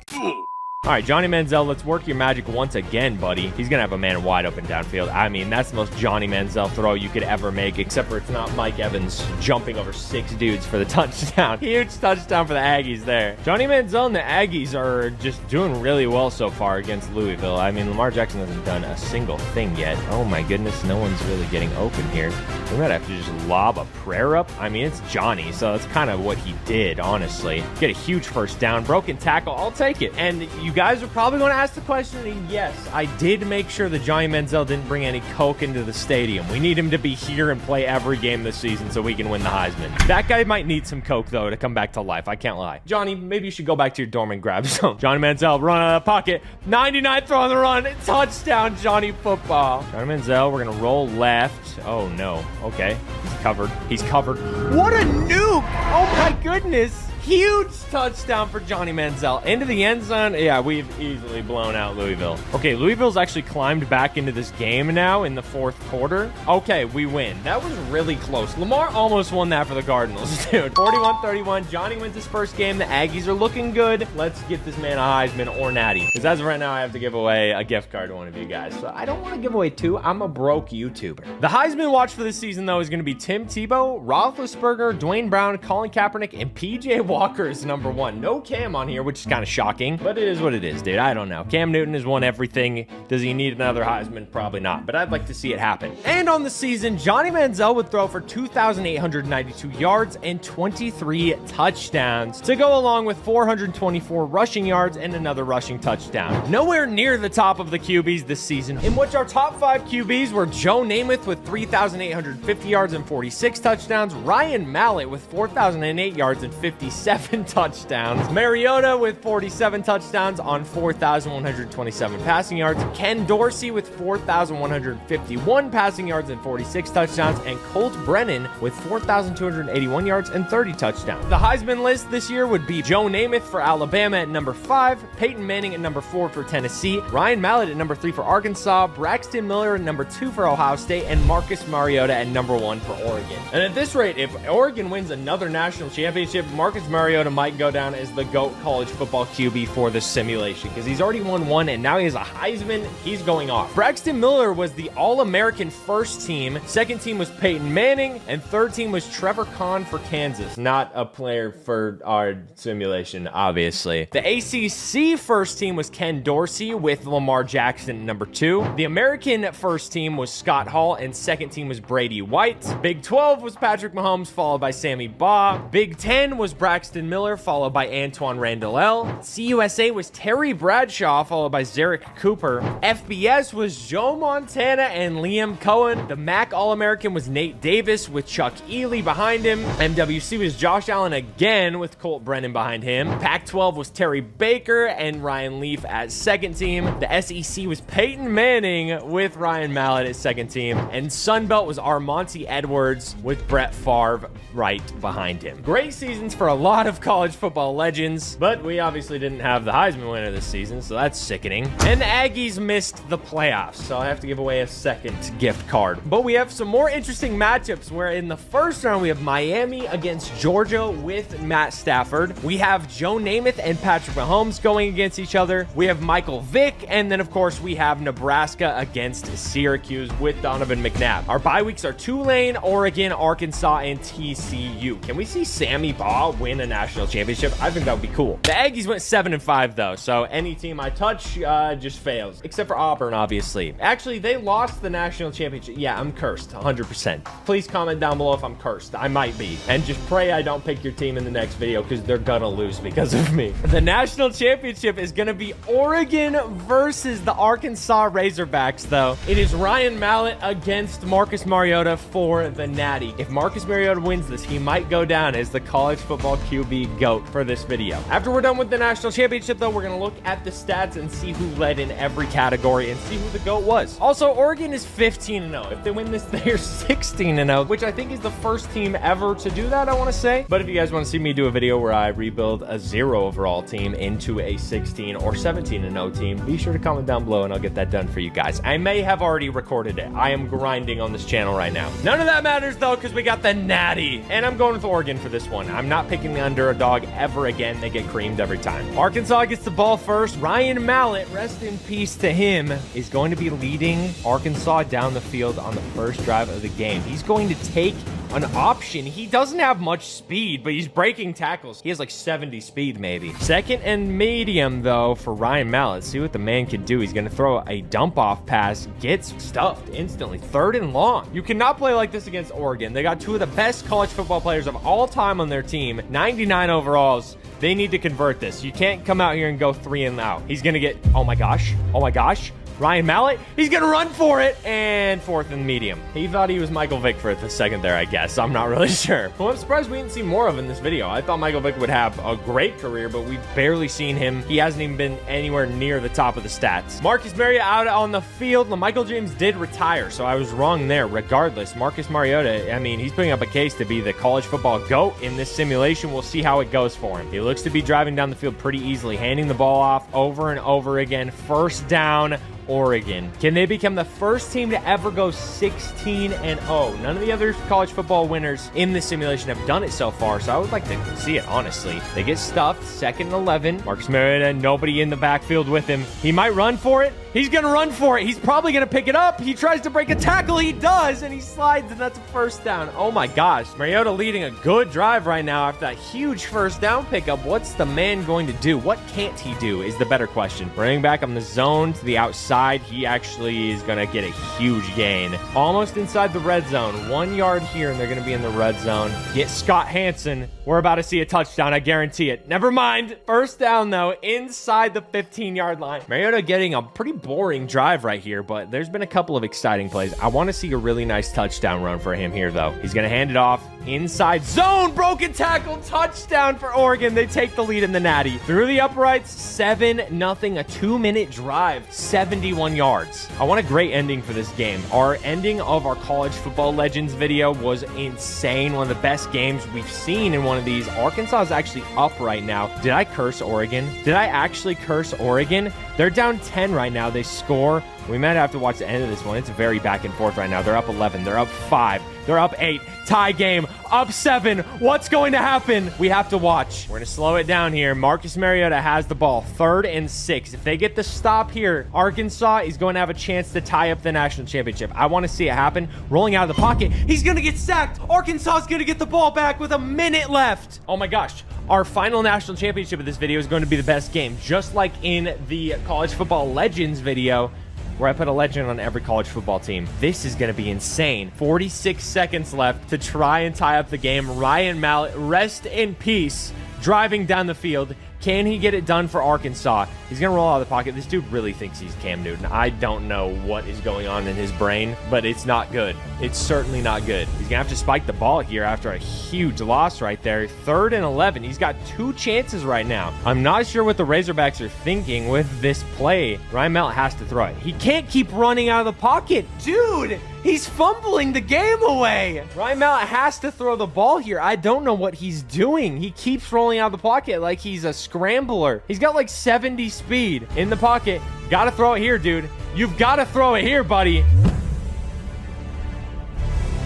All right, Johnny Manziel, let's work your magic once again, buddy. He's going to have a man wide open downfield. I mean, that's the most Johnny Manziel throw you could ever make, except for it's not Mike Evans jumping over 6 dudes for the touchdown. Huge touchdown for the Aggies there. Johnny Manziel and the Aggies are just doing really well so far against Louisville. I mean, Lamar Jackson hasn't done a single thing yet. Oh, my goodness, no one's really getting open here. We might have to just lob a prayer up. I mean, it's Johnny, so that's kind of what he did, honestly. Get a huge first down, broken tackle. I'll take it. And you guys are probably going to ask the question, and yes, I did make sure that Johnny Manziel didn't bring any coke into the stadium. We need him to be here and play every game this season so we can win the Heisman. That guy might need some coke, though, to come back to life. I can't lie. Johnny, maybe you should go back to your dorm and grab some. Johnny Manziel, run out of the pocket. 99 throw on the run. Touchdown, Johnny Football. Johnny Manziel, we're going to roll left. Oh, no. Okay. He's covered. He's covered. What a nuke! Oh, my goodness. Huge touchdown for Johnny Manziel. Into the end zone. Yeah, we've easily blown out Louisville. Okay, Louisville's actually climbed back into this game now in the fourth quarter. Okay, we win. That was really close. Lamar almost won that for the Cardinals, dude. 41-31. Johnny wins his first game. The Aggies are looking good. Let's get this man a Heisman or Natty. Because as of right now, I have to give away a gift card to one of you guys. So I don't want to give away 2. I'm a broke YouTuber. The Heisman watch for this season, though, is going to be Tim Tebow, Roethlisberger, Dwayne Brown, Colin Kaepernick, and PJ Walker is #1. No Cam on here, which is kind of shocking, but it is what it is, dude. I don't know. Cam Newton has won everything. Does he need another Heisman? Probably not, but I'd like to see it happen. And on the season, Johnny Manziel would throw for 2,892 yards and 23 touchdowns to go along with 424 rushing yards and another rushing touchdown. Nowhere near the top of the QBs this season, in which our top 5 QBs were Joe Namath with 3,850 yards and 46 touchdowns, Ryan Mallett with 4,008 yards and 57 47 touchdowns. Mariota with 47 touchdowns on 4,127 passing yards. Ken Dorsey with 4,151 passing yards and 46 touchdowns. And Colt Brennan with 4,281 yards and 30 touchdowns. The Heisman list this year would be Joe Namath for Alabama at number 5, Peyton Manning at number 4 for Tennessee, Ryan Mallett at number 3 for Arkansas, Braxton Miller at number 2 for Ohio State, and Marcus Mariota at number 1 for Oregon. And at this rate, if Oregon wins another national championship, Marcus Mariota might go down as the GOAT college football QB for the simulation, because he's already won one and now he has a Heisman. He's going off. Braxton Miller was the All-American first team. Second team was Peyton Manning, and third team was Trevor Kahn for Kansas. Not a player for our simulation, obviously. The ACC first team was Ken Dorsey with Lamar Jackson at number 2. The American first team was Scott Hall, and second team was Brady White. Big 12 was Patrick Mahomes, followed by Sammy Baugh. Big 10 was Braxton Miller, followed by Antoine Randall. CUSA was Terry Bradshaw, followed by Zarek Cooper. FBS was Joe Montana and Liam Cohen. The MAC All-American was Nate Davis with Chuck Ely behind him. MWC was Josh Allen again with Colt Brennan behind him. Pac-12 was Terry Baker and Ryan Leaf at second team. The SEC was Peyton Manning with Ryan Mallett at second team. And Sunbelt was Armonte Edwards with Brett Favre right behind him. Great seasons for a lot of college football legends, but we obviously didn't have the Heisman winner this season, so that's sickening. And the Aggies missed the playoffs, so I have to give away a second gift card. But we have some more interesting matchups where in the first round we have Miami against Georgia with Matt Stafford. We have Joe Namath and Patrick Mahomes going against each other. We have Michael Vick, and then of course we have Nebraska against Syracuse with Donovan McNabb. Our bye weeks are Tulane, Oregon, Arkansas, and TCU. Can we see Sammy Baugh win a national championship? I think that would be cool. The Aggies went 7-5 though, so any team I touch just fails, except for Auburn, obviously. Actually, they lost the national championship. Yeah, I'm cursed, 100%. Please comment down below if I'm cursed. I might be. And just pray I don't pick your team in the next video, because they're gonna lose because of me. The national championship is gonna be Oregon versus the Arkansas Razorbacks, though. It is Ryan Mallett against Marcus Mariota for the Natty. If Marcus Mariota wins this, he might go down as the college football QB GOAT for this video. After we're done with the national championship, though, we're gonna look at the stats and see who led in every category and see who the GOAT was. Also, Oregon is 15-0. If they win this, they're 16-0, which I think is the first team ever to do that, I want to say. But if you guys want to see me do a video where I rebuild a 0 overall team into a 16 or 17-0 team, be sure to comment down below and I'll get that done for you guys. I may have already recorded it. I am grinding on this channel right now. None of that matters, though, because we got the Natty. And I'm going with Oregon for this one. I'm not picking the underdog ever again. They get creamed every time. Arkansas gets the ball first. Ryan Mallett, rest in peace to him, is going to be leading Arkansas down the field on the first drive of the game. He's going to take an option. He doesn't have much speed, but he's breaking tackles. He has like 70 speed, maybe. Second and medium, though, for Ryan Mallett. See what the man can do. He's going to throw a dump-off pass. Gets stuffed instantly. Third and long. You cannot play like this against Oregon. They got two of the best college football players of all time on their team. 99 overalls. They need to convert this. You can't come out here and go 3 and out. He's going to get... Oh, my gosh. Oh, my gosh. Ryan Mallett, he's going to run for it, and fourth and medium. He thought he was Michael Vick for the second there, I guess. I'm not really sure. Well, I'm surprised we didn't see more of in this video. I thought Michael Vick would have a great career, but we've barely seen him. He hasn't even been anywhere near the top of the stats. Marcus Mariota out on the field. LaMichael James did retire, so I was wrong there. Regardless, Marcus Mariota, I mean, he's putting up a case to be the college football GOAT in this simulation. We'll see how it goes for him. He looks to be driving down the field pretty easily, handing the ball off over and over again. First down, Oregon. Can they become the first team to ever go 16-0? None of the other college football winners in this simulation have done it so far, so I would like to see it, honestly. They get stuffed, 2nd and 11. Marcus Mariota, nobody in the backfield with him. He might run for it. He's going to run for it. He's probably going to pick it up. He tries to break a tackle. He does, and he slides, and that's a first down. Oh my gosh. Mariota leading a good drive right now after that huge first down pickup. What's the man going to do? What can't he do is the better question. Running back on the zone to the outside. He actually is going to get a huge gain. Almost inside the red zone. 1 yard here, and they're going to be in the red zone. Get Scott Hansen. We're about to see a touchdown. I guarantee it. Never mind. First down, though, inside the 15-yard line. Mariota getting a pretty boring drive right here, but there's been a couple of exciting plays. I want to see a really nice touchdown run for him here, though. He's going to hand it off. inside zone, broken tackle, touchdown for Oregon. They take the lead in the Natty. Through the uprights, 7-0, a 2-minute drive, 71 yards. I want a great ending for this game. Our ending of our college football legends video was insane. One of the best games we've seen in one of these. Arkansas is actually up right now. Did I curse Oregon? Did I actually curse Oregon? They're down 10 right now. They score. We might have to watch the end of this one. It's very back and forth right now. They're up 11. They're up 5. They're up 8. Tie game. Up 7. What's going to happen? We have to watch. We're going to slow it down here. Marcus Mariota has the ball. 3rd and 6. If they get the stop here, Arkansas is going to have a chance to tie up the national championship. I want to see it happen. Rolling out of the pocket. He's going to get sacked. Arkansas is going to get the ball back with a minute left. Oh my gosh. Our final national championship of this video is going to be the best game. Just like in the college football legends video, where I put a legend on every college football team. This is going to be insane. 46 seconds left to try and tie up the game. Ryan Mallett, rest in peace, driving down the field. Can he get it done for Arkansas? He's going to roll out of the pocket. This dude really thinks he's Cam Newton. I don't know what is going on in his brain, but it's not good. It's certainly not good. He's going to have to spike the ball here after a huge loss right there. 3rd and 11. He's got 2 chances right now. I'm not sure what the Razorbacks are thinking with this play. Ryan Mallett has to throw it. He can't keep running out of the pocket. Dude, he's fumbling the game away. Ryan Mallett has to throw the ball here. I don't know what he's doing. He keeps rolling out of the pocket like he's a scrambler. He's got like 70 speed in the pocket. Gotta throw it here, dude. You've got to throw it here, buddy.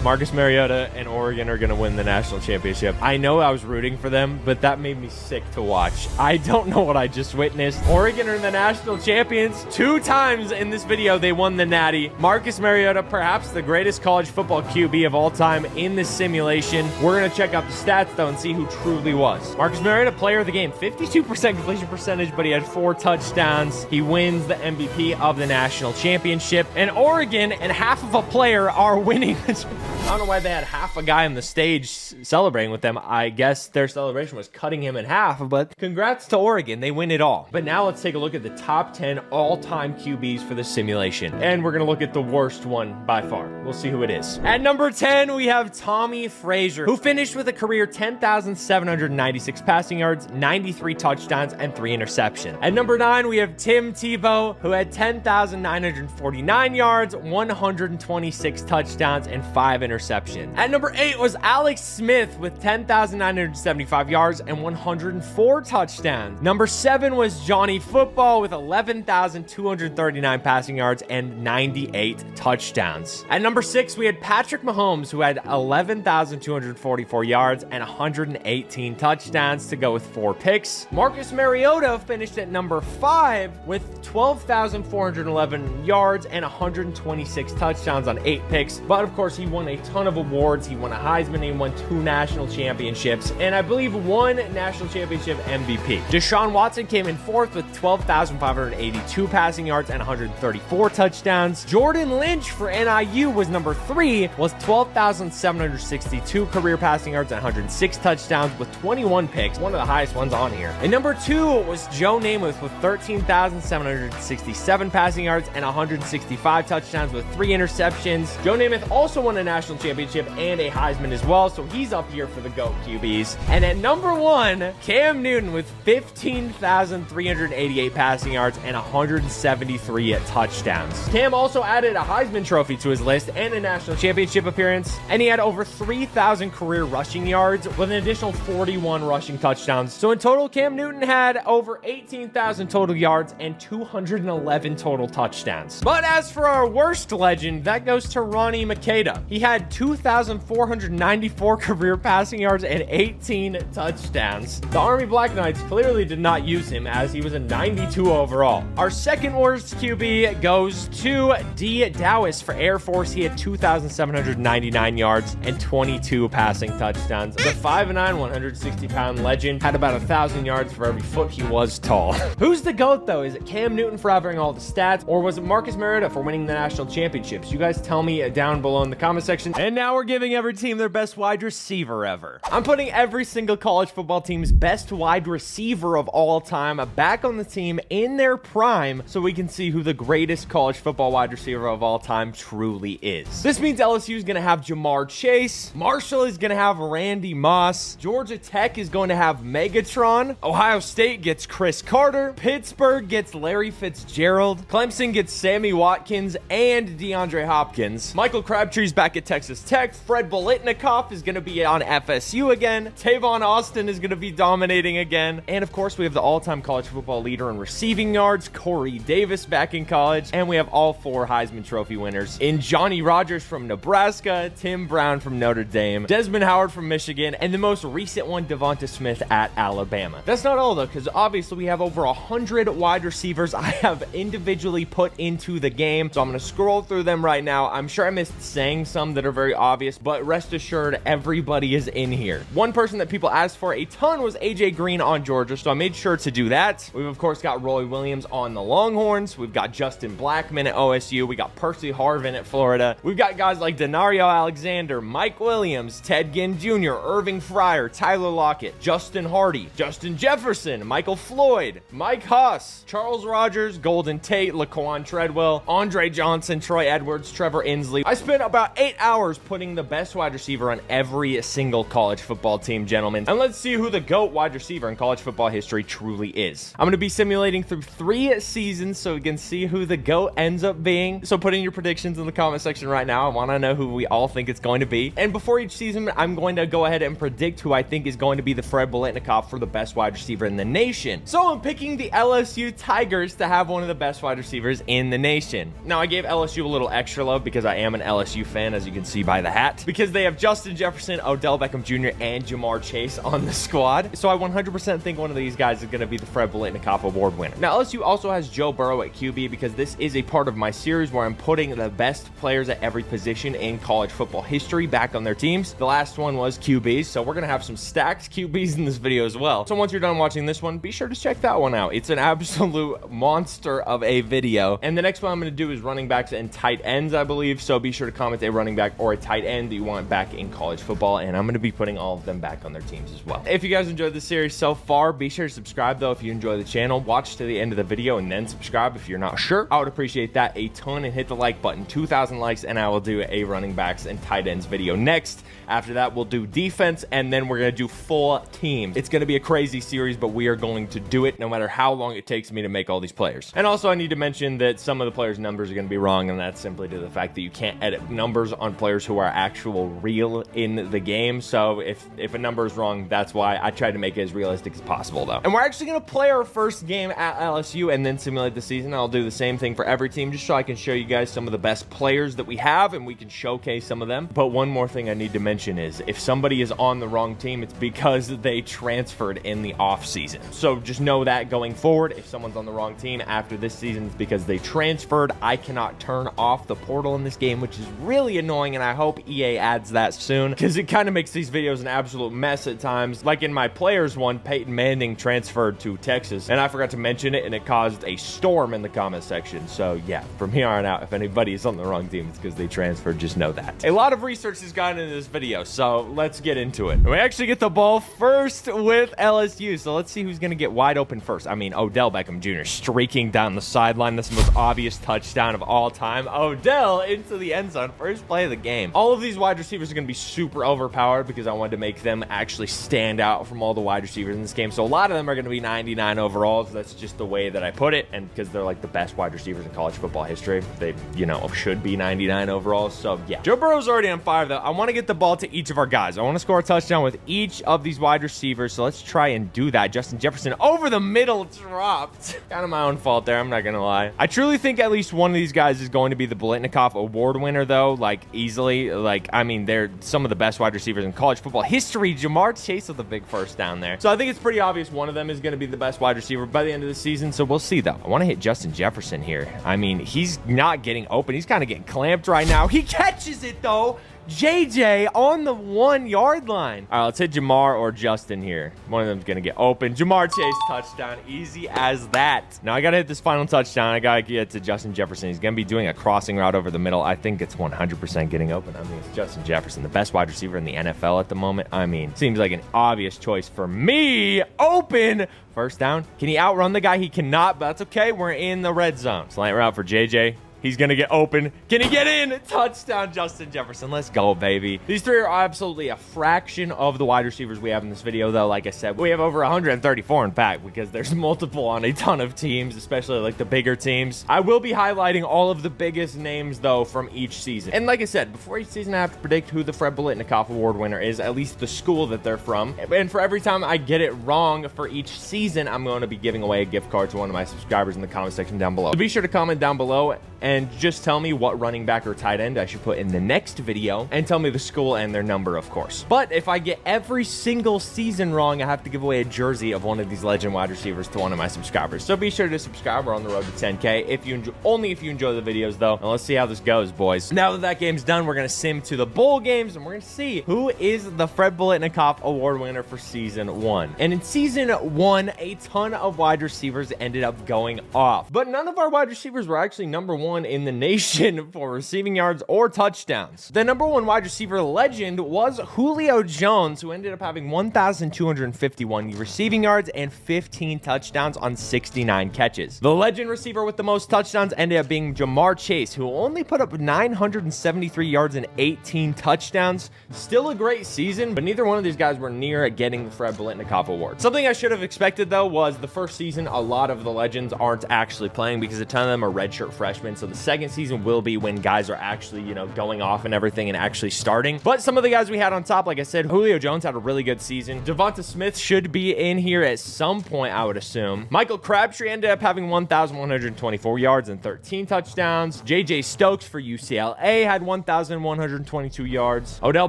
Marcus Mariota and Oregon are going to win the national championship. I know I was rooting for them, but that made me sick to watch. I don't know what I just witnessed. Oregon are the national champions. 2 times in this video, they won the Natty. Marcus Mariota, perhaps the greatest college football QB of all time in this simulation. We're going to check out the stats, though, and see who truly was. Marcus Mariota, player of the game, 52% completion percentage, but he had 4 touchdowns. He wins the MVP of the national championship. And Oregon and half of a player are winning the I don't know why they had half a guy on the stage celebrating with them. I guess their celebration was cutting him in half, but congrats to Oregon. They win it all. But now let's take a look at the top 10 all-time QBs for the simulation. And we're going to look at the worst one by far. We'll see who it is. At number 10, we have Tommy Frazier, who finished with a career 10,796 passing yards, 93 touchdowns, and 3 interceptions. At number 9, we have Tim Tebow, who had 10,949 yards, 126 touchdowns, and 5 interceptions. At number 8 was Alex Smith with 10,975 yards and 104 touchdowns. Number 7 was Johnny Football with 11,239 passing yards and 98 touchdowns. At number 6, we had Patrick Mahomes, who had 11,244 yards and 118 touchdowns to go with 4 picks. Marcus Mariota finished at number 5 with 12,411 yards and 126 touchdowns on 8 picks. But of course, he won a ton of awards. He won a Heisman, he won 2 national championships, and I believe 1 national championship MVP. Deshaun Watson came in 4th with 12,582 passing yards and 134 touchdowns. Jordan Lynch for NIU was number 3 with 12,762 career passing yards and 106 touchdowns with 21 picks, one of the highest ones on here. And number 2 was Joe Namath with 13,767 passing yards and 165 touchdowns with 3 interceptions. Joe Namath also won a national championship and a Heisman as well, so he's up here for the GOAT QBs. And at number 1, Cam Newton with 15,388 passing yards and 173 touchdowns. Cam also added a Heisman trophy to his list and a national championship appearance, and he had over 3,000 career rushing yards with an additional 41 rushing touchdowns. So in total, Cam Newton had over 18,000 total yards and 211 total touchdowns. But as for our worst legend, that goes to Ronnie Makeda. He had 2,494 career passing yards and 18 touchdowns. The Army Black Knights clearly did not use him, as he was a 92 overall. Our second worst QB goes to D. Dowis for Air Force. He had 2,799 yards and 22 passing touchdowns. The 5'9", 160-pound legend had about 1,000 yards for every foot he was tall. Who's the GOAT, though? Is it Cam Newton for having all the stats, or was it Marcus Mariota for winning the national championships? You guys tell me down below in the comment section. And now we're giving every team their best wide receiver ever. I'm putting every single college football team's best wide receiver of all time back on the team in their prime so we can see who the greatest college football wide receiver of all time truly is. This means LSU is going to have Jamar Chase, Marshall is going to have Randy Moss, Georgia Tech is going to have Megatron, Ohio State gets Chris Carter, Pittsburgh gets Larry Fitzgerald, Clemson gets Sammy Watkins and DeAndre Hopkins, Michael Crabtree's back at Texas Tech, Fred Biletnikoff is going to be on FSU again, Tavon Austin is going to be dominating again, and of course we have the all-time college football leader in receiving yards, Corey Davis back in college, and we have all 4 Heisman Trophy winners in Johnny Rodgers from Nebraska, Tim Brown from Notre Dame, Desmond Howard from Michigan, and the most recent one, Devonta Smith at Alabama. That's not all though, because obviously we have over 100 wide receivers I have individually put into the game, so I'm going to scroll through them right now. I'm sure I missed saying some that are very obvious, but rest assured everybody is in here. One person that people asked for a ton was AJ Green on Georgia, so I made sure to do that. We've of course got Roy Williams on the Longhorns, we've got Justin Blackmon at OSU, we got Percy Harvin at Florida, we've got guys like Denario Alexander, Mike Williams, Ted Ginn Jr., Irving Fryer, Tyler Lockett, Justin Hardy, Justin Jefferson, Michael Floyd, Mike Huss, Charles Rogers, Golden Tate, Laquan Treadwell, Andre Johnson, Troy Edwards, Trevor Inslee. I spent about 8 hours putting the best wide receiver on every single college football team, gentlemen. And let's see who the GOAT wide receiver in college football history truly is. I'm going to be simulating through 3 seasons so we can see who the GOAT ends up being. So put in your predictions in the comment section right now. I want to know who we all think it's going to be. And before each season, I'm going to go ahead and predict who I think is going to be the Fred Biletnikoff for the best wide receiver in the nation. So I'm picking the LSU Tigers to have one of the best wide receivers in the nation. Now, I gave LSU a little extra love because I am an LSU fan, as you can see by the hat, because they have Justin Jefferson, Odell Beckham Jr., and Jamar Chase on the squad. So I 100% think one of these guys is going to be the Fred Biletnikoff Award winner. Now, LSU also has Joe Burrow at QB because this is a part of my series where I'm putting the best players at every position in college football history back on their teams. The last one was QBs, so we're going to have some stacked QBs in this video as well. So once you're done watching this one, be sure to check that one out. It's an absolute monster of a video. And the next one I'm going to do is running backs and tight ends, I believe. So be sure to comment a running back or a tight end that you want back in college football, and I'm going to be putting all of them back on their teams as well. If you guys enjoyed this series so far, be sure to subscribe though if you enjoy the channel. Watch to the end of the video and then subscribe if you're not sure. I would appreciate that a ton, and hit the like button. 2,000 likes and I will do a running backs and tight ends video next. After that, we'll do defense, and then we're going to do full teams. It's going to be a crazy series, but we are going to do it no matter how long it takes me to make all these players. And also, I need to mention that some of the players' numbers are going to be wrong, and that's simply to the fact that you can't edit numbers on players who are actual real in the game. So if a number is wrong, that's why. I tried to make it as realistic as possible, though. And we're actually going to play our first game at LSU and then simulate the season. I'll do the same thing for every team, just so I can show you guys some of the best players that we have, and we can showcase some of them. But one more thing I need to mention is if somebody is on the wrong team, it's because they transferred in the off season. So just know that going forward, if someone's on the wrong team after this season, it's because they transferred. I cannot turn off the portal in this game, which is really annoying, and I hope EA adds that soon, because it kind of makes these videos an absolute mess at times. Like in my players one, Peyton Manning transferred to Texas, and I forgot to mention it, and it caused a storm in the comment section. So yeah, from here on out, if anybody is on the wrong team, it's because they transferred. Just know that. A lot of research has gone into this video, so let's get into it. We actually get the ball first with LSU, so let's see who's going to get wide open first. I mean, Odell Beckham Jr. streaking down the sideline. That's the most obvious touchdown of all time. Odell into the end zone. First play of the game. All of these wide receivers are going to be super overpowered because I wanted to make them actually stand out from all the wide receivers in this game. So a lot of them are going to be 99 overall. So that's just the way that I put it. And because they're like the best wide receivers in college football history, they, you know, should be 99 overall. So yeah. Joe Burrow's already on fire though. I want to get the ball to each of our guys. I want to score a touchdown with each of these wide receivers. So let's try and do that. Justin Jefferson over the middle dropped. Kind of my own fault there. I'm not going to lie. I truly think at least one of these guys is going to be the Biletnikoff Award winner though. Like easily. Like, I mean, they're some of the best wide receivers in college football history. Jamar Chase with a big first down there. So I think it's pretty obvious one of them is going to be the best wide receiver by the end of the season. So we'll see though. I want to hit Justin Jefferson here. I mean, he's not getting open. He's kind of getting clamped right now. He catches it though. JJ on the 1-yard line. All right, let's hit Jamar or Justin here. One of them's going to get open. Jamar Chase, touchdown. Easy as that. Now, I got to hit this final touchdown. I got to get to Justin Jefferson. He's going to be doing a crossing route over the middle. I think it's 100% getting open. I mean, it's Justin Jefferson, the best wide receiver in the NFL at the moment. I mean, seems like an obvious choice for me. Open. First down. Can he outrun the guy? He cannot, but that's okay. We're in the red zone. Slant route for JJ. He's going to get open. Can he get in? Touchdown, Justin Jefferson. Let's go, baby. These three are absolutely a fraction of the wide receivers we have in this video, though. Like I said, we have over 134 in fact, because there's multiple on a ton of teams, especially like the bigger teams. I will be highlighting all of the biggest names, though, from each season. And like I said, before each season, I have to predict who the Fred Biletnikoff Award winner is, at least the school that they're from. And for every time I get it wrong for each season, I'm going to be giving away a gift card to one of my subscribers in the comment section down below. So be sure to comment down below and just tell me what running back or tight end I should put in the next video, and tell me the school and their number, of course. But if I get every single season wrong, I have to give away a jersey of one of these legend wide receivers to one of my subscribers. So be sure to subscribe. We're on the road to 10K. If you enjoy, only if you enjoy the videos, though. And let's see how this goes, boys. Now that game's done, we're gonna sim to the bowl games, and we're gonna see who is the Fred Biletnikoff Award winner for season 1. And in season 1, a ton of wide receivers ended up going off, but none of our wide receivers were actually number 1 in the nation for receiving yards or touchdowns. The number 1 wide receiver legend was Julio Jones, who ended up having 1,251 receiving yards and 15 touchdowns on 69 catches. The legend receiver with the most touchdowns ended up being Jamar Chase, who only put up 973 yards and 18 touchdowns. Still a great season, but neither one of these guys were near getting the Fred Biletnikoff Award. Something I should have expected, though, was the first season, a lot of the legends aren't actually playing because a ton of them are redshirt freshmen. So the second season will be when guys are actually, you know, going off and everything and actually starting. But some of the guys we had on top, like I said, Julio Jones had a really good season. Devonta Smith should be in here at some point, I would assume. Michael Crabtree ended up having 1,124 yards and 13 touchdowns. JJ Stokes for UCLA had 1,122 yards. Odell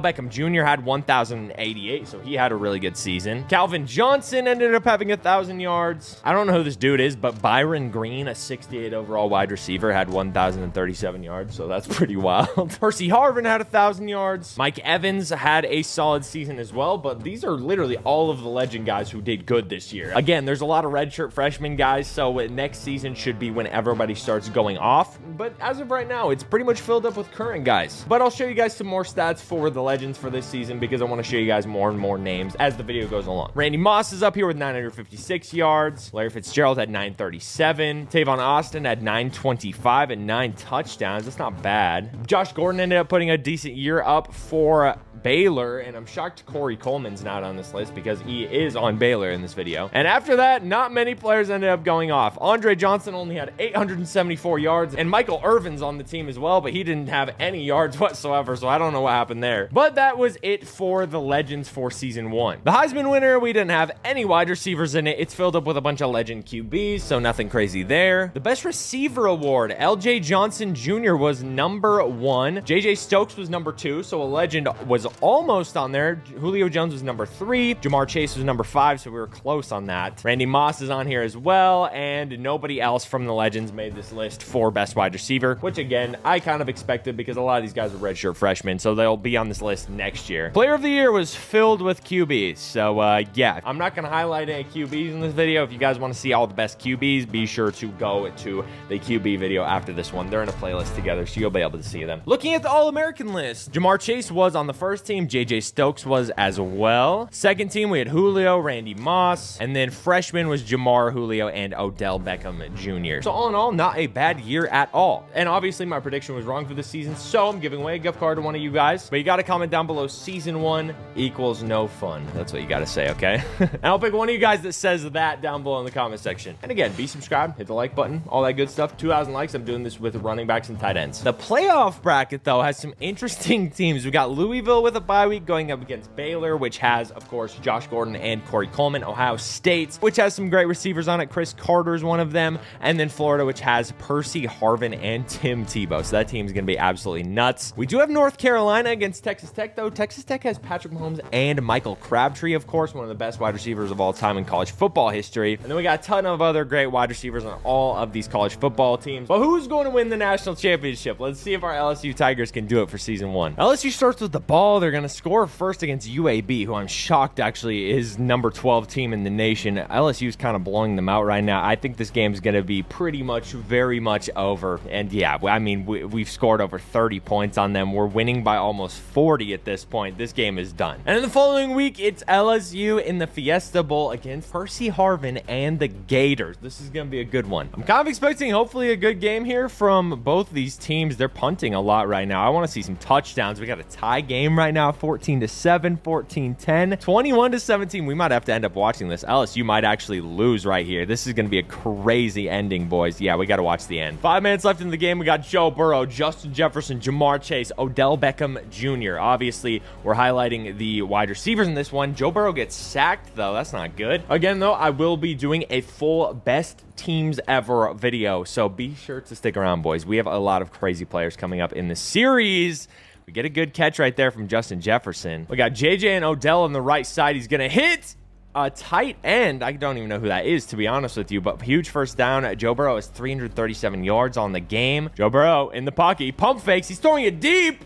Beckham Jr. had 1,088, so he had a really good season. Calvin Johnson ended up having 1,000 yards. I don't know who this dude is, but Byron Green, a 68 overall wide receiver, had 1,037 yards, so that's pretty wild. Percy Harvin had 1,000 yards. Mike Evans had a solid season as well, but these are literally all of the legend guys who did good this year. Again, there's a lot of redshirt freshman guys, so next season should be when everybody starts going off, but as of right now, it's pretty much filled up with current guys. But I'll show you guys some more stats for the legends for this season because I want to show you guys more and more names as the video goes along. Randy Moss is up here with 956 yards. Larry Fitzgerald had 937. Tavon Austin had 925 and 9 touchdowns. That's not bad. Josh Gordon ended up putting a decent year up for Baylor, and I'm shocked Corey Coleman's not on this list because he is on Baylor in this video. And after that, not many players ended up going off. Andre Johnson only had 874 yards, and Michael Irvin's on the team as well, but he didn't have any yards whatsoever, so I don't know what happened there. But that was it for the legends for season 1. The Heisman winner, we didn't have any wide receivers in it. It's filled up with a bunch of legend QBs, so nothing crazy there. The best receiver award, LJ Johnson Jr. was number 1. JJ Stokes was number 2, so a legend was almost on there. Julio Jones was number 3. Jamar Chase was number 5, so we were close on that. Randy Moss is on here as well, and nobody else from the legends made this list for best wide receiver, which again, I kind of expected because a lot of these guys are redshirt freshmen, so they'll be on this list next year. Player of the year was filled with QBs, so yeah, I'm not going to highlight any QBs in this video. If you guys want to see all the best QBs, be sure to go to the QB video after this one. They're in a playlist together, so you'll be able to see them. Looking at the All-American list, Jamar Chase was on the first team. JJ Stokes was as well. Second team, we had Julio, Randy Moss, and then freshman was Jamar, Julio, and Odell Beckham Jr. So all in all, not a bad year at all. And obviously my prediction was wrong for this season, so I'm giving away a gift card to one of you guys. But you got to comment down below, season 1 equals no fun. That's what you got to say, okay? And I'll pick one of you guys that says that down below in the comment section. And again, be subscribed, hit the like button, all that good stuff. 2,000 likes. I'm doing this with running backs and tight ends. The playoff bracket, though, has some interesting teams. We got Louisville with with a bye week going up against Baylor, which has, of course, Josh Gordon and Corey Coleman. Ohio State, which has some great receivers on it. Chris Carter is one of them. And then Florida, which has Percy Harvin and Tim Tebow. So that team is going to be absolutely nuts. We do have North Carolina against Texas Tech, though. Texas Tech has Patrick Mahomes and Michael Crabtree, of course, one of the best wide receivers of all time in college football history. And then we got a ton of other great wide receivers on all of these college football teams. But who's going to win the national championship? Let's see if our LSU Tigers can do it for season 1. LSU starts with the ball. They're going to score first against UAB, who I'm shocked actually is number 12 team in the nation. LSU is kind of blowing them out right now. I think this game is going to be pretty much very much over. And yeah, I mean, we've scored over 30 points on them. We're winning by almost 40 at this point. This game is done. And then the following week, it's LSU in the Fiesta Bowl against Percy Harvin and the Gators. This is going to be a good one. I'm kind of expecting hopefully a good game here from both these teams. They're punting a lot right now. I want to see some touchdowns. We got a tie game right now, 14-7, 14-10, 21-17. We might have to end up watching this. LSU might actually lose right here. This is going to be a crazy ending, boys. Yeah, we got to watch the end. 5 minutes left in the game. We got Joe Burrow, Justin Jefferson, Jamar Chase, Odell Beckham Jr. Obviously, we're highlighting the wide receivers in this one. Joe Burrow gets sacked, though. That's not good. Again, though, I will be doing a full best teams ever video, so be sure to stick around, boys. We have a lot of crazy players coming up in the series. We get a good catch right there from Justin Jefferson. We got JJ and Odell on the right side. He's going to hit a tight end. I don't even know who that is, to be honest with you, but huge first down. Joe Burrow has 337 yards on the game. Joe Burrow in the pocket. He pump fakes. He's throwing it deep.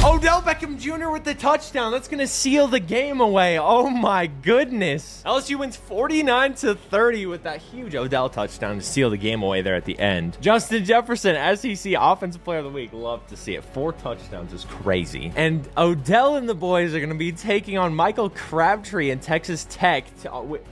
Odell Beckham Jr. with the touchdown. That's going to seal the game away. Oh my goodness. LSU wins 49-30 with that huge Odell touchdown to seal the game away there at the end. Justin Jefferson, SEC Offensive Player of the Week. Love to see it. 4 touchdowns is crazy. And Odell and the boys are going to be taking on Michael Crabtree and Texas Tech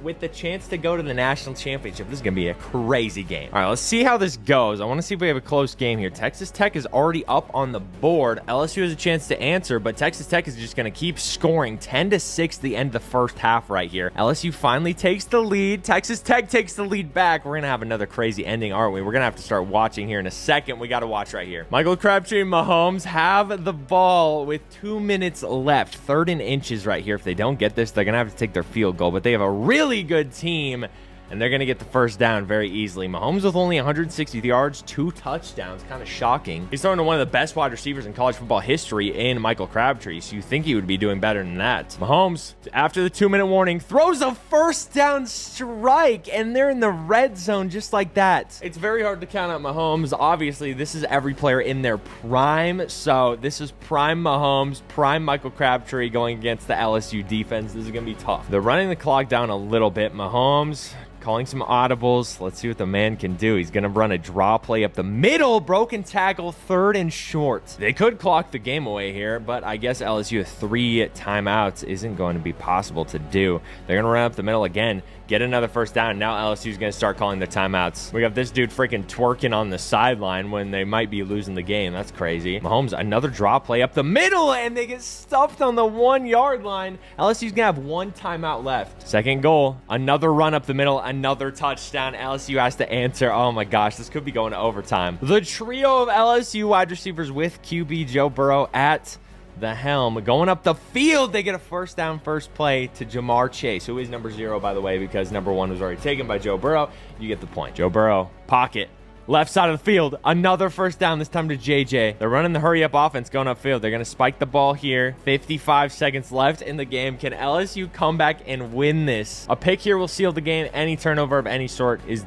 with the chance to go to the national championship. This is going to be a crazy game. All right, let's see how this goes. I want to see if we have a close game here. Texas Tech is already up on the board. LSU has a chance to answer, but Texas Tech is just going to keep scoring. 10-6 the end of the first half right here. LSU finally takes the lead. Texas Tech takes the lead back. We're going to have another crazy ending, aren't we? We're going to have to start watching here in a second. We got to watch right here. Michael Crabtree and Mahomes have the ball with 2 minutes left. 3rd and inches right here. If they don't get this, they're going to have to take their field goal, but they have a really good team, and they're going to get the first down very easily. Mahomes with only 160 yards, 2 touchdowns. Kind of shocking. He's throwing to one of the best wide receivers in college football history in Michael Crabtree, so you think he would be doing better than that. Mahomes, after the 2-minute warning, throws a first down strike, and they're in the red zone just like that. It's very hard to count out Mahomes. Obviously, this is every player in their prime, so this is prime Mahomes, prime Michael Crabtree going against the LSU defense. This is going to be tough. They're running the clock down a little bit. Mahomes calling some audibles. Let's see what the man can do. He's going to run a draw play up the middle. Broken tackle, 3rd and short. They could clock the game away here, but I guess LSU with 3 timeouts isn't going to be possible to do. They're going to run up the middle again, get another first down. Now LSU's going to start calling their timeouts. We got this dude freaking twerking on the sideline when they might be losing the game. That's crazy. Mahomes, another draw play up the middle, and they get stuffed on the 1-yard line. LSU's going to have 1 timeout left. Second goal, another run up the middle, another touchdown. LSU has to answer. Oh my gosh, this could be going to overtime. The trio of LSU wide receivers with QB Joe Burrow at the helm. Going up the field, they get a first down, first play to Jamar Chase, who is number 0, by the way, because number 1 was already taken by Joe Burrow. You get the point. Joe Burrow, pocket. Left side of the field, another first down, this time to JJ. They're running the hurry-up offense going upfield. They're going to spike the ball here. 55 seconds left in the game. Can LSU come back and win this? A pick here will seal the game. Any turnover of any sort is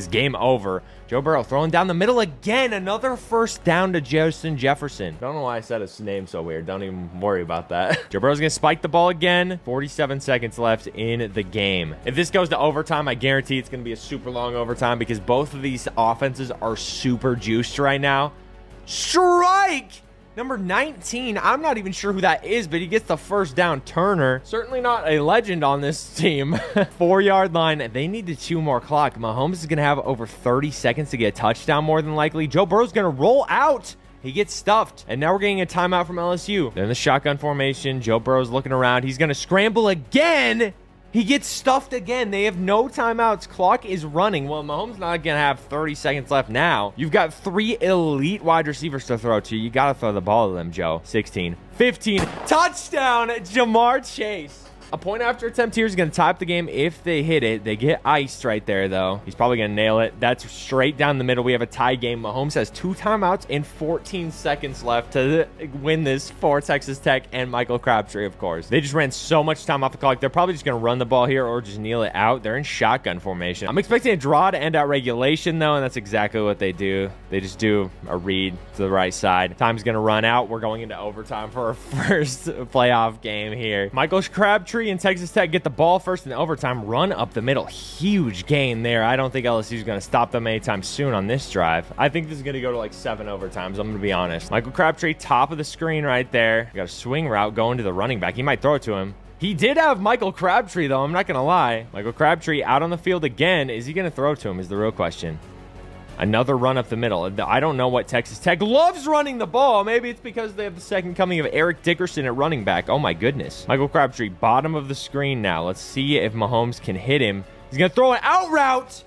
game over. Joe Burrow throwing down the middle again. Another first down to Justin Jefferson. Don't know why I said his name so weird. Don't even worry about that. Joe Burrow's going to spike the ball again. 47 seconds left in the game. If this goes to overtime, I guarantee it's going to be a super long overtime because both of these offenses are super juiced right now. Strike! Number 19, I'm not even sure who that is, but he gets the first down. Turner, certainly not a legend on this team. 4-yard line. They need to chew more clock. Mahomes is going to have over 30 seconds to get a touchdown more than likely. Joe Burrow's going to roll out. He gets stuffed, and now we're getting a timeout from LSU. They're in the shotgun formation. Joe Burrow's looking around. He's going to scramble again. He gets stuffed again. They have no timeouts. Clock is running. Well, Mahomes not going to have 30 seconds left now. You've got 3 elite wide receivers to throw to. You got to throw the ball to them, Joe. 16, 15. Touchdown, Ja'Marr Chase. A point after attempt here is going to tie up the game if they hit it. They get iced right there, though. He's probably going to nail it. That's straight down the middle. We have a tie game. Mahomes has 2 timeouts and 14 seconds left to win this for Texas Tech and Michael Crabtree, of course. They just ran so much time off the clock. They're probably just going to run the ball here or just kneel it out. They're in shotgun formation. I'm expecting a draw to end out regulation, though, and that's exactly what they do. They just do a read to the right side. Time's going to run out. We're going into overtime for our first playoff game here. Michael Crabtree and Texas Tech get the ball first in overtime, run up the middle. Huge gain there. I don't think LSU is going to stop them anytime soon on this drive. I think this is going to go to like 7 overtimes. I'm going to be honest. Michael Crabtree, top of the screen right there. Got a swing route going to the running back. He might throw it to him. He did have Michael Crabtree, though. I'm not going to lie. Michael Crabtree out on the field again. Is he going to throw to him is the real question. Another run up the middle. I don't know what Texas Tech loves running the ball. Maybe it's because they have the second coming of Eric Dickerson at running back. Oh, my goodness. Michael Crabtree, bottom of the screen now. Let's see if Mahomes can hit him. He's going to throw an out route.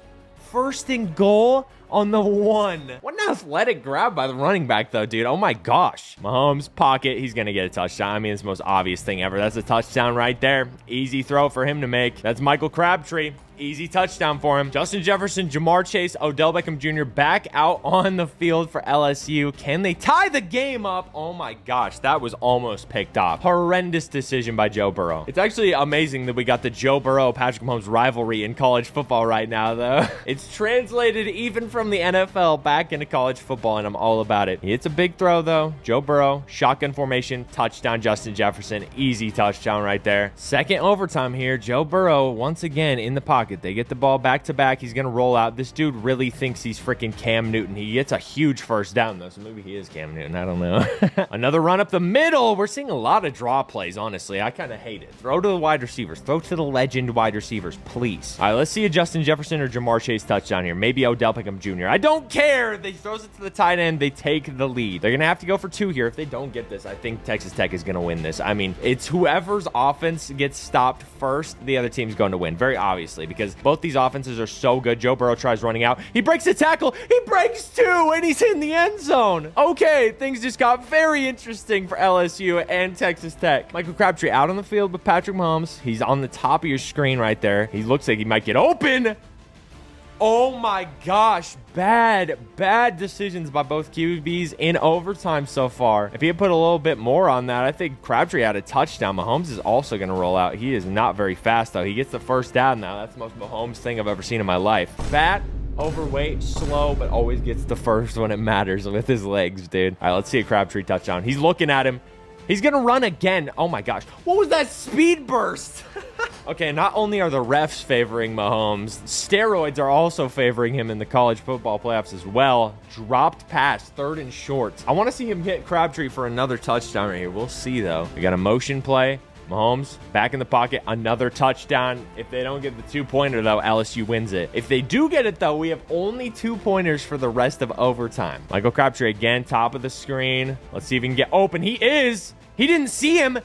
First and goal on the 1. What an athletic grab by the running back, though, dude. Oh, my gosh. Mahomes, pocket. He's going to get a touchdown. I mean, it's the most obvious thing ever. That's a touchdown right there. Easy throw for him to make. That's Michael Crabtree. Easy touchdown for him. Justin Jefferson, Ja'Marr Chase, Odell Beckham Jr. back out on the field for LSU. Can they tie the game up? Oh my gosh, that was almost picked off. Horrendous decision by Joe Burrow. It's actually amazing that we got the Joe Burrow-Patrick Mahomes rivalry in college football right now, though. It's translated even from the NFL back into college football, and I'm all about it. It's a big throw, though. Joe Burrow, shotgun formation, touchdown Justin Jefferson. Easy touchdown right there. Second overtime here. Joe Burrow once again in the pocket. They get the ball back to back. He's going to roll out. This dude really thinks he's freaking Cam Newton. He gets a huge first down, though, so maybe he is Cam Newton. I don't know. Another run up the middle. We're seeing a lot of draw plays, honestly. I kind of hate it. Throw to the wide receivers. Throw to the legend wide receivers, please. All right, let's see a Justin Jefferson or Ja'Marr Chase touchdown here. Maybe Odell Beckham Jr. I don't care. They throws it to the tight end. They take the lead. They're going to have to go for 2 here. If they don't get this, I think Texas Tech is going to win this. I mean, it's whoever's offense gets stopped first, the other team's going to win, very obviously, because both these offenses are so good. Joe Burrow tries running out. He breaks a tackle. He breaks 2, and he's in the end zone. Okay, things just got very interesting for LSU and Texas Tech. Michael Crabtree out on the field with Patrick Mahomes. He's on the top of your screen right there. He looks like he might get open. Oh my gosh, bad decisions by both QBs in overtime so far. If he had put a little bit more on that, I think Crabtree had a touchdown. Mahomes is also going to roll out. He is not very fast, though. He gets the first down now. That's the most Mahomes thing I've ever seen in my life. Fat, overweight, slow, but always gets the first when it matters with his legs, dude. All right, let's see a Crabtree touchdown. He's looking at him. He's going to run again. Oh my gosh. What was that speed burst? Okay, not only are the refs favoring Mahomes, steroids are also favoring him in the college football playoffs as well. Dropped pass, 3rd and short. I want to see him hit Crabtree for another touchdown right here. We'll see, though. We got a motion play. Mahomes back in the pocket, another touchdown. If they don't get the 2-pointer, though, LSU wins it. If they do get it, though, we have only 2 pointers for the rest of overtime. Michael Crabtree again, top of the screen. Let's see if he can get open. He is. He didn't see him.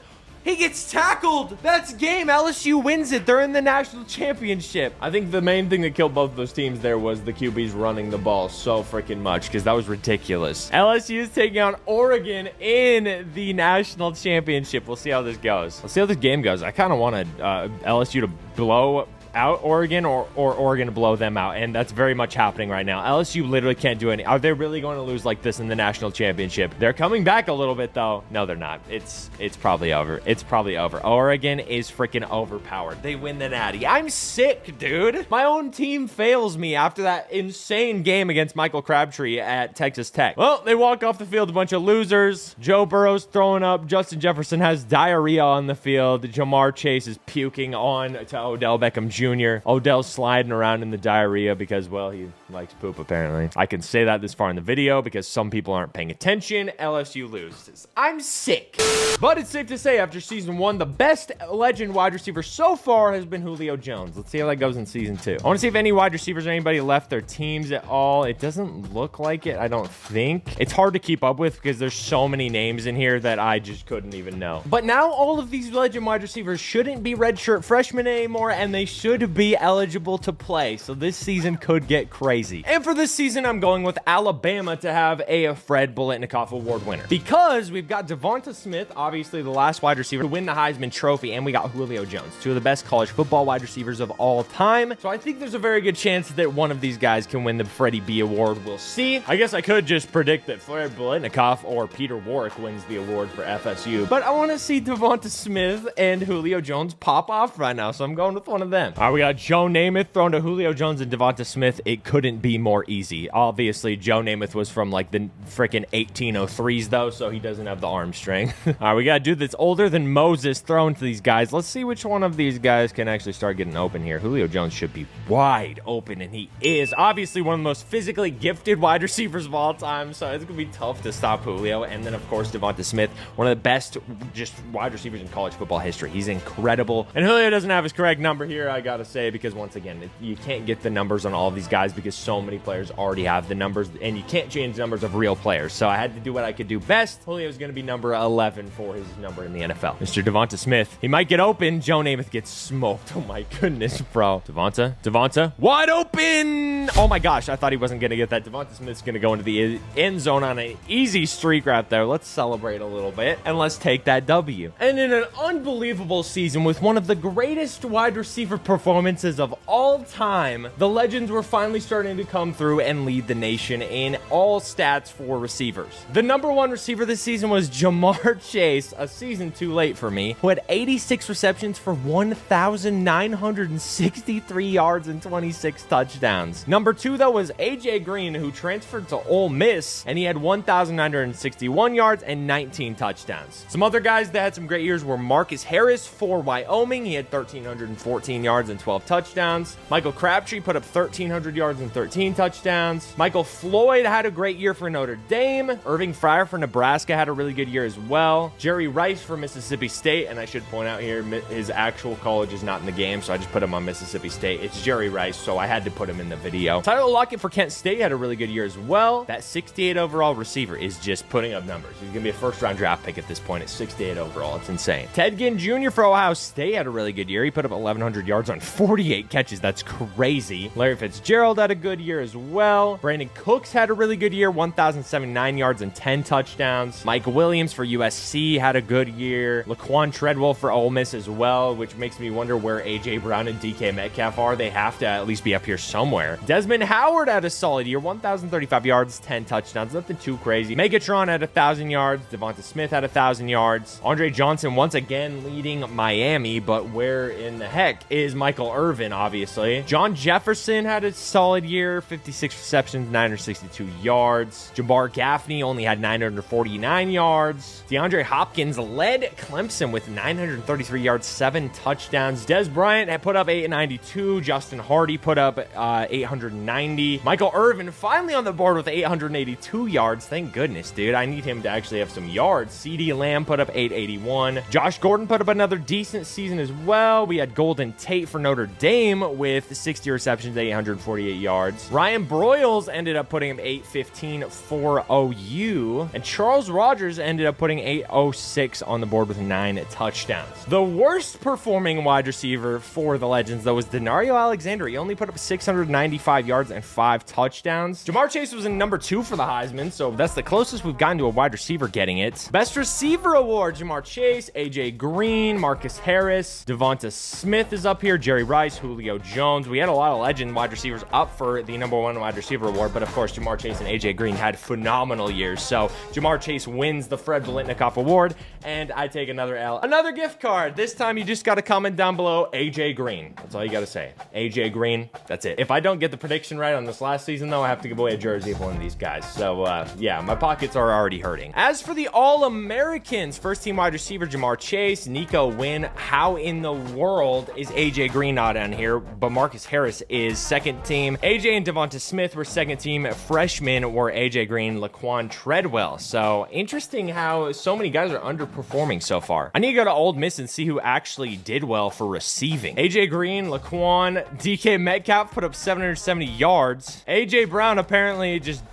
He gets tackled. That's game. LSU wins it. They're in the national championship. I think the main thing that killed both of those teams there was the QBs running the ball so freaking much, because that was ridiculous. LSU is taking on Oregon in the national championship. We'll see how this goes. Let's see how this game goes. I kind of wanted LSU to blow out Oregon or Oregon to blow them out, and that's very much happening right now. LSU literally can't do any. Are they really going to lose like this in the national championship? They're coming back a little bit, though. No, they're not. It's probably over. It's probably over. Oregon is freaking overpowered. They win the natty. I'm sick, dude. My own team fails me after that insane game against Michael Crabtree at Texas Tech. Well, they walk off the field a bunch of losers. Joe Burrow's throwing up. Justin Jefferson has diarrhea on the field. Ja'Marr Chase is puking on to Odell Beckham Jr. Odell's sliding around in the diarrhea because, well, he likes poop, apparently. I can say that this far in the video because some people aren't paying attention. LSU loses. I'm sick. But it's safe to say after season 1, the best legend wide receiver so far has been Julio Jones. Let's see how that goes in season 2. I want to see if any wide receivers or anybody left their teams at all. It doesn't look like it, I don't think. It's hard to keep up with because there's so many names in here that I just couldn't even know. But now all of these legend wide receivers shouldn't be redshirt freshmen anymore, and they should be eligible to play. So this season could get crazy. And for this season, I'm going with Alabama to have a Fred Biletnikoff Award winner. Because we've got Devonta Smith, obviously the last wide receiver to win the Heisman Trophy, and we got Julio Jones, two of the best college football wide receivers of all time. So I think there's a very good chance that one of these guys can win the Freddie B Award. We'll see. I guess I could just predict that Fred Biletnikoff or Peter Warrick wins the award for FSU. But I want to see Devonta Smith and Julio Jones pop off right now, so I'm going with one of them. All right, we got Joe Namath thrown to Julio Jones and Devonta Smith. It couldn't be more easy. Obviously, Joe Namath was from like the freaking 1803s though, so he doesn't have the arm strength. All right, we got a dude that's older than Moses thrown to these guys. Let's see which one of these guys can actually start getting open here. Julio Jones should be wide open, and he is. Obviously, one of the most physically gifted wide receivers of all time, so it's going to be tough to stop Julio. And then, of course, Devonta Smith, one of the best just wide receivers in college football history. He's incredible. And Julio doesn't have his correct number here, I got to say, because once again, you can't get the numbers on all of these guys because so many players already have the numbers, and you can't change numbers of real players. So I had to do what I could do best. Julio's going to be number 11 for his number in the NFL. Mr. Devonta Smith, he might get open. Joe Namath gets smoked. Oh my goodness, bro. Devonta, wide open. Oh my gosh, I thought he wasn't going to get that. Devonta Smith's going to go into the end zone on an easy streak right there. Let's celebrate a little bit, and let's take that W. And in an unbelievable season with one of the greatest wide receiver performances of all time, the legends were finally starting to come through and lead the nation in all stats for receivers. The number 1 receiver this season was Ja'Marr Chase, a season too late for me, who had 86 receptions for 1,963 yards and 26 touchdowns. Number 2, though, was AJ Green, who transferred to Ole Miss, and he had 1,961 yards and 19 touchdowns. Some other guys that had some great years were Marcus Harris for Wyoming. He had 1,314 yards and 12 touchdowns. Michael Crabtree put up 1,300 yards and 13 touchdowns. Michael Floyd had a great year for Notre Dame. Irving Fryer for Nebraska had a really good year as well. Jerry Rice for Mississippi State, and I should point out here, his actual college is not in the game, so I just put him on Mississippi State. It's Jerry Rice, so I had to put him in the video. Tyler Lockett for Kent State had a really good year as well. That 68 overall receiver is just putting up numbers. He's going to be a first-round draft pick at this point at 68 overall. It's insane. Ted Ginn Jr. for Ohio State had a really good year. He put up 1,100 yards on 48 catches. That's crazy. Larry Fitzgerald had a good year as well. Brandon Cooks had a really good year, 1,079 yards and 10 touchdowns. Mike Williams for USC had a good year. Laquan Treadwell for Ole Miss as well, which makes me wonder where A.J. Brown and DK Metcalf are. They have to at least be up here somewhere. Desmond Howard had a solid year, 1,035 yards, 10 touchdowns. Nothing too crazy. Megatron had 1,000 yards. Devonta Smith had 1,000 yards. Andre Johnson once again leading Miami, but where in the heck is Michael Irvin, obviously? John Jefferson had a solid year, 56 receptions, 962 yards. Jabbar Gaffney only had 949 yards. DeAndre Hopkins led Clemson with 933 yards, 7 touchdowns. Dez Bryant had put up 892. Justin Hardy put up 890. Michael Irvin finally on the board with 882 yards. Thank goodness, dude. I need him to actually have some yards. CeeDee Lamb put up 881. Josh Gordon put up another decent season as well. We had Golden Tate for Notre Dame with 60 receptions, 848 yards. Ryan Broyles ended up putting him 815 for OU. And Charles Rogers ended up putting 806 on the board with 9 touchdowns. The worst performing wide receiver for the Legends, though, was Denario Alexander. He only put up 695 yards and 5 touchdowns. Ja'Marr Chase was in number 2 for the Heisman, so that's the closest we've gotten to a wide receiver getting it. Best receiver award, Ja'Marr Chase, AJ Green, Marcus Harris, Devonta Smith is up here, Jerry Rice, Julio Jones. We had a lot of legend wide receivers up for the number 1 wide receiver award, but of course, Ja'Marr Chase and AJ Green had phenomenal years. So Ja'Marr Chase wins the Fred Biletnikoff award, and I take another L. Another gift card. This time you just got to comment down below AJ Green. That's all you got to say. AJ Green. That's it. If I don't get the prediction right on this last season, though, I have to give away a jersey of one of these guys. So, yeah, my pockets are already hurting. As for the All-Americans, first team wide receiver Ja'Marr Chase, Nico Wynn. How in the world is AJ AJ Green not on here, but Marcus Harris is second team. AJ and Devonta Smith were second team. Freshmen were AJ Green, Laquan Treadwell. So interesting how so many guys are underperforming so far. I need to go to Ole Miss and see who actually did well for receiving. AJ Green, Laquan, DK Metcalf put up 770 yards. AJ Brown apparently just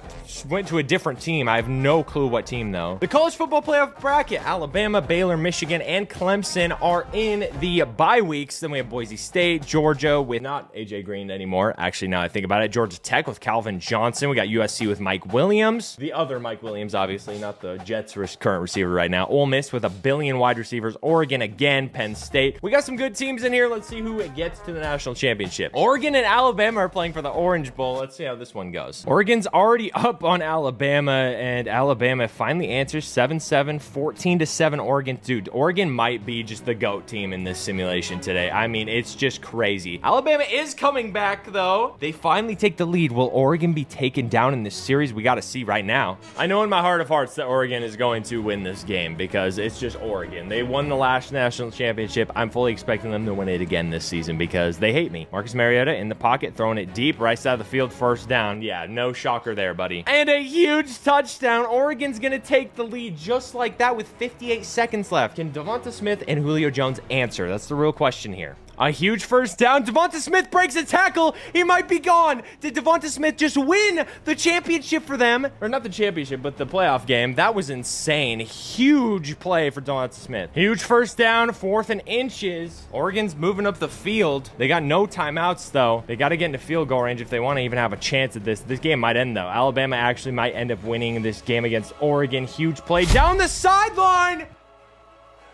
went to a different team. I have no clue what team though. The college football playoff bracket, Alabama, Baylor, Michigan, and Clemson are in the bye weeks. Then we have Boise State, Georgia with not AJ Green anymore. Actually, now I think about it, Georgia Tech with Calvin Johnson. We got USC with Mike Williams. The other Mike Williams, obviously, not the Jets' current receiver right now. Ole Miss with a billion wide receivers. Oregon again, Penn State. We got some good teams in here. Let's see who gets to the national championship. Oregon and Alabama are playing for the Orange Bowl. Let's see how this one goes. Oregon's already up on Alabama, and Alabama finally answers 7-7, 14-7 Oregon. Dude, Oregon might be just the GOAT team in this simulation today. I mean, it's just crazy. Alabama is coming back, though. They finally take the lead. Will Oregon be taken down in this series? We got to see right now. I know in my heart of hearts that Oregon is going to win this game because it's just Oregon. They won the last national championship. I'm fully expecting them to win it again this season because they hate me. Marcus Mariota in the pocket, throwing it deep, right side of the field, first down. Yeah, no shocker there, buddy. And a huge touchdown. Oregon's going to take the lead just like that with 58 seconds left. Can Devonta Smith and Julio Jones answer? That's the real question here. A huge first down. Devonta Smith breaks a tackle. He might be gone. Did Devonta Smith just win the championship for them? Or not the championship, but the playoff game. That was insane. Huge play for Devonta Smith. Huge first down, 4th and inches. Oregon's moving up the field. They got no timeouts, though. They got to get into field goal range if they want to even have a chance at this. This game might end, though. Alabama actually might end up winning this game against Oregon. Huge play down the sideline.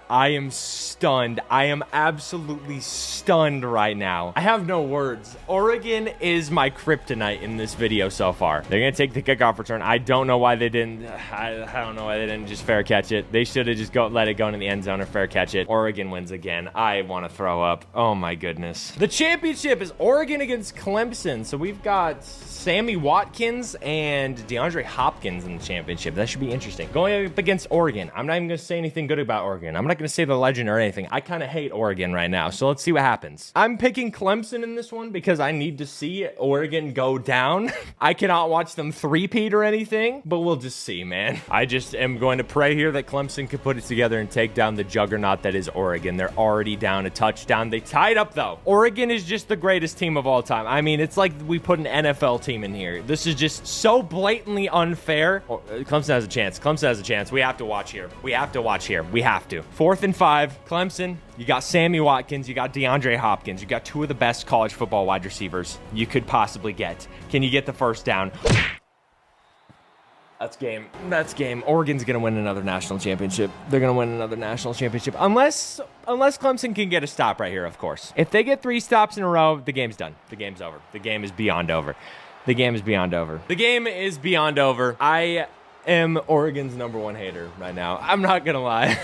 I am stunned. I am absolutely stunned right now. I have no words. Oregon is my kryptonite in this video so far. They're going to take the kickoff return. I don't know why they didn't. I don't know why they didn't just fair catch it. They should have just let it go into the end zone or fair catch it. Oregon wins again. I want to throw up. Oh my goodness. The championship is Oregon against Clemson. So we've got Sammy Watkins and DeAndre Hopkins in the championship. That should be interesting. Going up against Oregon. I'm not even going to say anything good about Oregon. I'm not going to say the legend or anything. I kind of hate Oregon right now. So let's see what happens. I'm picking Clemson in this one because I need to see Oregon go down. I cannot watch them three-peat or anything, but we'll just see, man. I just am going to pray here that Clemson can put it together and take down the juggernaut that is Oregon. They're already down a touchdown. They tied up, though. Oregon is just the greatest team of all time. I mean, it's like we put an NFL team in here. This is just so blatantly unfair. Clemson has a chance. Clemson has a chance. We have to watch here. We have to watch here. We have to. 4th and 5. Clemson. You got Sammy Watkins. You got DeAndre Hopkins. You got two of the best college football wide receivers you could possibly get. Can you get the first down? That's game. That's game. Oregon's going to win another national championship. They're going to win another national championship. Unless Clemson can get a stop right here, of course. If they get 3 stops in a row, the game's done. The game's over. The game is beyond over. The game is beyond over. The game is beyond over. I am Oregon's #1 hater right now. I'm not gonna lie.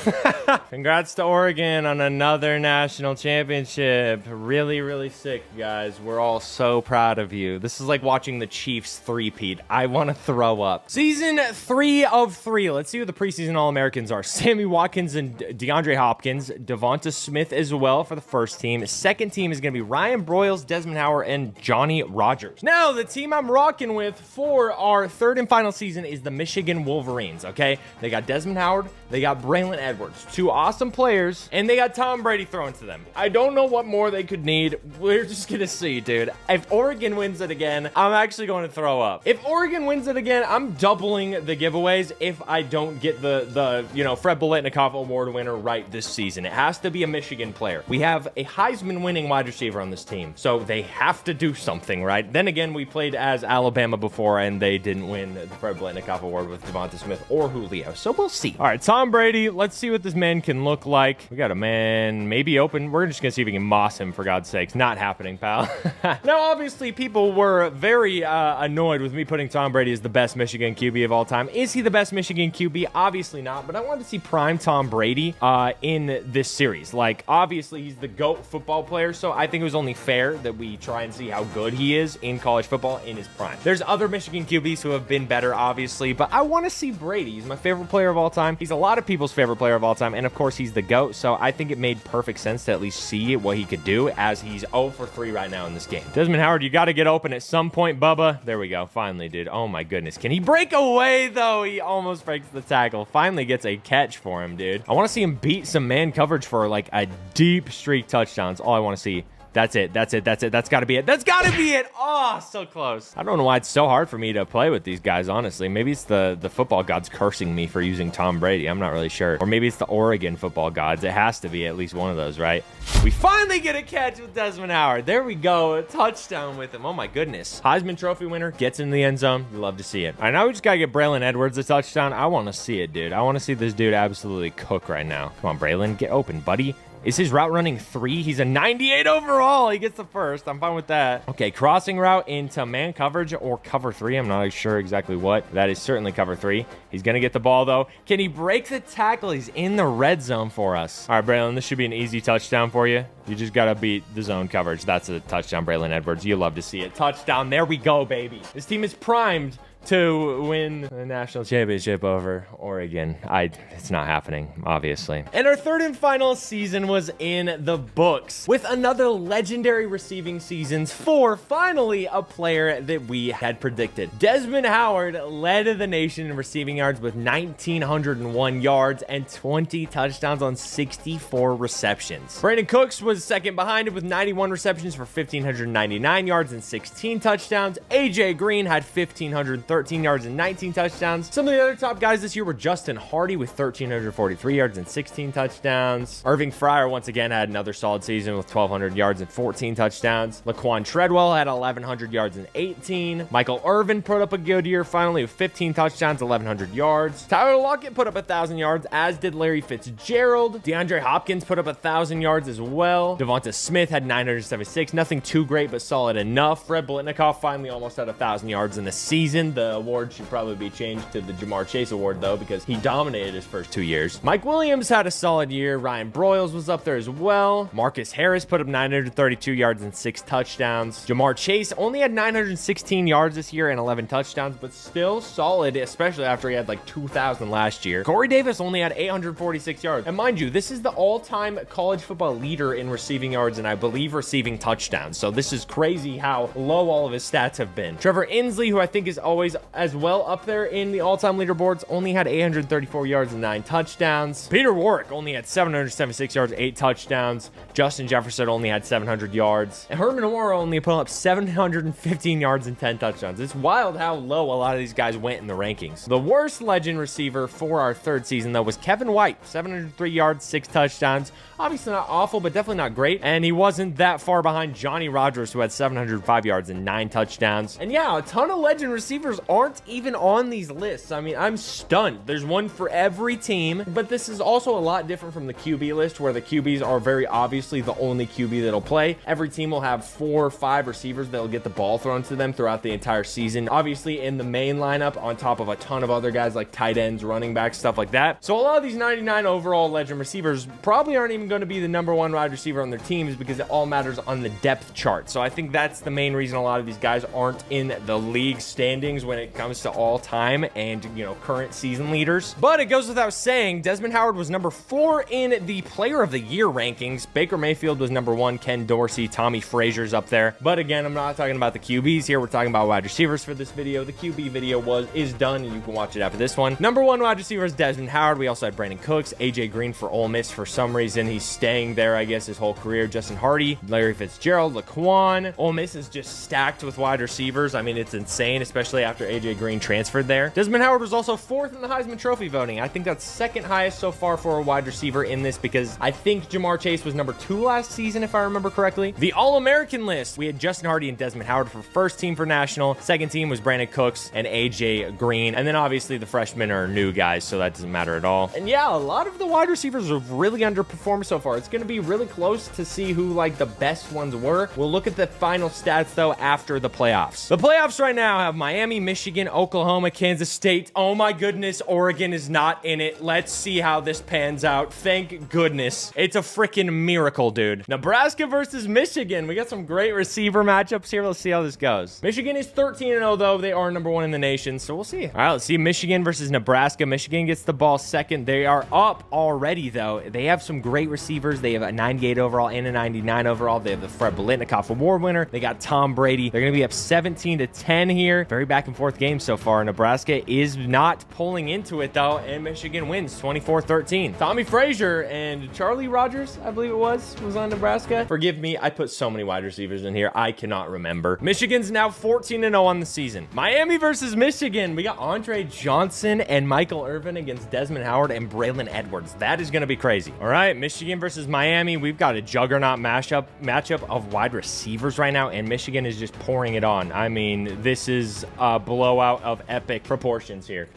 Congrats to Oregon on another national championship. Really, really sick, guys. We're all so proud of you. This is like watching the Chiefs three-peat. I want to throw up. Season 3 of 3. Let's see who the preseason All-Americans are. Sammy Watkins and DeAndre Hopkins. Devonta Smith as well for the first team. Second team is going to be Ryan Broyles, Desmond Howard, and Johnny Rogers. Now, the team I'm rocking with for our third and final season is the Michigan Wolverines, okay? They got Desmond Howard, they got Braylon Edwards, 2 awesome players, and they got Tom Brady thrown to them. I don't know what more they could need. We're just gonna see, dude. If Oregon wins it again, I'm actually going to throw up. If Oregon wins it again, I'm doubling the giveaways if I don't get the Fred Biletnikoff Award winner right this season. It has to be a Michigan player. We have a Heisman winning wide receiver on this team, so they have to do something, right? Then again, we played as Alabama before, and they didn't win the Fred Biletnikoff Award with Devonta Smith or Julio, so we'll see. All right, Tom Brady, let's see what this man can look like. We got a man maybe open. We're just gonna see if we can moss him, for God's sakes. Not happening, pal. Now, obviously, people were very annoyed with me putting Tom Brady as the best Michigan QB of all time. Is he the best Michigan QB? Obviously not, but I wanted to see prime Tom Brady in this series. Like, obviously, he's the GOAT football player, so I think it was only fair that we try and see how good he is in college football in his prime. There's other Michigan QBs who have been better, obviously, but I want to see Brady. He's my favorite player of all time. He's a lot of people's favorite player of all time, and of course, he's the GOAT, so I think it made perfect sense to at least see what he could do, as he's 0 for 3 right now in this game. Desmond Howard, you got to get open at some point, Bubba. There we go. Finally, dude. Oh, my goodness. Can he break away, though? He almost breaks the tackle. Finally gets a catch for him, dude. I want to see him beat some man coverage for, like, a deep streak touchdowns. All I want to see. That's it. That's it. That's it. That's got to be it. That's got to be it. Oh, so close. I don't know why it's so hard for me to play with these guys, honestly. Maybe it's the football gods cursing me for using Tom Brady. I'm not really sure. Or maybe it's the Oregon football gods. It has to be at least one of those, right? We finally get a catch with Desmond Howard. There we go. A touchdown with him. Oh, my goodness. Heisman Trophy winner gets in the end zone. You love to see it. All right, now we just got to get Braylon Edwards a touchdown. I want to see it, dude. I want to see this dude absolutely cook right now. Come on, Braylon. Get open, buddy. Is his route running 3? He's a 98 overall. He gets the first. I'm fine with that. Okay, crossing route into man coverage or cover 3. I'm not sure exactly what. That is certainly cover 3. He's going to get the ball, though. Can he break the tackle? He's in the red zone for us. All right, Braylon, this should be an easy touchdown for you. You just got to beat the zone coverage. That's a touchdown, Braylon Edwards. You love to see it. Touchdown. There we go, baby. This team is primed to win the national championship over Oregon. It's not happening, obviously. And our third and final season was in the books with another legendary receiving seasons for finally a player that we had predicted. Desmond Howard led the nation in receiving yards with 1,901 yards and 20 touchdowns on 64 receptions. Brandon Cooks was second behind him with 91 receptions for 1,599 yards and 16 touchdowns. AJ Green had 1,513 yards and 19 touchdowns. Some of the other top guys this year were Justin Hardy with 1,343 yards and 16 touchdowns. Irving Fryer once again had another solid season with 1,200 yards and 14 touchdowns. Laquan Treadwell had 1,100 yards and 18. Michael Irvin put up a good year finally with 15 touchdowns, 1,100 yards. Tyler Lockett put up 1,000 yards, as did Larry Fitzgerald. DeAndre Hopkins put up 1,000 yards as well. Devonta Smith had 976. Nothing too great, but solid enough. Fred Biletnikoff finally almost had 1,000 yards in the season. The award should probably be changed to the Jamar Chase Award, though, because he dominated his first 2 years. Mike Williams had a solid year. Ryan Broyles was up there as well. Marcus Harris put up 932 yards and 6 touchdowns. Jamar Chase only had 916 yards this year and 11 touchdowns, but still solid, especially after he had like 2,000 last year. Corey Davis only had 846 yards. And mind you, this is the all-time college football leader in receiving yards and I believe receiving touchdowns. So this is crazy how low all of his stats have been. Trevor Inslee, who I think is always as well up there in the all-time leaderboards, only had 834 yards and 9 touchdowns. Peter Warrick only had 776 yards, 8 touchdowns. Justin Jefferson only had 700 yards. And Herman O'Mara only put up 715 yards and 10 touchdowns. It's wild how low a lot of these guys went in the rankings. The worst legend receiver for our third season, though, was Kevin White. 703 yards, 6 touchdowns. Obviously not awful, but definitely not great. And he wasn't that far behind Johnny Rodgers, who had 705 yards and 9 touchdowns. And yeah, a ton of legend receivers aren't even on these lists. I mean, I'm stunned. There's one for every team, but this is also a lot different from the QB list, where the QBs are very obviously the only QB that'll play. Every team will have 4 or 5 receivers that'll get the ball thrown to them throughout the entire season, obviously in the main lineup, on top of a ton of other guys like tight ends, running backs, stuff like that. So a lot of these 99 overall legend receivers probably aren't even going to be the #1 wide receiver on their teams, because it all matters on the depth chart. So I think that's the main reason a lot of these guys aren't in the league standings when it comes to all time and, you know, current season leaders. But it goes without saying, Desmond Howard was #4 in the player of the year rankings. Baker Mayfield was #1, Ken Dorsey, Tommy Frazier's up there. But again, I'm not talking about the QBs here. We're talking about wide receivers for this video. The QB video is done, and you can watch it after this one. #1 wide receiver is Desmond Howard. We also had Brandon Cooks, AJ Green for Ole Miss. For some reason, he's staying there, I guess, his whole career. Justin Hardy, Larry Fitzgerald, Laquan. Ole Miss is just stacked with wide receivers. I mean, it's insane, especially after AJ Green transferred there. Desmond Howard was also 4th in the Heisman Trophy voting. I think that's 2nd highest so far for a wide receiver in this, because I think Jamar Chase was #2 last season, if I remember correctly. The All-American list, we had Justin Hardy and Desmond Howard for first team for national. Second team was Brandon Cooks and AJ Green. And then obviously the freshmen are new guys, so that doesn't matter at all. And yeah, a lot of the wide receivers have really underperformed so far. It's going to be really close to see who like the best ones were. We'll look at the final stats though after the playoffs. The playoffs right now have Miami, Michigan, Oklahoma, Kansas State. Oh my goodness, Oregon is not in it. Let's see how this pans out. Thank goodness. It's a freaking miracle, dude. Nebraska versus Michigan. We got some great receiver matchups here. Let's see how this goes. Michigan is 13-0, though. They are number 1 in the nation, so we'll see. All right, let's see Michigan versus Nebraska. Michigan gets the ball second. They are up already, though. They have some great receivers. They have a 98 overall and a 99 overall. They have the Fred Biletnikoff Award winner. They got Tom Brady. They're going to be up 17-10 here. Very back and forth game so far. Nebraska is not pulling into it, though, and Michigan wins 24-13. Tommy Frazier and Charlie Rogers, I believe it was on Nebraska. Forgive me, I put so many wide receivers in here. I cannot remember. Michigan's now 14-0 on the season. Miami versus Michigan. We got Andre Johnson and Michael Irvin against Desmond Howard and Braylon Edwards. That is going to be crazy. All right, Michigan versus Miami. We've got a juggernaut matchup of wide receivers right now, and Michigan is just pouring it on. I mean, this is a blowout of epic proportions here.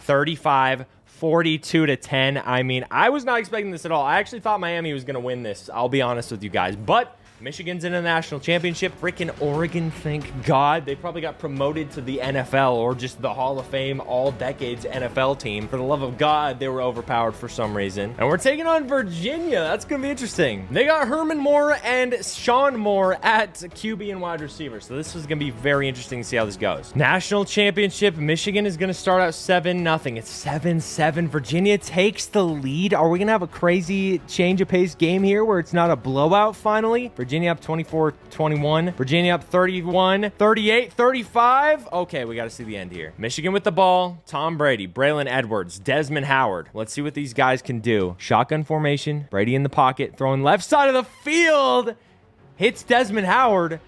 42-10. I mean, I was not expecting this at all. I actually thought Miami was going to win this. I'll be honest with you guys, but Michigan's in a national championship. Freaking Oregon, thank God. They probably got promoted to the NFL or just the Hall of Fame all decades NFL team. For the love of God, they were overpowered for some reason. And we're taking on Virginia. That's going to be interesting. They got Herman Moore and Sean Moore at QB and wide receiver. So this is going to be very interesting to see how this goes. National championship. Michigan is going to start out 7-0. It's 7-7. Virginia takes the lead. Are we going to have a crazy change of pace game here where it's not a blowout finally? Virginia up 24-21. Virginia up 31, 38, 35. Okay, we got to see the end here. Michigan with the ball. Tom Brady, Braylon Edwards, Desmond Howard. Let's see what these guys can do. Shotgun formation. Brady in the pocket. Throwing left side of the field. Hits Desmond Howard.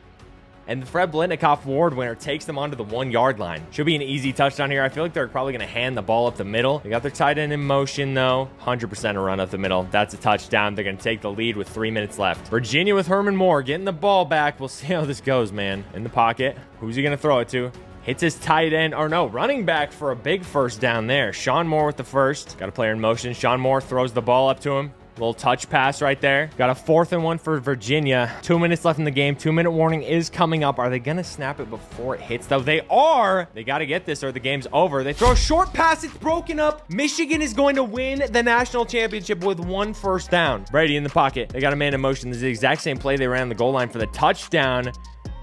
And the Fred Biletnikoff Award winner takes them onto the 1-yard line. Should be an easy touchdown here. I feel like they're probably going to hand the ball up the middle. They got their tight end in motion, though. 100% a run up the middle. That's a touchdown. They're going to take the lead with 3 minutes left. Virginia with Herman Moore getting the ball back. We'll see how this goes, man. In the pocket. Who's he going to throw it to? Hits his tight end, or no, running back for a big first down there. Sean Moore with the first. Got a player in motion. Sean Moore throws the ball up to him. Little touch pass right there. Got a 4th and 1 for Virginia. 2 minutes left in the game. 2-minute warning is coming up. Are they going to snap it before it hits, though? They are. They got to get this or the game's over. They throw a short pass. It's broken up. Michigan is going to win the national championship with 1 first down. Brady in the pocket. They got a man in motion. This is the exact same play they ran on the goal line for the touchdown.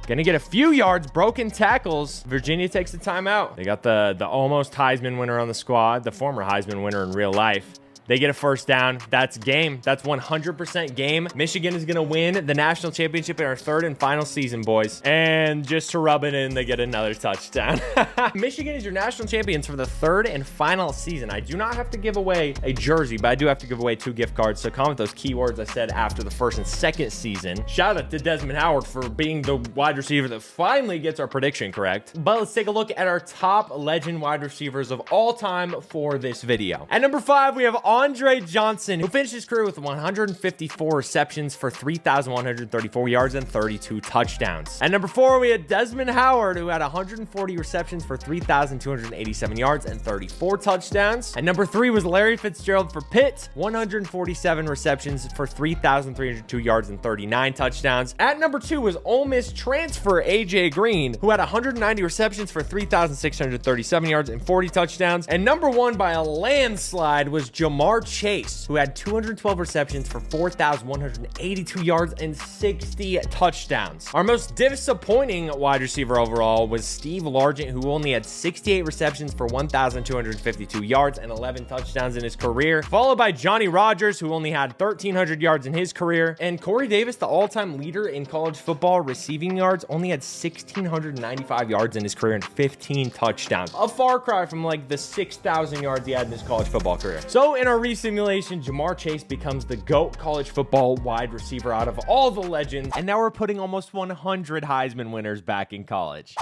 Gonna get a few yards, broken tackles. Virginia takes the timeout. They got the almost Heisman winner on the squad, the former Heisman winner in real life. They get a first down. That's game. That's 100% game. Michigan is going to win the national championship in our 3rd and final season, boys. And just to rub it in, they get another touchdown. Michigan is your national champions for the 3rd and final season. I do not have to give away a jersey, but I do have to give away 2 gift cards. So comment those keywords I said after the 1st and 2nd season. Shout out to Desmond Howard for being the wide receiver that finally gets our prediction correct. But let's take a look at our top legend wide receivers of all time for this video. At number 5, we have Andre Johnson, who finished his career with 154 receptions for 3,134 yards and 32 touchdowns. At number 4, we had Desmond Howard, who had 140 receptions for 3,287 yards and 34 touchdowns. At number 3 was Larry Fitzgerald for Pitt, 147 receptions for 3,302 yards and 39 touchdowns. At number 2 was Ole Miss transfer AJ Green, who had 190 receptions for 3,637 yards and 40 touchdowns. And number 1 by a landslide was Lamar Chase, who had 212 receptions for 4,182 yards and 60 touchdowns. Our most disappointing wide receiver overall was Steve Largent, who only had 68 receptions for 1,252 yards and 11 touchdowns in his career, followed by Johnny Rodgers, who only had 1,300 yards in his career, and Corey Davis, the all-time leader in college football receiving yards, only had 1,695 yards in his career and 15 touchdowns. A far cry from like the 6,000 yards he had in his college football career. So in our resimulation, Ja'Marr Chase becomes the GOAT college football wide receiver out of all the legends. And now we're putting almost 100 Heisman winners back in college.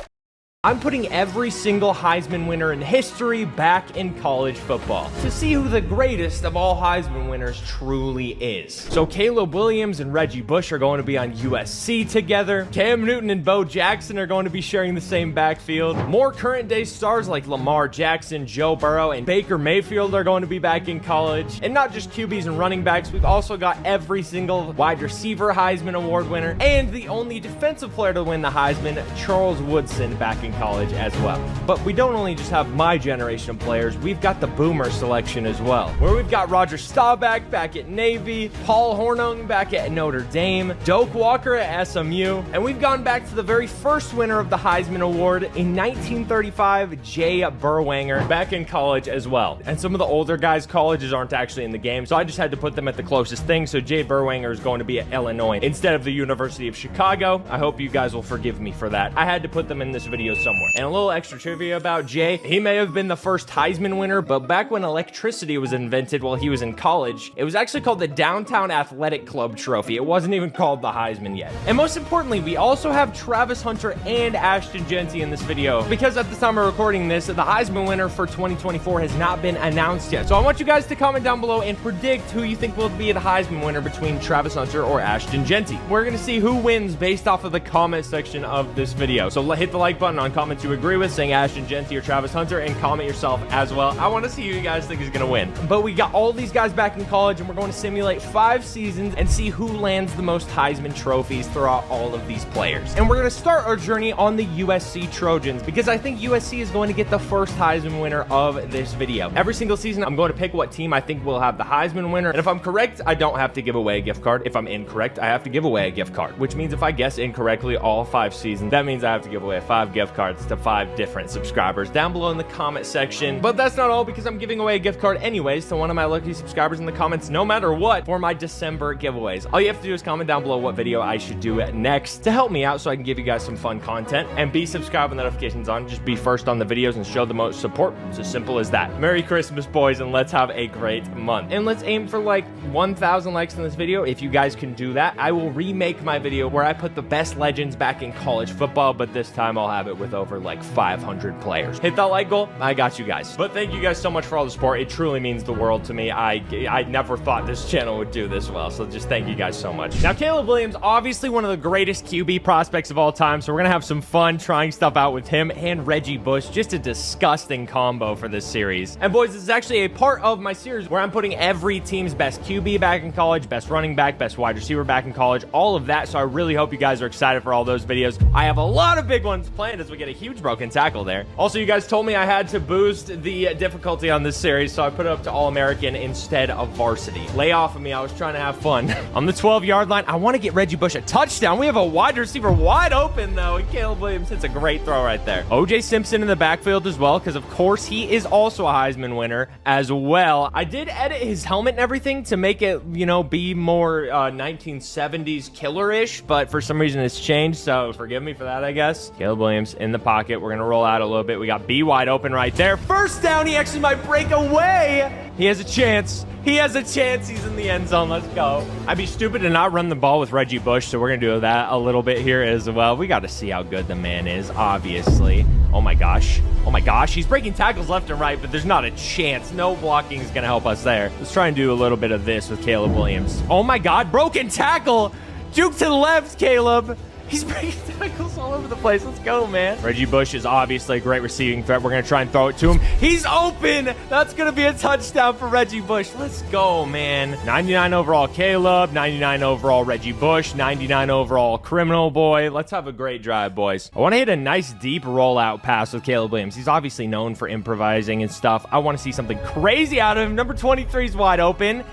I'm putting every single Heisman winner in history back in college football to see who the greatest of all Heisman winners truly is. So Caleb Williams and Reggie Bush are going to be on USC together. Cam Newton and Bo Jackson are going to be sharing the same backfield. More current day stars like Lamar Jackson, Joe Burrow, and Baker Mayfield are going to be back in college. And not just QBs and running backs, we've also got every single wide receiver Heisman Award winner and the only defensive player to win the Heisman, Charles Woodson, back in in college as well. But we don't only just have my generation of players, we've got the boomer selection as well, where we've got Roger Staubach back at Navy, Paul Hornung back at Notre Dame, Doak Walker at SMU, and we've gone back to the very first winner of the Heisman Award in 1935, Jay Burwanger, back in college as well. And some of the older guys' colleges aren't actually in the game, so I just had to put them at the closest thing. So Jay Burwanger is going to be at Illinois instead of the University of Chicago. I hope you guys will forgive me for that. I had to put them in this video somewhere. And a little extra trivia about Jay, he may have been the first Heisman winner, but back when electricity was invented while he was in college, it was actually called the Downtown Athletic Club Trophy. It wasn't even called the Heisman yet. And most importantly, we also have Travis Hunter and Ashton Jeanty in this video, because at the time of recording this, the Heisman winner for 2024 has not been announced yet. So I want you guys to comment down below and predict who you think will be the Heisman winner between Travis Hunter or Ashton Jeanty. We're gonna see who wins based off of the comment section of this video. So hit the like button on comments you agree with, saying Ashton Jeanty or Travis Hunter, and comment yourself as well. I want to see who you guys think is gonna win. But we got all these guys back in college, and we're going to simulate 5 seasons and see who lands the most Heisman trophies throughout all of these players. And we're gonna start our journey on the USC Trojans, because I think USC is going to get the first Heisman winner of this video. Every single season, I'm going to pick what team I think will have the Heisman winner, and if I'm correct, I don't have to give away a gift card. If I'm incorrect, I have to give away a gift card, which means if I guess incorrectly all 5 seasons, that means I have to give away 5 gift cards to 5 different subscribers down below in the comment section. But that's not all, because I'm giving away a gift card anyways to one of my lucky subscribers in the comments, no matter what, for my December giveaways. All you have to do is comment down below what video I should do next to help me out so I can give you guys some fun content, and be subscribed with notifications on. Just be first on the videos and show the most support. It's as simple as that. Merry Christmas, boys, and let's have a great month. And let's aim for like 1,000 likes in this video. If you guys can do that, I will remake my video where I put the best legends back in college football, but this time I'll have it with over like 500 players. Hit that like goal, I got you guys. But thank you guys so much for all the support. It truly means the world to me. I never thought this channel would do this well, so just thank you guys so much. Now, Caleb Williams, obviously one of the greatest QB prospects of all time, so we're gonna have some fun trying stuff out with him and Reggie Bush. Just a disgusting combo for this series. And boys, this is actually a part of my series where I'm putting every team's best QB back in college, best running back, best wide receiver back in college, all of that. So I really hope you guys are excited for all those videos. I have a lot of big ones planned as we get a huge broken tackle there. Also, you guys told me I had to boost the difficulty on this series, so I put it up to All-American instead of varsity. Lay off of me, I was trying to have fun. On the 12-yard line, I want to get Reggie Bush a touchdown. We have a wide receiver wide open though, and Caleb Williams hits a great throw right there. OJ Simpson in the backfield as well, because of course he is also a Heisman winner as well. I did edit his helmet and everything to make it, you know, be more 1970s killer-ish, but for some reason it's changed, so forgive me for that, I guess. Caleb Williams in the pocket. We're gonna roll out a little bit. We got B wide open right there. First down. He actually might break away. He has a chance. He has a chance. He's in the end zone. Let's go. I'd be stupid to not run the ball with Reggie Bush, so we're going to do that a little bit here as well. We got to see how good the man is, obviously. Oh, my gosh. Oh, my gosh. He's breaking tackles left and right, but there's not a chance. No blocking is going to help us there. Let's try and do a little bit of this with Caleb Williams. Oh, my God. Broken tackle. Juke to the left, Caleb. He's breaking tackles all over the place. Let's go, man. Reggie Bush is obviously a great receiving threat. We're going to try and throw it to him. He's open. That's going to be a touchdown for Reggie Bush. Let's go, man. 99 overall Caleb, 99 overall Reggie Bush, 99 overall Criminal Boy. Let's have a great drive, boys. I want to hit a nice deep rollout pass with Caleb Williams. He's obviously known for improvising and stuff. I want to see something crazy out of him. Number 23 is wide open.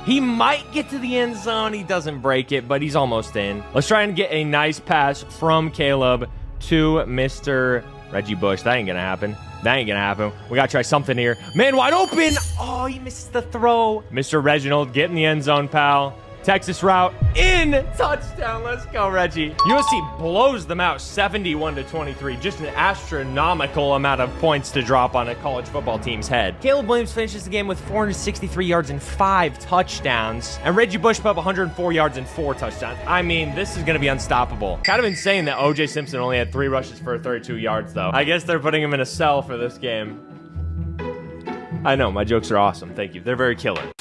He might get to the end zone. He doesn't break it, but he's almost in. Let's try and get a nice pass from Caleb to Mr. Reggie Bush. That ain't gonna happen. That ain't gonna happen. We gotta try something here. Man, wide open. Oh, he missed the throw. Mr. Reginald, get in the end zone, pal. Texas route in, touchdown. Let's go, Reggie. USC blows them out 71-23. Just an astronomical amount of points to drop on a college football team's head. Caleb Williams finishes the game with 463 yards and 5 touchdowns. And Reggie Bush put up 104 yards and 4 touchdowns. I mean, this is going to be unstoppable. Kind of insane that OJ Simpson only had 3 rushes for 32 yards, though. I guess they're putting him in a cell for this game. I know, my jokes are awesome. Thank you. They're very killer.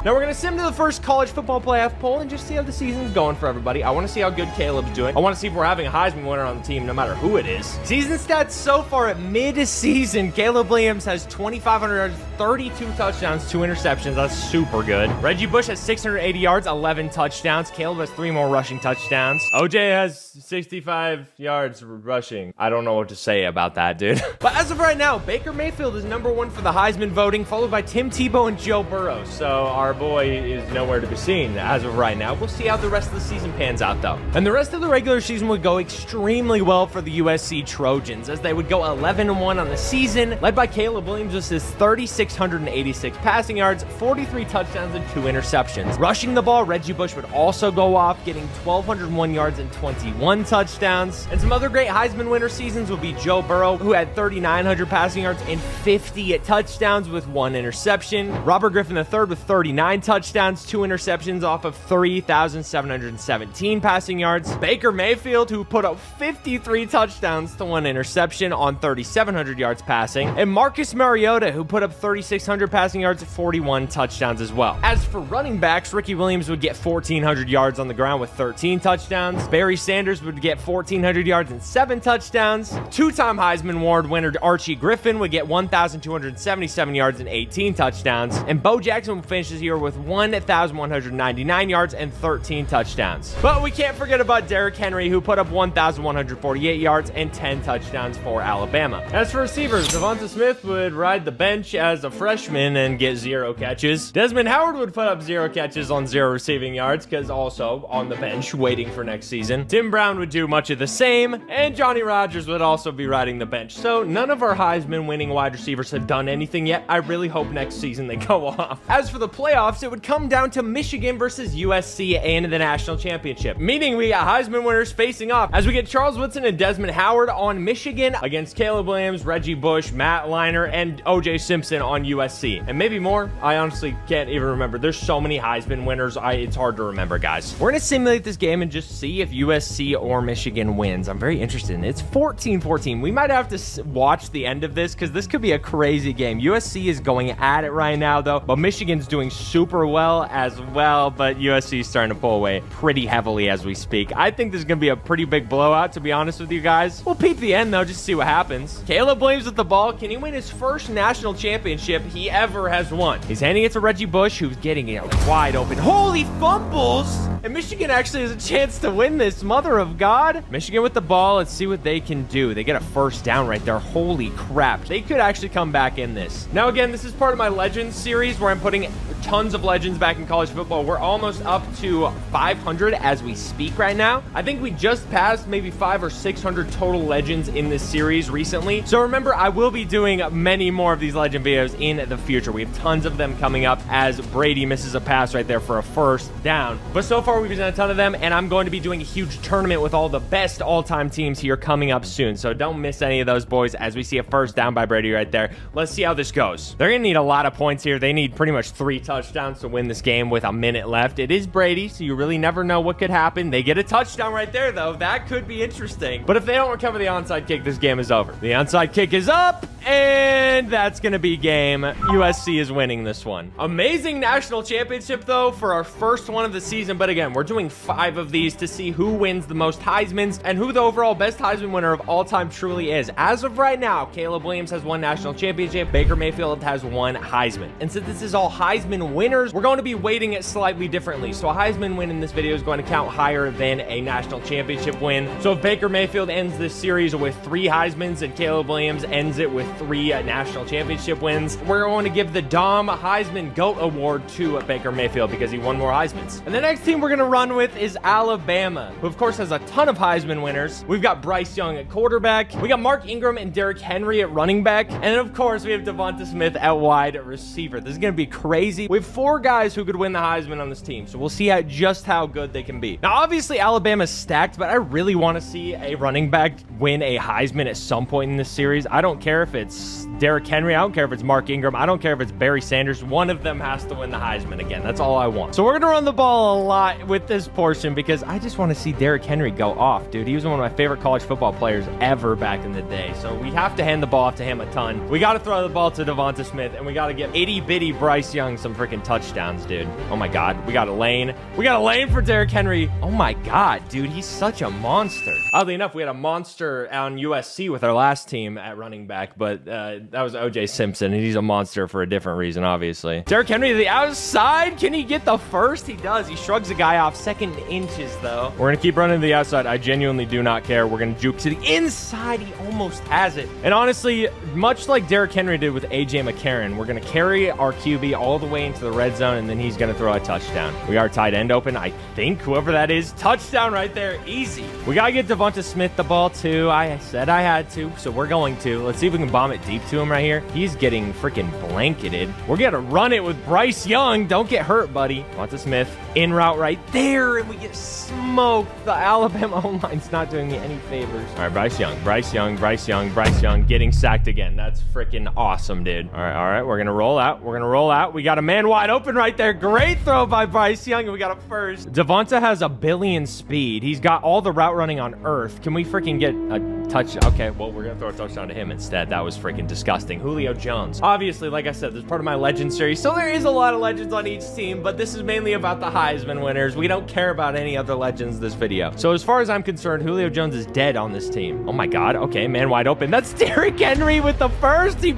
Now we're going to sim to the first college football playoff poll and just see how the season's going for everybody. I want to see how good Caleb's doing. I want to see if we're having a Heisman winner on the team, no matter who it is. Season stats so far at mid-season. Caleb Williams has 2,500 yards, 32 touchdowns, 2 interceptions. That's super good. Reggie Bush has 680 yards, 11 touchdowns. Caleb has 3 more rushing touchdowns. OJ has 65 yards rushing. I don't know what to say about that, dude. But as of right now, Baker Mayfield is #1 for the Heisman voting, followed by Tim Tebow and Joe Burrow. So our boy is nowhere to be seen as of right now. We'll see how the rest of the season pans out, though. And the rest of the regular season would go extremely well for the USC Trojans, as they would go 11-1 on the season, led by Caleb Williams with his 3,686 passing yards, 43 touchdowns, and 2 interceptions. Rushing the ball, Reggie Bush would also go off, getting 1,201 yards and 21 touchdowns. And some other great Heisman winner seasons would be Joe Burrow, who had 3,900 passing yards and 50 touchdowns with 1 interception. Robert Griffin III with 39 touchdowns, 2 interceptions off of 3,717 passing yards. Baker Mayfield, who put up 53 touchdowns to 1 interception on 3,700 yards passing. And Marcus Mariota, who put up 3,600 passing yards, 41 touchdowns as well. As for running backs, Ricky Williams would get 1,400 yards on the ground with 13 touchdowns. Barry Sanders would get 1,400 yards and 7 touchdowns. Two-time Heisman Award winner Archie Griffin would get 1,277 yards and 18 touchdowns. And Bo Jackson would finish this year with 1,199 yards and 13 touchdowns. But we can't forget about Derrick Henry, who put up 1,148 yards and 10 touchdowns for Alabama. As for receivers, Devonta Smith would ride the bench as a freshman and get 0 catches. Desmond Howard would put up 0 catches on 0 receiving yards, because also on the bench waiting for next season. Tim Brown would do much of the same, and Johnny Rodgers would also be riding the bench. So none of our Heisman winning wide receivers have done anything yet. I really hope next season they go off. As for the playoffs, it would come down to Michigan versus USC and the national championship, meaning we got Heisman winners facing off, as we get Charles Woodson and Desmond Howard on Michigan against Caleb Williams, Reggie Bush, Matt Leinart, and OJ Simpson on USC. And maybe more. I honestly can't even remember. There's so many Heisman winners. It's hard to remember, guys. We're going to simulate this game and just see if USC or Michigan wins. I'm very interested in it. It's 14-14. We might have to watch the end of this, because this could be a crazy game. USC is going at it right now, though, but Michigan's doing super well as well, but USC is starting to pull away pretty heavily as we speak. I think this is going to be a pretty big blowout, to be honest with you guys. We'll peep the end, though, just to see what happens. Caleb Williams with the ball. Can he win his first national championship he ever has won? He's handing it to Reggie Bush, who's getting it wide open. Holy fumbles! And Michigan actually has a chance to win this. Mother of God. Michigan with the ball. Let's see what they can do. They get a first down right there. Holy crap. They could actually come back in this. Now, again, this is part of my Legends series where I'm putting tons of legends back in college football. We're almost up to 500 as we speak right now. I think we just passed maybe 500 or 600 total legends in this series recently. So remember, I will be doing many more of these legend videos in the future. We have tons of them coming up, as Brady misses a pass right there for a first down. But so far, we've done a ton of them, and I'm going to be doing a huge tournament with all the best all-time teams here coming up soon. So don't miss any of those, boys, as we see a first down by Brady right there. Let's see how this goes. They're going to need a lot of points here. They need pretty much 3 touchdowns to win this game with a minute left. It is Brady, so you really never know what could happen. They get a touchdown right there, though. That could be interesting. But if they don't recover the onside kick, this game is over. The onside kick is up, and that's going to be game. USC is winning this one. Amazing national championship, though, for our first one of the season. But again, we're doing 5 of these to see who wins the most Heismans and who the overall best Heisman winner of all time truly is. As of right now, Caleb Williams has 1 national championship. Baker Mayfield has 1 Heisman. And since this is all Heisman winners, we're going to be weighting it slightly differently. So a Heisman win in this video is going to count higher than a national championship win. So if Baker Mayfield ends this series with 3 Heismans and Caleb Williams ends it with 3 national championship wins, we're going to give the Dom Heisman GOAT Award to Baker Mayfield because he won more Heismans. And the next team we're going to run with is Alabama, who of course has a ton of Heisman winners. We've got Bryce Young at quarterback. We got Mark Ingram and Derrick Henry at running back. And then of course we have Devonta Smith at wide receiver. This is going to be crazy. We have 4 guys who could win the Heisman on this team. So we'll see just how good they can be. Now, obviously Alabama's stacked, but I really want to see a running back win a Heisman at some point in this series. I don't care if it's Derrick Henry. I don't care if it's Mark Ingram. I don't care if it's Barry Sanders. One of them has to win the Heisman again. That's all I want. So we're going to run the ball a lot with this portion because I just want to see Derrick Henry go off, dude. He was one of my favorite college football players ever back in the day. So we have to hand the ball off to him a ton. We got to throw the ball to Devonta Smith, and we got to give itty-bitty Bryce Young some freaking touchdowns, dude. Oh, my God. We got a lane. We got a lane for Derrick Henry. Oh, my God, dude. He's such a monster. Oddly enough, we had a monster on USC with our last team at running back, but that was O.J. Simpson, and he's a monster for a different reason, obviously. Derrick Henry to the outside. Can he get the first? He does. He shrugs the guy off. Second inches, though. We're going to keep running to the outside. I genuinely do not care. We're going to juke to the inside. He almost has it. And honestly, much like Derrick Henry did with A.J. McCarron, we're going to carry our QB all the way into the red zone, and then he's going to throw a touchdown. We are tight end open, I think, whoever that is. Touchdown right there. Easy. We got to get Devonta Smith the ball, too. I said I had to, so we're going to. Let's see if we can bomb it deep to him right here. He's getting freaking blanketed. We're going to run it with Bryce Young. Don't get hurt, buddy. Devonta Smith in route right there, and we get smoked. The Alabama O-line's not doing me any favors. All right, Bryce Young getting sacked again. That's freaking awesome, dude. All right, we're going to roll out. We got a man wide open right there. Great throw by Bryce Young, and we got a first. Devonta has a billion speed. He's got all the route running on earth. Can we freaking get a touch? Okay, well, we're going to throw a touchdown to him instead. That was freaking disgusting. Julio Jones. Obviously, like I said, this is part of my legend series, so there is a lot of legends on each team, but this is mainly about the Heisman winners. We don't care about any other legends this video. So as far as I'm concerned, Julio Jones is dead on this team. Oh my God. Okay, man wide open. That's Derrick Henry with the first. He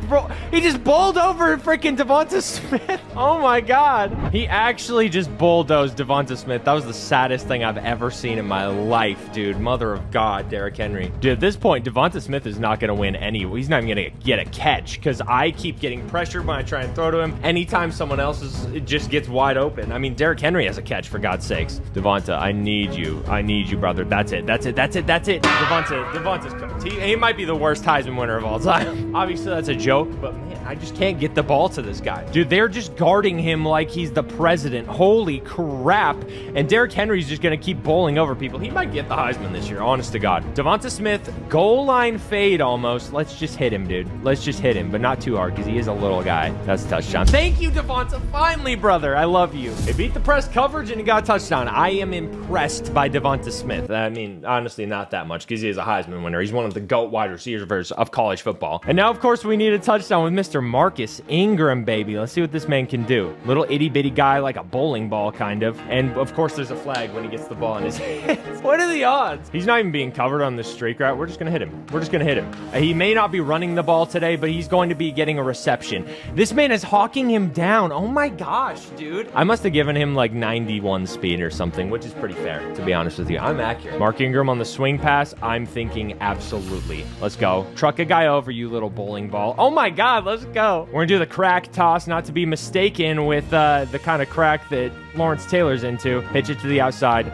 just bowled over freaking Devonta Smith. Oh my God. He actually just bulldozed Devonta Smith. That was the saddest thing I've ever seen in my life, dude. Mother of God, Derrick Henry. Dude, at this point, Devonta Smith is not going to win any. He's not even going to get a catch because I keep getting pressured when I try and throw to him. Anytime someone else it just gets wide open. I mean, Derrick Henry has a catch, for God's sakes. Devonta, I need you, brother. That's it. Devonta's cooked. He might be the worst Heisman winner of all time. Obviously, that's a joke, but man, I just can't get the ball to this guy. Dude, they're just guarding him like he's the president. Holy crap. And Derrick Henry's just going to keep bowling over people. He might get the Heisman this year, honest to God. Devonta Smith, goal line fade almost. Let's just hit him, dude. Let's just hit him, but not too hard because he is a little guy. That's a touchdown. Thank you, Devonta. Finally, brother. I love you. They beat the press coverage and he got a touchdown. I am impressed by Devonta Smith. I mean, honestly, not that much because he is a Heisman winner. He's one of the GOAT wide receivers of college football. And now, of course, we need a touchdown with Mr. Marcus Ingram, baby. Let's see what this man can do. Little itty-bitty guy like a bowling ball, kind of. And, of course, there's a flag when he gets the ball in his hands. What are the odds? He's not even being covered on this streak route. We're just going to hit him. He may not be running the ball today, but he's going to be getting a reception. This man is hawking him down. Oh, my gosh, dude. I must have given him like 91 speed or something, which is pretty fair, to be honest with you. I'm accurate. Mark Ingram on the swing pass. I'm thinking absolutely. Let's go. Truck a guy over, you little bowling ball. Oh my God, let's go. We're gonna do the crack toss, not to be mistaken with the kind of crack that Lawrence Taylor's into. Pitch it to the outside.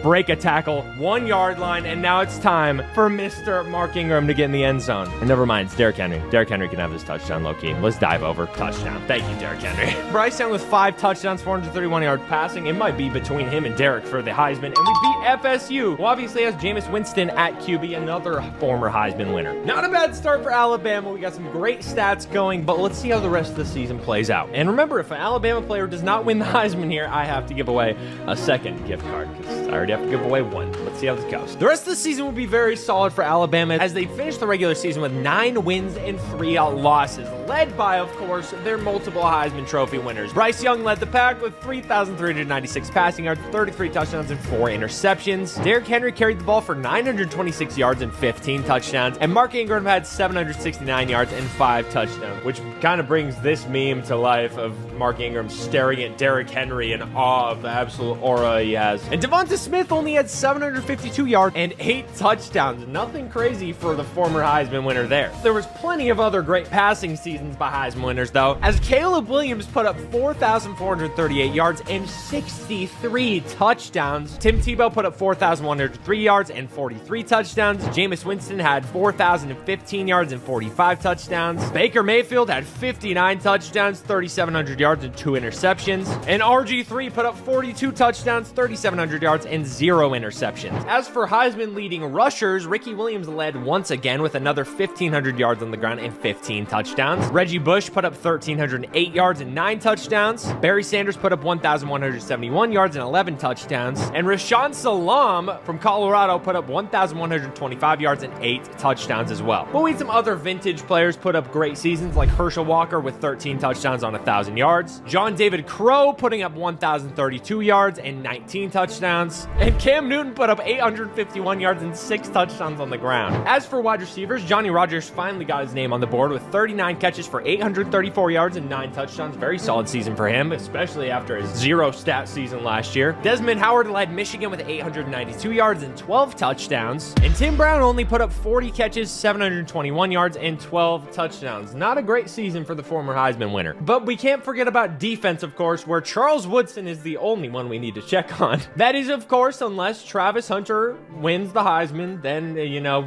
Break a tackle, 1 yard line, and now it's time for Mr. Mark Ingram to get in the end zone. And never mind, it's Derrick Henry. Derrick Henry can have this touchdown, low-key. Let's dive over. Touchdown. Thank you, Derrick Henry. Bryce Young with 5 touchdowns, 431-yard passing. It might be between him and Derrick for the Heisman. And we beat FSU, who obviously has Jameis Winston at QB, another former Heisman winner. Not a bad start for Alabama. We got some great stats going, but let's see how the rest of the season plays out. And remember, if an Alabama player does not win the Heisman here, I have to give away a second gift card because I already have to give away one. Let's see how this goes. The rest of the season will be very solid for Alabama as they finish the regular season with 9 wins and 3 losses, led by, of course, their multiple Heisman Trophy winners. Bryce Young led the pack with 3,396 passing yards, 33 touchdowns, and 4 interceptions. Derrick Henry carried the ball for 926 yards and 15 touchdowns, and Mark Ingram had 769 yards and 5 touchdowns, which kind of brings this meme to life of Mark Ingram staring at Derrick Henry in awe of the absolute aura he has. And Devonta Smith only had 752 yards and 8 touchdowns. Nothing crazy for the former Heisman winner there. There was plenty of other great passing seasons by Heisman winners, though, as Caleb Williams put up 4,438 yards and 63 touchdowns. Tim Tebow put up 4,103 yards and 43 touchdowns. Jameis Winston had 4,015 yards and 45 touchdowns. Baker Mayfield had 59 touchdowns, 3,700 yards and 2 interceptions. And RG3 put up 42 touchdowns, 3,700 yards and and 0 interceptions. As for Heisman leading rushers, Ricky Williams led once again with another 1,500 yards on the ground and 15 touchdowns. Reggie Bush put up 1,308 yards and 9 touchdowns. Barry Sanders put up 1,171 yards and 11 touchdowns. And Rashaan Salam from Colorado put up 1,125 yards and 8 touchdowns as well. But we had some other vintage players put up great seasons, like Herschel Walker with 13 touchdowns on 1,000 yards. John David Crow putting up 1,032 yards and 19 touchdowns. And Cam Newton put up 851 yards and 6 touchdowns on the ground. As for wide receivers, Johnny Rodgers finally got his name on the board with 39 catches for 834 yards and 9 touchdowns. Very solid season for him, especially after his 0-stat season last year. Desmond Howard led Michigan with 892 yards and 12 touchdowns. And Tim Brown only put up 40 catches, 721 yards, and 12 touchdowns. Not a great season for the former Heisman winner. But we can't forget about defense, of course, where Charles Woodson is the only one we need to check on. That is, of course, unless Travis Hunter wins the Heisman, then,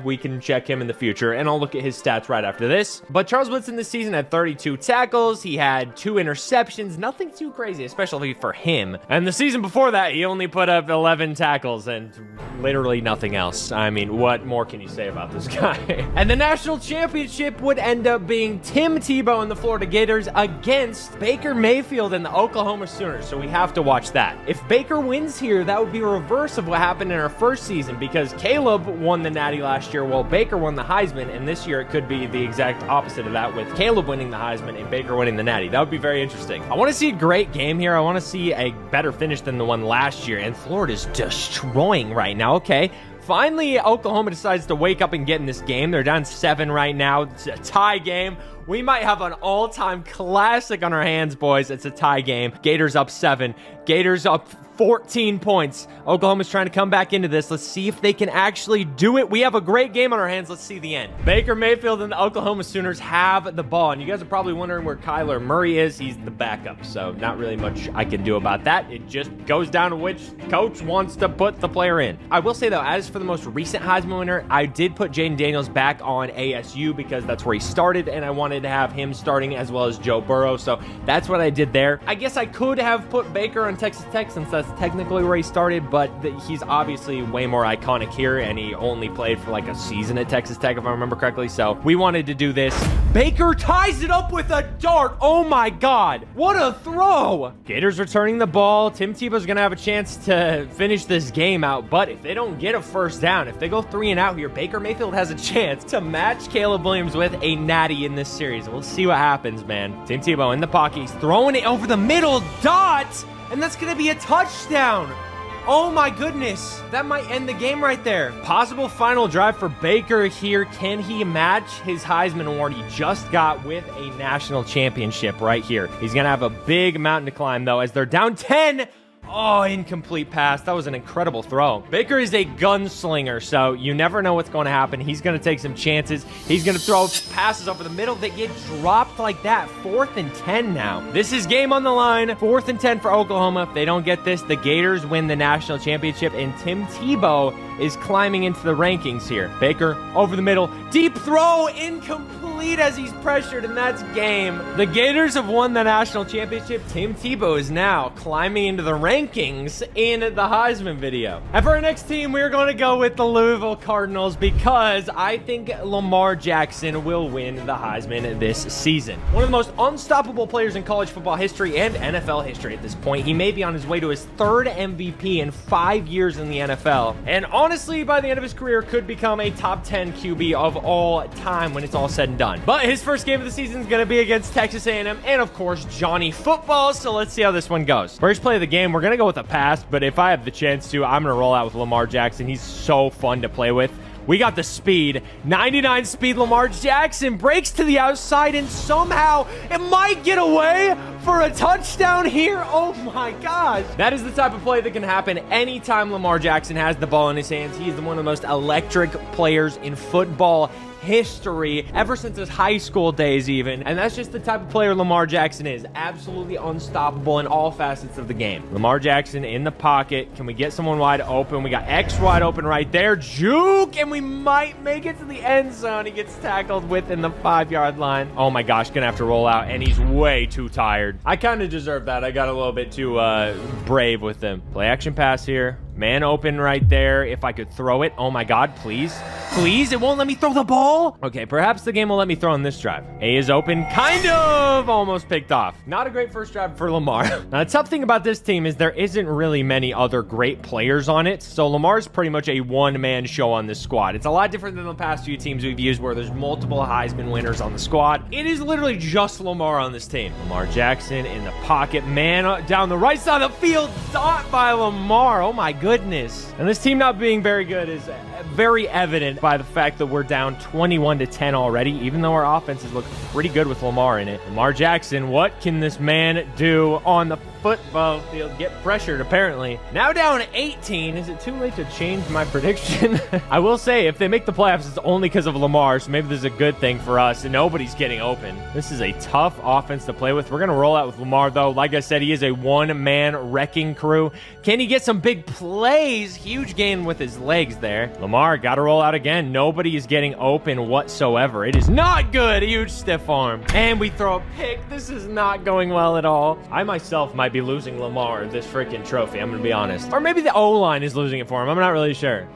we can check him in the future, and I'll look at his stats right after this. But Charles Woodson this season had 32 tackles. He had 2 interceptions. Nothing too crazy, especially for him. And the season before that, he only put up 11 tackles and literally nothing else. I mean, what more can you say about this guy? And the national championship would end up being Tim Tebow and the Florida Gators against Baker Mayfield and the Oklahoma Sooners, so we have to watch that. If Baker wins here, that would be a reverse of what happened in our first season, because Caleb won the Natty last year while Baker won the Heisman, and this year it could be the exact opposite of that, with Caleb winning the Heisman and Baker winning the Natty. That would be very interesting. I want to see a great game here. I want to see a better finish than the one last year, and Florida's destroying right now. Okay. Finally, Oklahoma decides to wake up and get in this game. They're down 7 right now. It's a tie game. We might have an all-time classic on our hands, boys. It's a tie game. Gators up 7. Gators up 14 points. Oklahoma's trying to come back into this. Let's see if they can actually do it. We have a great game on our hands. Let's see the end. Baker Mayfield and the Oklahoma Sooners have the ball. And you guys are probably wondering where Kyler Murray is. He's the backup, so not really much I can do about that. It just goes down to which coach wants to put the player in. I will say, though, as for the most recent Heisman winner, I did put Jaden Daniels back on ASU because that's where he started, and I wanted to have him starting as well as Joe Burrow, so that's what I did there. I guess I could have put Baker on Texas Tech since that's technically where he started, but he's obviously way more iconic here, and he only played for like a season at Texas Tech, if I remember correctly, so we wanted to do this. Baker ties it up with a dart. Oh my God, what a throw. Gators returning the ball. Tim Tebow's gonna have a chance to finish this game out, but if they don't get a first down, if they go 3 and out here, Baker Mayfield has a chance to match Caleb Williams with a natty in this series. We'll see what happens, man. Tim Tebow in the pocket. He's throwing it over the middle. Dot! And that's going to be a touchdown. Oh my goodness. That might end the game right there. Possible final drive for Baker here. Can he match his Heisman award he just got with a national championship right here? He's going to have a big mountain to climb, though, as they're down 10. Oh, incomplete pass. That was an incredible throw. Baker is a gunslinger, so you never know what's going to happen. He's going to take some chances. He's going to throw passes over the middle that get dropped like that. 4th and 10 now. This is game on the line. 4th and 10 for Oklahoma. If they don't get this, the Gators win the national championship, and Tim Tebow is climbing into the rankings here. Baker over the middle. Deep throw, incomplete as he's pressured, and that's game. The Gators have won the national championship. Tim Tebow is now climbing into the rankings in the Heisman video. And for our next team, we're going to go with the Louisville Cardinals because I think Lamar Jackson will win the Heisman this season. One of the most unstoppable players in college football history and NFL history at this point. He may be on his way to his 3rd MVP in 5 years in the NFL. And honestly, by the end of his career, could become a top 10 QB of all time when it's all said and done. But his first game of the season is going to be against Texas A&M and, of course, Johnny Football. So let's see how this one goes. First play of the game, we're going to go with a pass, but if I have the chance to, I'm going to roll out with Lamar Jackson. He's so fun to play with. We got the speed. 99 speed. Lamar Jackson breaks to the outside, and somehow it might get away for a touchdown here. Oh my gosh. That is the type of play that can happen anytime Lamar Jackson has the ball in his hands. He is one of the most electric players in football history, ever since his high school days even, and that's just the type of player Lamar Jackson is. Absolutely unstoppable in all facets of the game. Lamar Jackson in the pocket. Can we get someone wide open? We got X wide open right there. Juke, and we might make it to the end zone. He gets tackled within the 5-yard line. Oh my gosh, gonna have to roll out, and he's way too tired. I kind of deserve that. I got a little bit too brave with him. Play action pass here. Man open right there. If I could throw it. Oh my God, please. Please, it won't let me throw the ball. Okay, perhaps the game will let me throw on this drive. A is open, kind of, almost picked off. Not a great first drive for Lamar. Now, the tough thing about this team is there isn't really many other great players on it, so Lamar's pretty much a one-man show on this squad. It's a lot different than the past few teams we've used where there's multiple Heisman winners on the squad. It is literally just Lamar on this team. Lamar Jackson in the pocket, man down the right side of the field, dot by Lamar. Oh my goodness. And this team not being very good is very evident by the fact that we're down 21-10 already, even though our offenses look pretty good with Lamar in it. Lamar Jackson, what can this man do on the football field? Get pressured, apparently. Now down 18. Is it too late to change my prediction? I will say, if they make the playoffs, it's only because of Lamar, so maybe this is a good thing for us, and nobody's getting open. This is a tough offense to play with. We're going to roll out with Lamar, though. Like I said, he is a one-man wrecking crew. Can he get some big plays? Huge gain with his legs there. Lamar got to roll out again. Nobody is getting open whatsoever. It is not good. Huge stiff arm. And we throw a pick. This is not going well at all. I myself might be losing Lamar this freaking trophy. I'm going to be honest. Or maybe the O-line is losing it for him. I'm not really sure.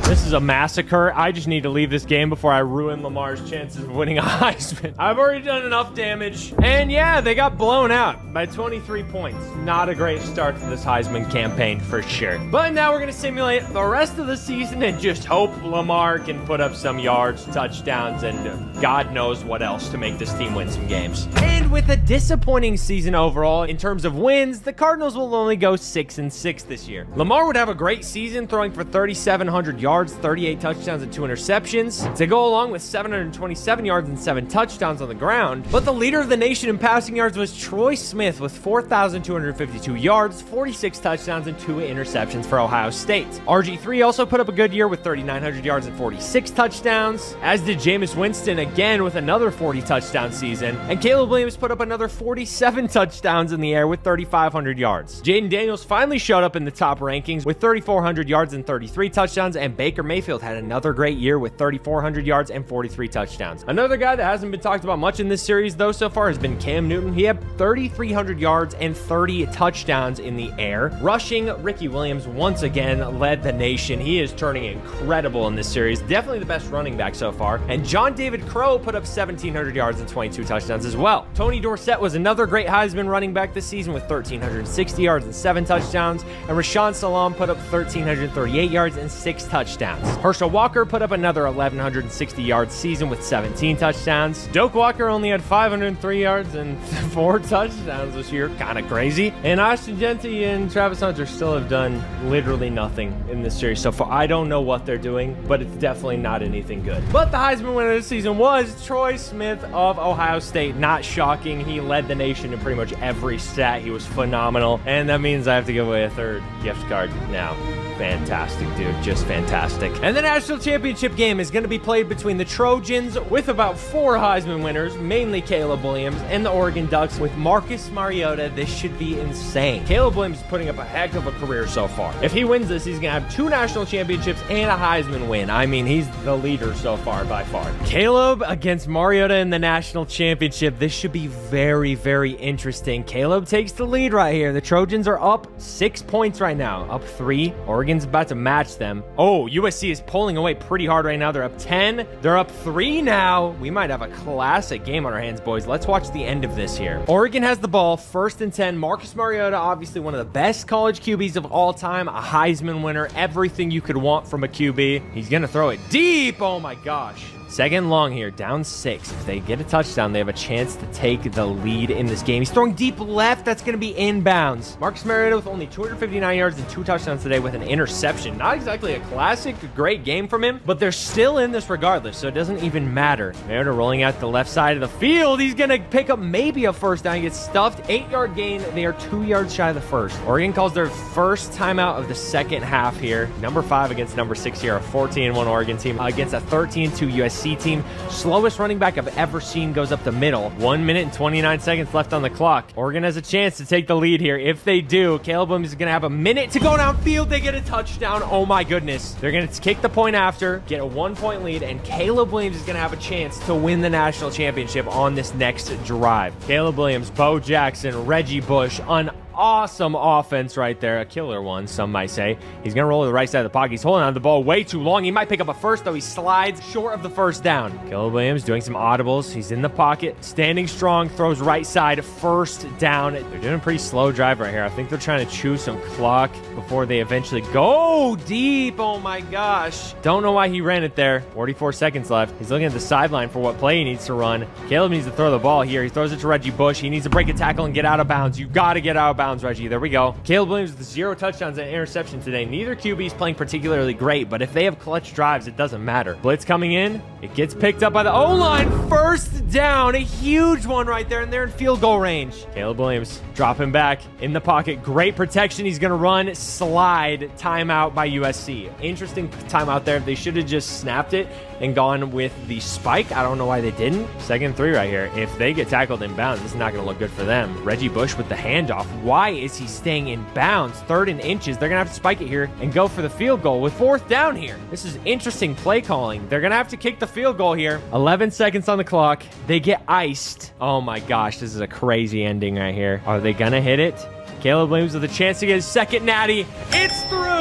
This is a massacre. I just need to leave this game before I ruin Lamar's chances of winning a Heisman. I've already done enough damage. And yeah, they got blown out by 23 points. Not a great start to this Heisman campaign for sure. But now we're going to simulate the rest of the season and just hope Lamar can put up some yards, touchdowns, and God knows what else to make this team win some games. And with a disappointing season overall in terms of wins, the Cardinals will only go 6-6 this year. Lamar would have a great season throwing for 3,700 yards, 38 touchdowns and 2 interceptions to go along with 727 yards and 7 touchdowns on the ground. But the leader of the nation in passing yards was Troy Smith with 4,252 yards, 46 touchdowns and 2 interceptions for Ohio State. RG3 also put up a good year with 3,900 yards and 46 touchdowns, as did Jameis Winston again with another 40 touchdown season, and Caleb Williams put up another 47 touchdowns in the air with 3,500 yards. Jaden Daniels finally showed up in the top rankings with 3,400 yards and 33 touchdowns, and Baker Mayfield had another great year with 3,400 yards and 43 touchdowns. Another guy that hasn't been talked about much in this series, though, so far has been Cam Newton. He had 3,300 yards and 30 touchdowns in the air. Rushing, Ricky Williams once again led the nation. He is turning incredible in this series. Definitely the best running back so far. And John David Crow put up 1,700 yards and 22 touchdowns as well. Tony Dorsett was another great Heisman running back this season with 1,360 yards and 7 touchdowns. And Rashaan Salaam put up 1,338 yards and 6 touchdowns. Herschel Walker put up another 1,160 yard season with 17 touchdowns. Doak Walker only had 503 yards and 4 touchdowns this year. Kind of crazy. And Ashton Jeanty and Travis Hunter still have done literally nothing in this series so far. I don't know what they're doing, but it's definitely not anything good. But the Heisman winner this season was Troy Smith of Ohio State. Not shocking. He led the nation in pretty much every stat. He was phenomenal. And that means I have to give away a third gift card now. Fantastic, dude. Just fantastic. And the national championship game is going to be played between the Trojans with about 4 Heisman winners, mainly Caleb Williams, and the Oregon Ducks with Marcus Mariota. This should be insane. Caleb Williams is putting up a heck of a career so far. If he wins this, he's going to have 2 national championships and a Heisman win. I mean, he's the leader so far by far. Caleb against Mariota in the national championship. This should be very, very interesting. Caleb takes the lead right here. The Trojans are up 6 points right now. Up 3. Oregon's about to match them. Oh, USC is pulling away pretty hard right now. They're up 10. They're up 3 now. We might have a classic game on our hands, boys. Let's watch the end of this here. Oregon has the ball, 1st and 10. Marcus Mariota, obviously one of the best college QBs of all time, a Heisman winner, everything you could want from a QB. He's going to throw it deep. Oh my gosh. 2nd and long here, down 6. If they get a touchdown, they have a chance to take the lead in this game. He's throwing deep left. That's going to be inbounds. Marcus Mariota with only 259 yards and 2 touchdowns today with an interception. Not exactly a classic, great game from him, but they're still in this regardless, so it doesn't even matter. Mariota rolling out the left side of the field. He's going to pick up maybe a first down. He gets stuffed. 8-yard gain. They are 2 yards shy of the first. Oregon calls their first timeout of the second half here. Number 5 against number 6 here. A 14-1 Oregon team against a 13-2 USC team. Slowest running back I've ever seen goes up the middle. 1 minute and 29 seconds left on the clock. Oregon has a chance to take the lead here. If they do, Caleb Williams is going to have a minute to go downfield. They get a touchdown. Oh my goodness. They're going to kick the point after, get a 1-point lead, and Caleb Williams is going to have a chance to win the national championship on this next drive. Caleb Williams, Bo Jackson, Reggie Bush, an awesome offense right there. A killer one, some might say. He's going to roll to the right side of the pocket. He's holding on to the ball way too long. He might pick up a first, though. He slides short of the first down. Caleb Williams doing some audibles. He's in the pocket, standing strong, throws right side, first down. They're doing a pretty slow drive right here. I think they're trying to chew some clock before they eventually go deep. Oh my gosh. Don't know why he ran it there. 44 seconds left. He's looking at the sideline for what play he needs to run. Caleb needs to throw the ball here. He throws it to Reggie Bush. He needs to break a tackle and get out of bounds. You got to get out of bounds, Reggie. There we go. Caleb Williams with 0 touchdowns and interception today. Neither QB is playing particularly great, but if they have clutch drives, it doesn't matter. Blitz coming in. It gets picked up by the O-line. First down. A huge one right there, and they're in field goal range. Caleb Williams dropping back in the pocket. Great protection. He's going to run, slide, timeout by USC. Interesting timeout there. They should have just snapped it and gone with the spike. I don't know why they didn't. 2nd and 3 right here. If they get tackled in bounds, this is not going to look good for them. Reggie Bush with the handoff. Why is he staying in bounds? 3rd and inches. They're going to have to spike it here and go for the field goal with 4th down here. This is interesting play calling. They're going to have to kick the field goal here. 11 seconds on the clock. They get iced. Oh my gosh, this is a crazy ending right here. Are they going to hit it? Caleb Williams with a chance to get his 2nd natty. It's through.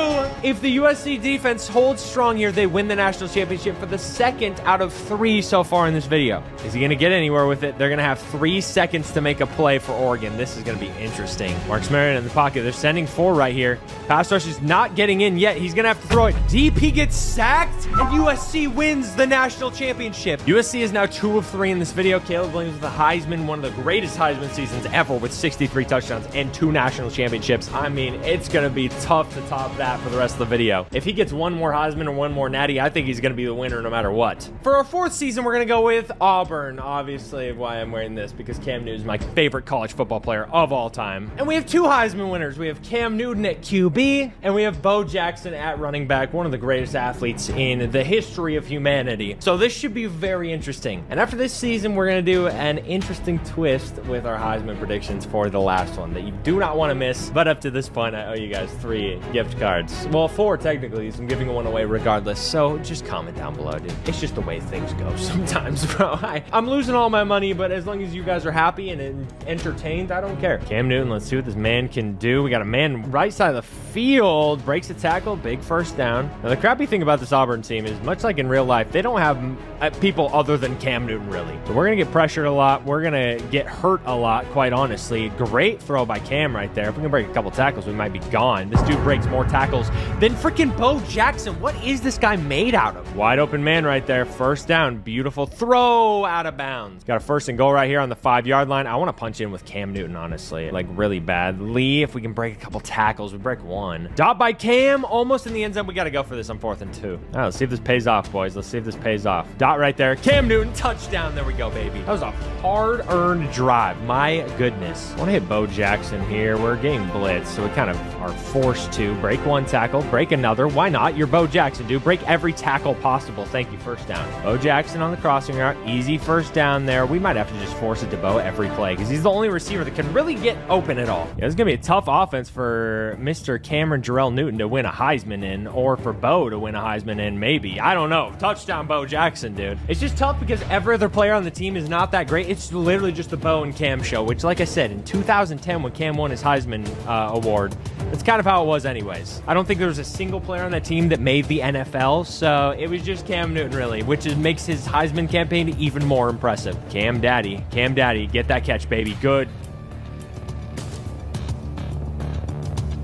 If the USC defense holds strong here, they win the national championship for the 2nd out of 3 so far in this video. Is he going to get anywhere with it? They're going to have 3 seconds to make a play for Oregon. This is going to be interesting. Marcus Marion in the pocket. They're sending 4 right here. Pass rush is not getting in yet. He's going to have to throw it deep. He gets sacked, and USC wins the national championship. USC is now 2 of 3 in this video. Caleb Williams with the Heisman, one of the greatest Heisman seasons ever with 63 touchdowns and 2 national championships. I mean, it's going to be tough to top that for the rest of the video. If he gets one more Heisman or one more natty, I think he's going to be the winner no matter what. For our 4th season, we're going to go with Auburn. Obviously, why I'm wearing this, because Cam Newton is my favorite college football player of all time. And we have 2 Heisman winners. We have Cam Newton at QB, and we have Bo Jackson at running back, one of the greatest athletes in the history of humanity. So this should be very interesting. And after this season, we're going to do an interesting twist with our Heisman predictions for the last one that you do not want to miss. But up to this point, I owe you guys 3 gift cards. Well, 4 technically, so I'm giving one away regardless. So just comment down below, dude. It's just the way things go sometimes, bro. I'm losing all my money, but as long as you guys are happy and entertained, I don't care. Cam Newton, let's see what this man can do. We got a man right side of the field, breaks a tackle, big first down. Now, the crappy thing about this Auburn team is, much like in real life, they don't have people other than Cam Newton, really. So we're going to get pressured a lot. We're going to get hurt a lot, quite honestly. Great throw by Cam right there. If we can break a couple tackles, we might be gone. This dude breaks more tackles than freaking Bo Jackson. What is this guy made out of? Wide open man right there. First down. Beautiful throw out of bounds. Got a 1st and goal right here on the 5-yard line. I want to punch in with Cam Newton, honestly. Like, really badly. If we can break a couple tackles, we break 1. Dot by Cam. Almost in the end zone. We got to go for this on 4th and 2. All right, let's see if this pays off, boys. Let's see if this pays off. Dot right there. Cam Newton. Touchdown. There we go, baby. That was a hard-earned drive. My goodness. I want to hit Bo Jackson here. We're getting blitz, so we kind of are forced to break 1 tackle, break another. Why not? You're Bo Jackson, dude. Break every tackle possible. Thank you. First down. Bo Jackson on the crossing route. Easy first down there. We might have to just force it to Bo every play because he's the only receiver that can really get open at all. Yeah, it's going to be a tough offense for Mr. Cameron Jarrell Newton to win a Heisman in, or for Bo to win a Heisman in, maybe. I don't know. Touchdown Bo Jackson, dude. It's just tough because every other player on the team is not that great. It's literally just the Bo and Cam show, which, like I said, in 2010 when Cam won his Heisman award, that's kind of how it was anyways. I don't think there was a single player on that team that made the NFL, so it was just Cam Newton, really, which makes his Heisman campaign even more impressive. Cam Daddy, get that catch, baby. Good.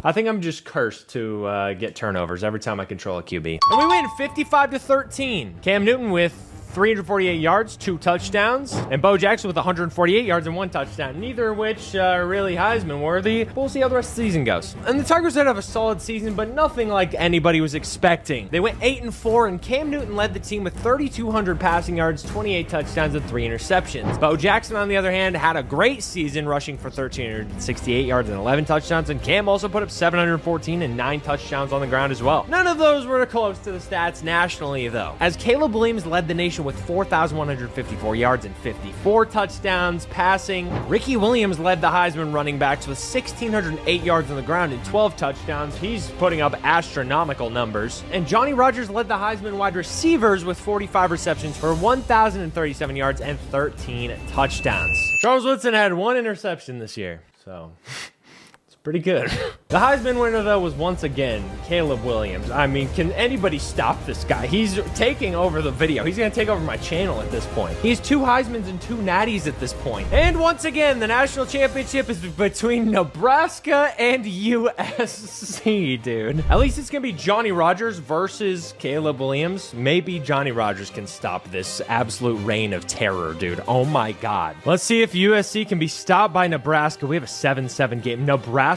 I think I'm just cursed to get turnovers every time I control a QB. And we win 55-13. Cam Newton with 348 yards, 2 touchdowns, and Bo Jackson with 148 yards and 1 touchdown, neither of which are really Heisman worthy. We'll see how the rest of the season goes. And the Tigers did have a solid season, but nothing like anybody was expecting. They went 8-4, and Cam Newton led the team with 3,200 passing yards, 28 touchdowns, and 3 interceptions. Bo Jackson, on the other hand, had a great season, rushing for 1,368 yards and 11 touchdowns, and Cam also put up 714 and 9 touchdowns on the ground as well. None of those were close to the stats nationally, though, as Caleb Williams led the nation with 4,154 yards and 54 touchdowns passing. Ricky Williams led the Heisman running backs with 1,608 yards on the ground and 12 touchdowns. He's putting up astronomical numbers. And Johnny Rodgers led the Heisman wide receivers with 45 receptions for 1,037 yards and 13 touchdowns. Charles Woodson had 1 interception this year, so... Pretty good. The Heisman winner, though, was once again Caleb Williams. I mean, can anybody stop this guy? He's taking over the video. He's going to take over my channel at this point. He's 2 Heismans and 2 Natties at this point. And once again, the national championship is between Nebraska and USC, dude. At least it's going to be Johnny Rodgers versus Caleb Williams. Maybe Johnny Rodgers can stop this absolute reign of terror, dude. Oh my God. Let's see if USC can be stopped by Nebraska. We have a 7-7 game. Nebraska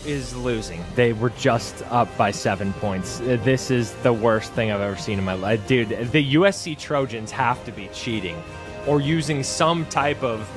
is losing. They were just up by 7 points. This is the worst thing I've ever seen in my life. Dude, the USC Trojans have to be cheating or using some type of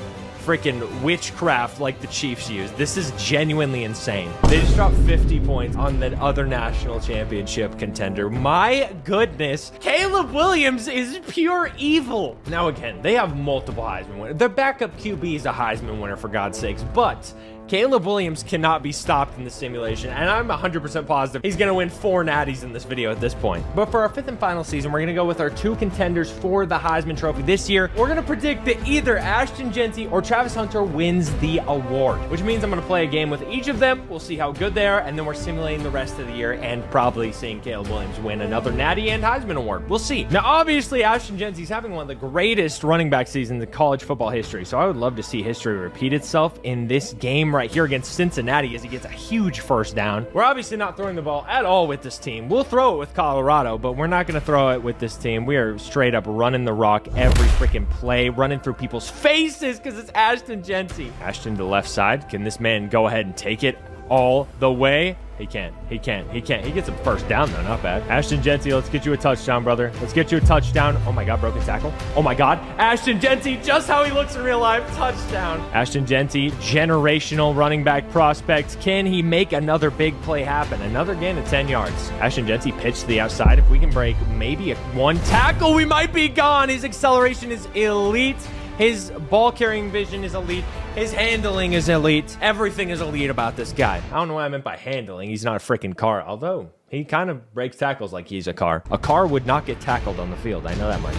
freaking witchcraft like the Chiefs use. This is genuinely insane. They just dropped 50 points on the other national championship contender. My goodness. Caleb Williams is pure evil. Now again, they have multiple Heisman winners. Their backup QB is a Heisman winner, for God's sakes, but Caleb Williams cannot be stopped in the simulation, and I'm 100% positive he's going to win 4 natties in this video at this point. But for our 5th and final season, we're going to go with our 2 contenders for the Heisman Trophy this year. We're going to predict that either Ashton Jeanty or Travis Hunter wins the award, which means I'm going to play a game with each of them. We'll see how good they are, and then we're simulating the rest of the year and probably seeing Caleb Williams win another natty and Heisman Award. We'll see. Now, obviously, Ashton Jeanty's having one of the greatest running back seasons in college football history, so I would love to see history repeat itself in this game right here against Cincinnati as he gets a huge first down. We're obviously not throwing the ball at all with this team. We'll throw it with Colorado, but we're not going to throw it with this team. We are straight up running the rock every freaking play, running through people's faces because it's Ashton Jeanty. Ashton to the left side. Can this man go ahead and take it all the way? He can't. He gets a first down, though. Not bad. Ashton Jeanty, let's get you a touchdown, brother. Let's get you a touchdown. Oh, my God. Broken tackle. Oh, my God. Ashton Jeanty, just how he looks in real life. Touchdown. Ashton Jeanty, generational running back prospect. Can he make another big play happen? Another gain of 10 yards. Ashton Jeanty pitched to the outside. If we can break maybe one tackle, we might be gone. His acceleration is elite. His ball carrying vision is elite. His handling is elite. Everything is elite about this guy. I don't know what I meant by handling. He's not a freaking car, although he kind of breaks tackles like he's a car. A car would not get tackled on the field. I know that much.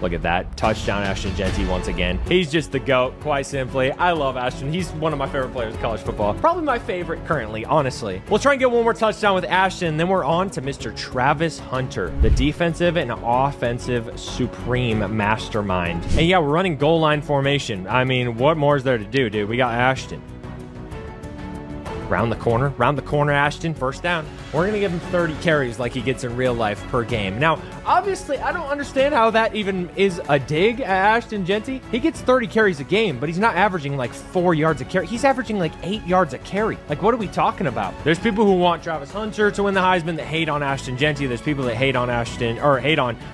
Look at that. Touchdown, Ashton Jeanty once again. He's just the GOAT, quite simply. I love Ashton. He's one of my favorite players in college football. Probably my favorite currently, honestly. We'll try and get one more touchdown with Ashton, then we're on to Mr. Travis Hunter, the defensive and offensive supreme mastermind. And yeah, we're running goal line formation. I mean, what more is there to do, dude? We got Ashton. Round the corner, Ashton, first down. We're going to give him 30 carries like he gets in real life per game. Now, obviously, I don't understand how that even is a dig at Ashton Jeanty. He gets 30 carries a game, but he's not averaging like 4 yards a carry. He's averaging like 8 yards a carry. Like, what are we talking about? There's people who want Travis Hunter to win the Heisman that hate on Ashton Jeanty. There's people that hate on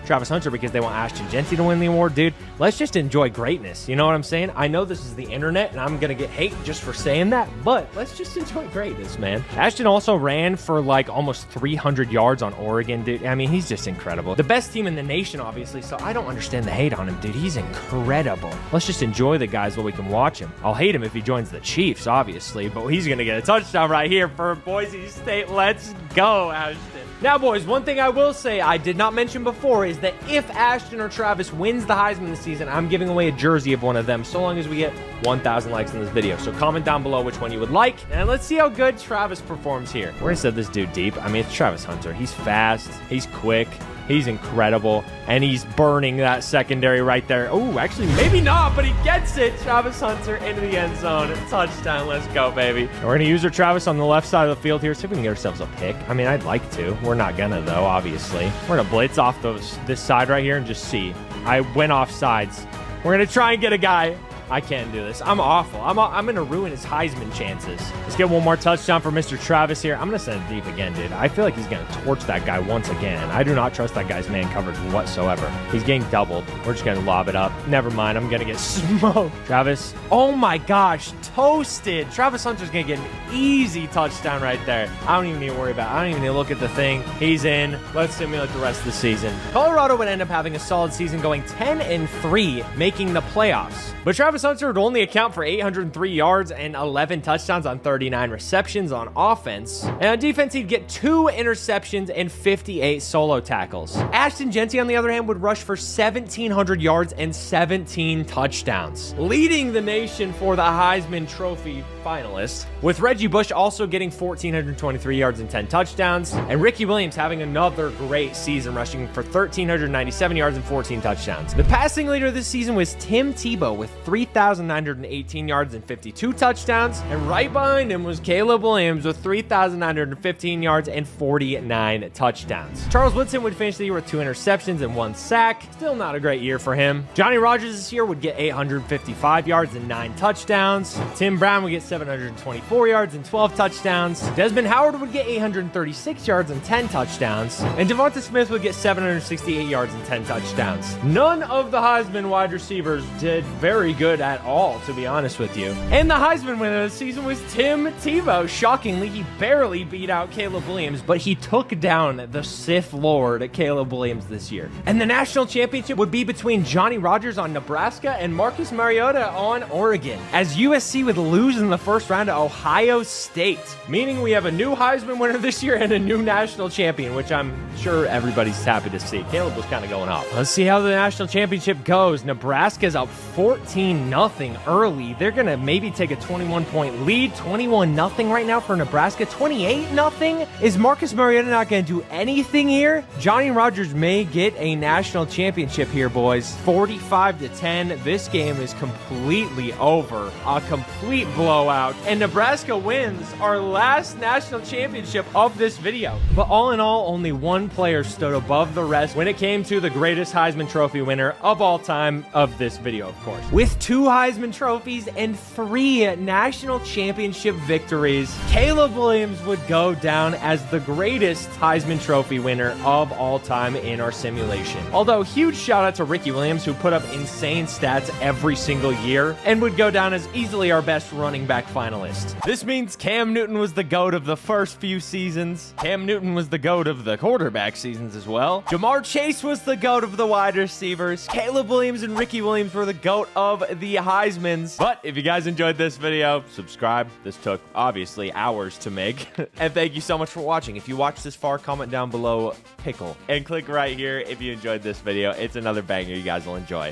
Travis Hunter because they want Ashton Jeanty to win the award. Dude, let's just enjoy greatness. You know what I'm saying? I know this is the internet, and I'm going to get hate just for saying that, but let's just enjoy greatness, man. Ashton also ran for like almost 300 yards on Oregon, dude. I mean, he's just incredible. The best team in the nation, obviously, so I don't understand the hate on him, dude. He's incredible. Let's just enjoy the guys while we can watch him. I'll hate him if he joins the Chiefs, obviously, but he's going to get a touchdown right here for Boise State. Let's go, Ashton. Now, boys, one thing I will say I did not mention before is that if Ashton or Travis wins the Heisman this season, I'm giving away a jersey of one of them so long as we get 1,000 likes in this video. So comment down below which one you would like, and let's see how good Travis performs here. We're going to set this dude deep. I mean, it's Travis Hunter. He's fast. He's quick. He's incredible, and he's burning that secondary right there. Oh, actually, maybe not, but he gets it. Travis Hunter into the end zone. Touchdown. Let's go, baby. We're going to use our Travis on the left side of the field here, see if we can get ourselves a pick. I mean, I'd like to. We're not going to, though, obviously. We're going to blitz off this side right here and just see. I went off sides. We're going to try and get a guy. I can't do this. I'm awful. I'm going to ruin his Heisman chances. Let's get one more touchdown for Mr. Travis here. I'm going to send it deep again, dude. I feel like he's going to torch that guy once again. I do not trust that guy's man coverage whatsoever. He's getting doubled. We're just going to lob it up. Never mind. I'm going to get smoked. Travis. Oh, my gosh. Toasted. Travis Hunter's going to get an easy touchdown right there. I don't even need to worry about it. I don't even need to look at the thing. He's in. Let's simulate the rest of the season. Colorado would end up having a solid season going 10-3, making the playoffs. But Travis Hunter would only account for 803 yards and 11 touchdowns on 39 receptions on offense. And on defense, he'd get 2 interceptions and 58 solo tackles. Ashton Jeanty, on the other hand, would rush for 1,700 yards and 17 touchdowns, leading the nation for the Heisman Trophy finalists, with Reggie Bush also getting 1,423 yards and 10 touchdowns, and Ricky Williams having another great season, rushing for 1,397 yards and 14 touchdowns. The passing leader this season was Tim Tebow with 3,918 yards and 52 touchdowns, and right behind him was Caleb Williams with 3,915 yards and 49 touchdowns. Charles Woodson would finish the year with 2 interceptions and 1 sack. Still not a great year for him. Johnny Rodgers this year would get 855 yards and 9 touchdowns. Tim Brown would get 724 yards and 12 touchdowns. Desmond Howard would get 836 yards and 10 touchdowns. And Devonta Smith would get 768 yards and 10 touchdowns. None of the Heisman wide receivers did very good at all, to be honest with you. And the Heisman winner this season was Tim Tebow. Shockingly, he barely beat out Caleb Williams, but he took down the Sith Lord Caleb Williams this year. And the national championship would be between Johnny Rodgers on Nebraska and Marcus Mariota on Oregon, as USC would lose in the first round to Ohio State, meaning we have a new Heisman winner this year and a new national champion, which I'm sure everybody's happy to see. Caleb was kind of going off. Let's see how the national championship goes. Nebraska's up 14-0 early. They're going to maybe take a 21-point lead. 21-0 right now for Nebraska. 28-0. Is Marcus Mariota not going to do anything here? Johnny Rodgers may get a national championship here, boys. 45-10. This game is completely over. A complete blowout. And Nebraska wins our last national championship of this video. But all in all, only one player stood above the rest when it came to the greatest Heisman Trophy winner of all time of this video, of course. With 2 Heisman trophies and 3 national championship victories, Caleb Williams would go down as the greatest Heisman Trophy winner of all time in our simulation. Although, huge shout out to Ricky Williams, who put up insane stats every single year and would go down as easily our best running back finalist. This means Cam Newton was the GOAT of the first few seasons. Cam Newton was the GOAT of the quarterback seasons as well. Jamar Chase was the GOAT of the wide receivers. Caleb Williams and Ricky Williams were the GOAT of the Heismans. But if you guys enjoyed this video, subscribe. This took obviously hours to make. And thank you so much for watching. If you watched this far, comment down below pickle and click right here if you enjoyed this video. It's another banger you guys will enjoy.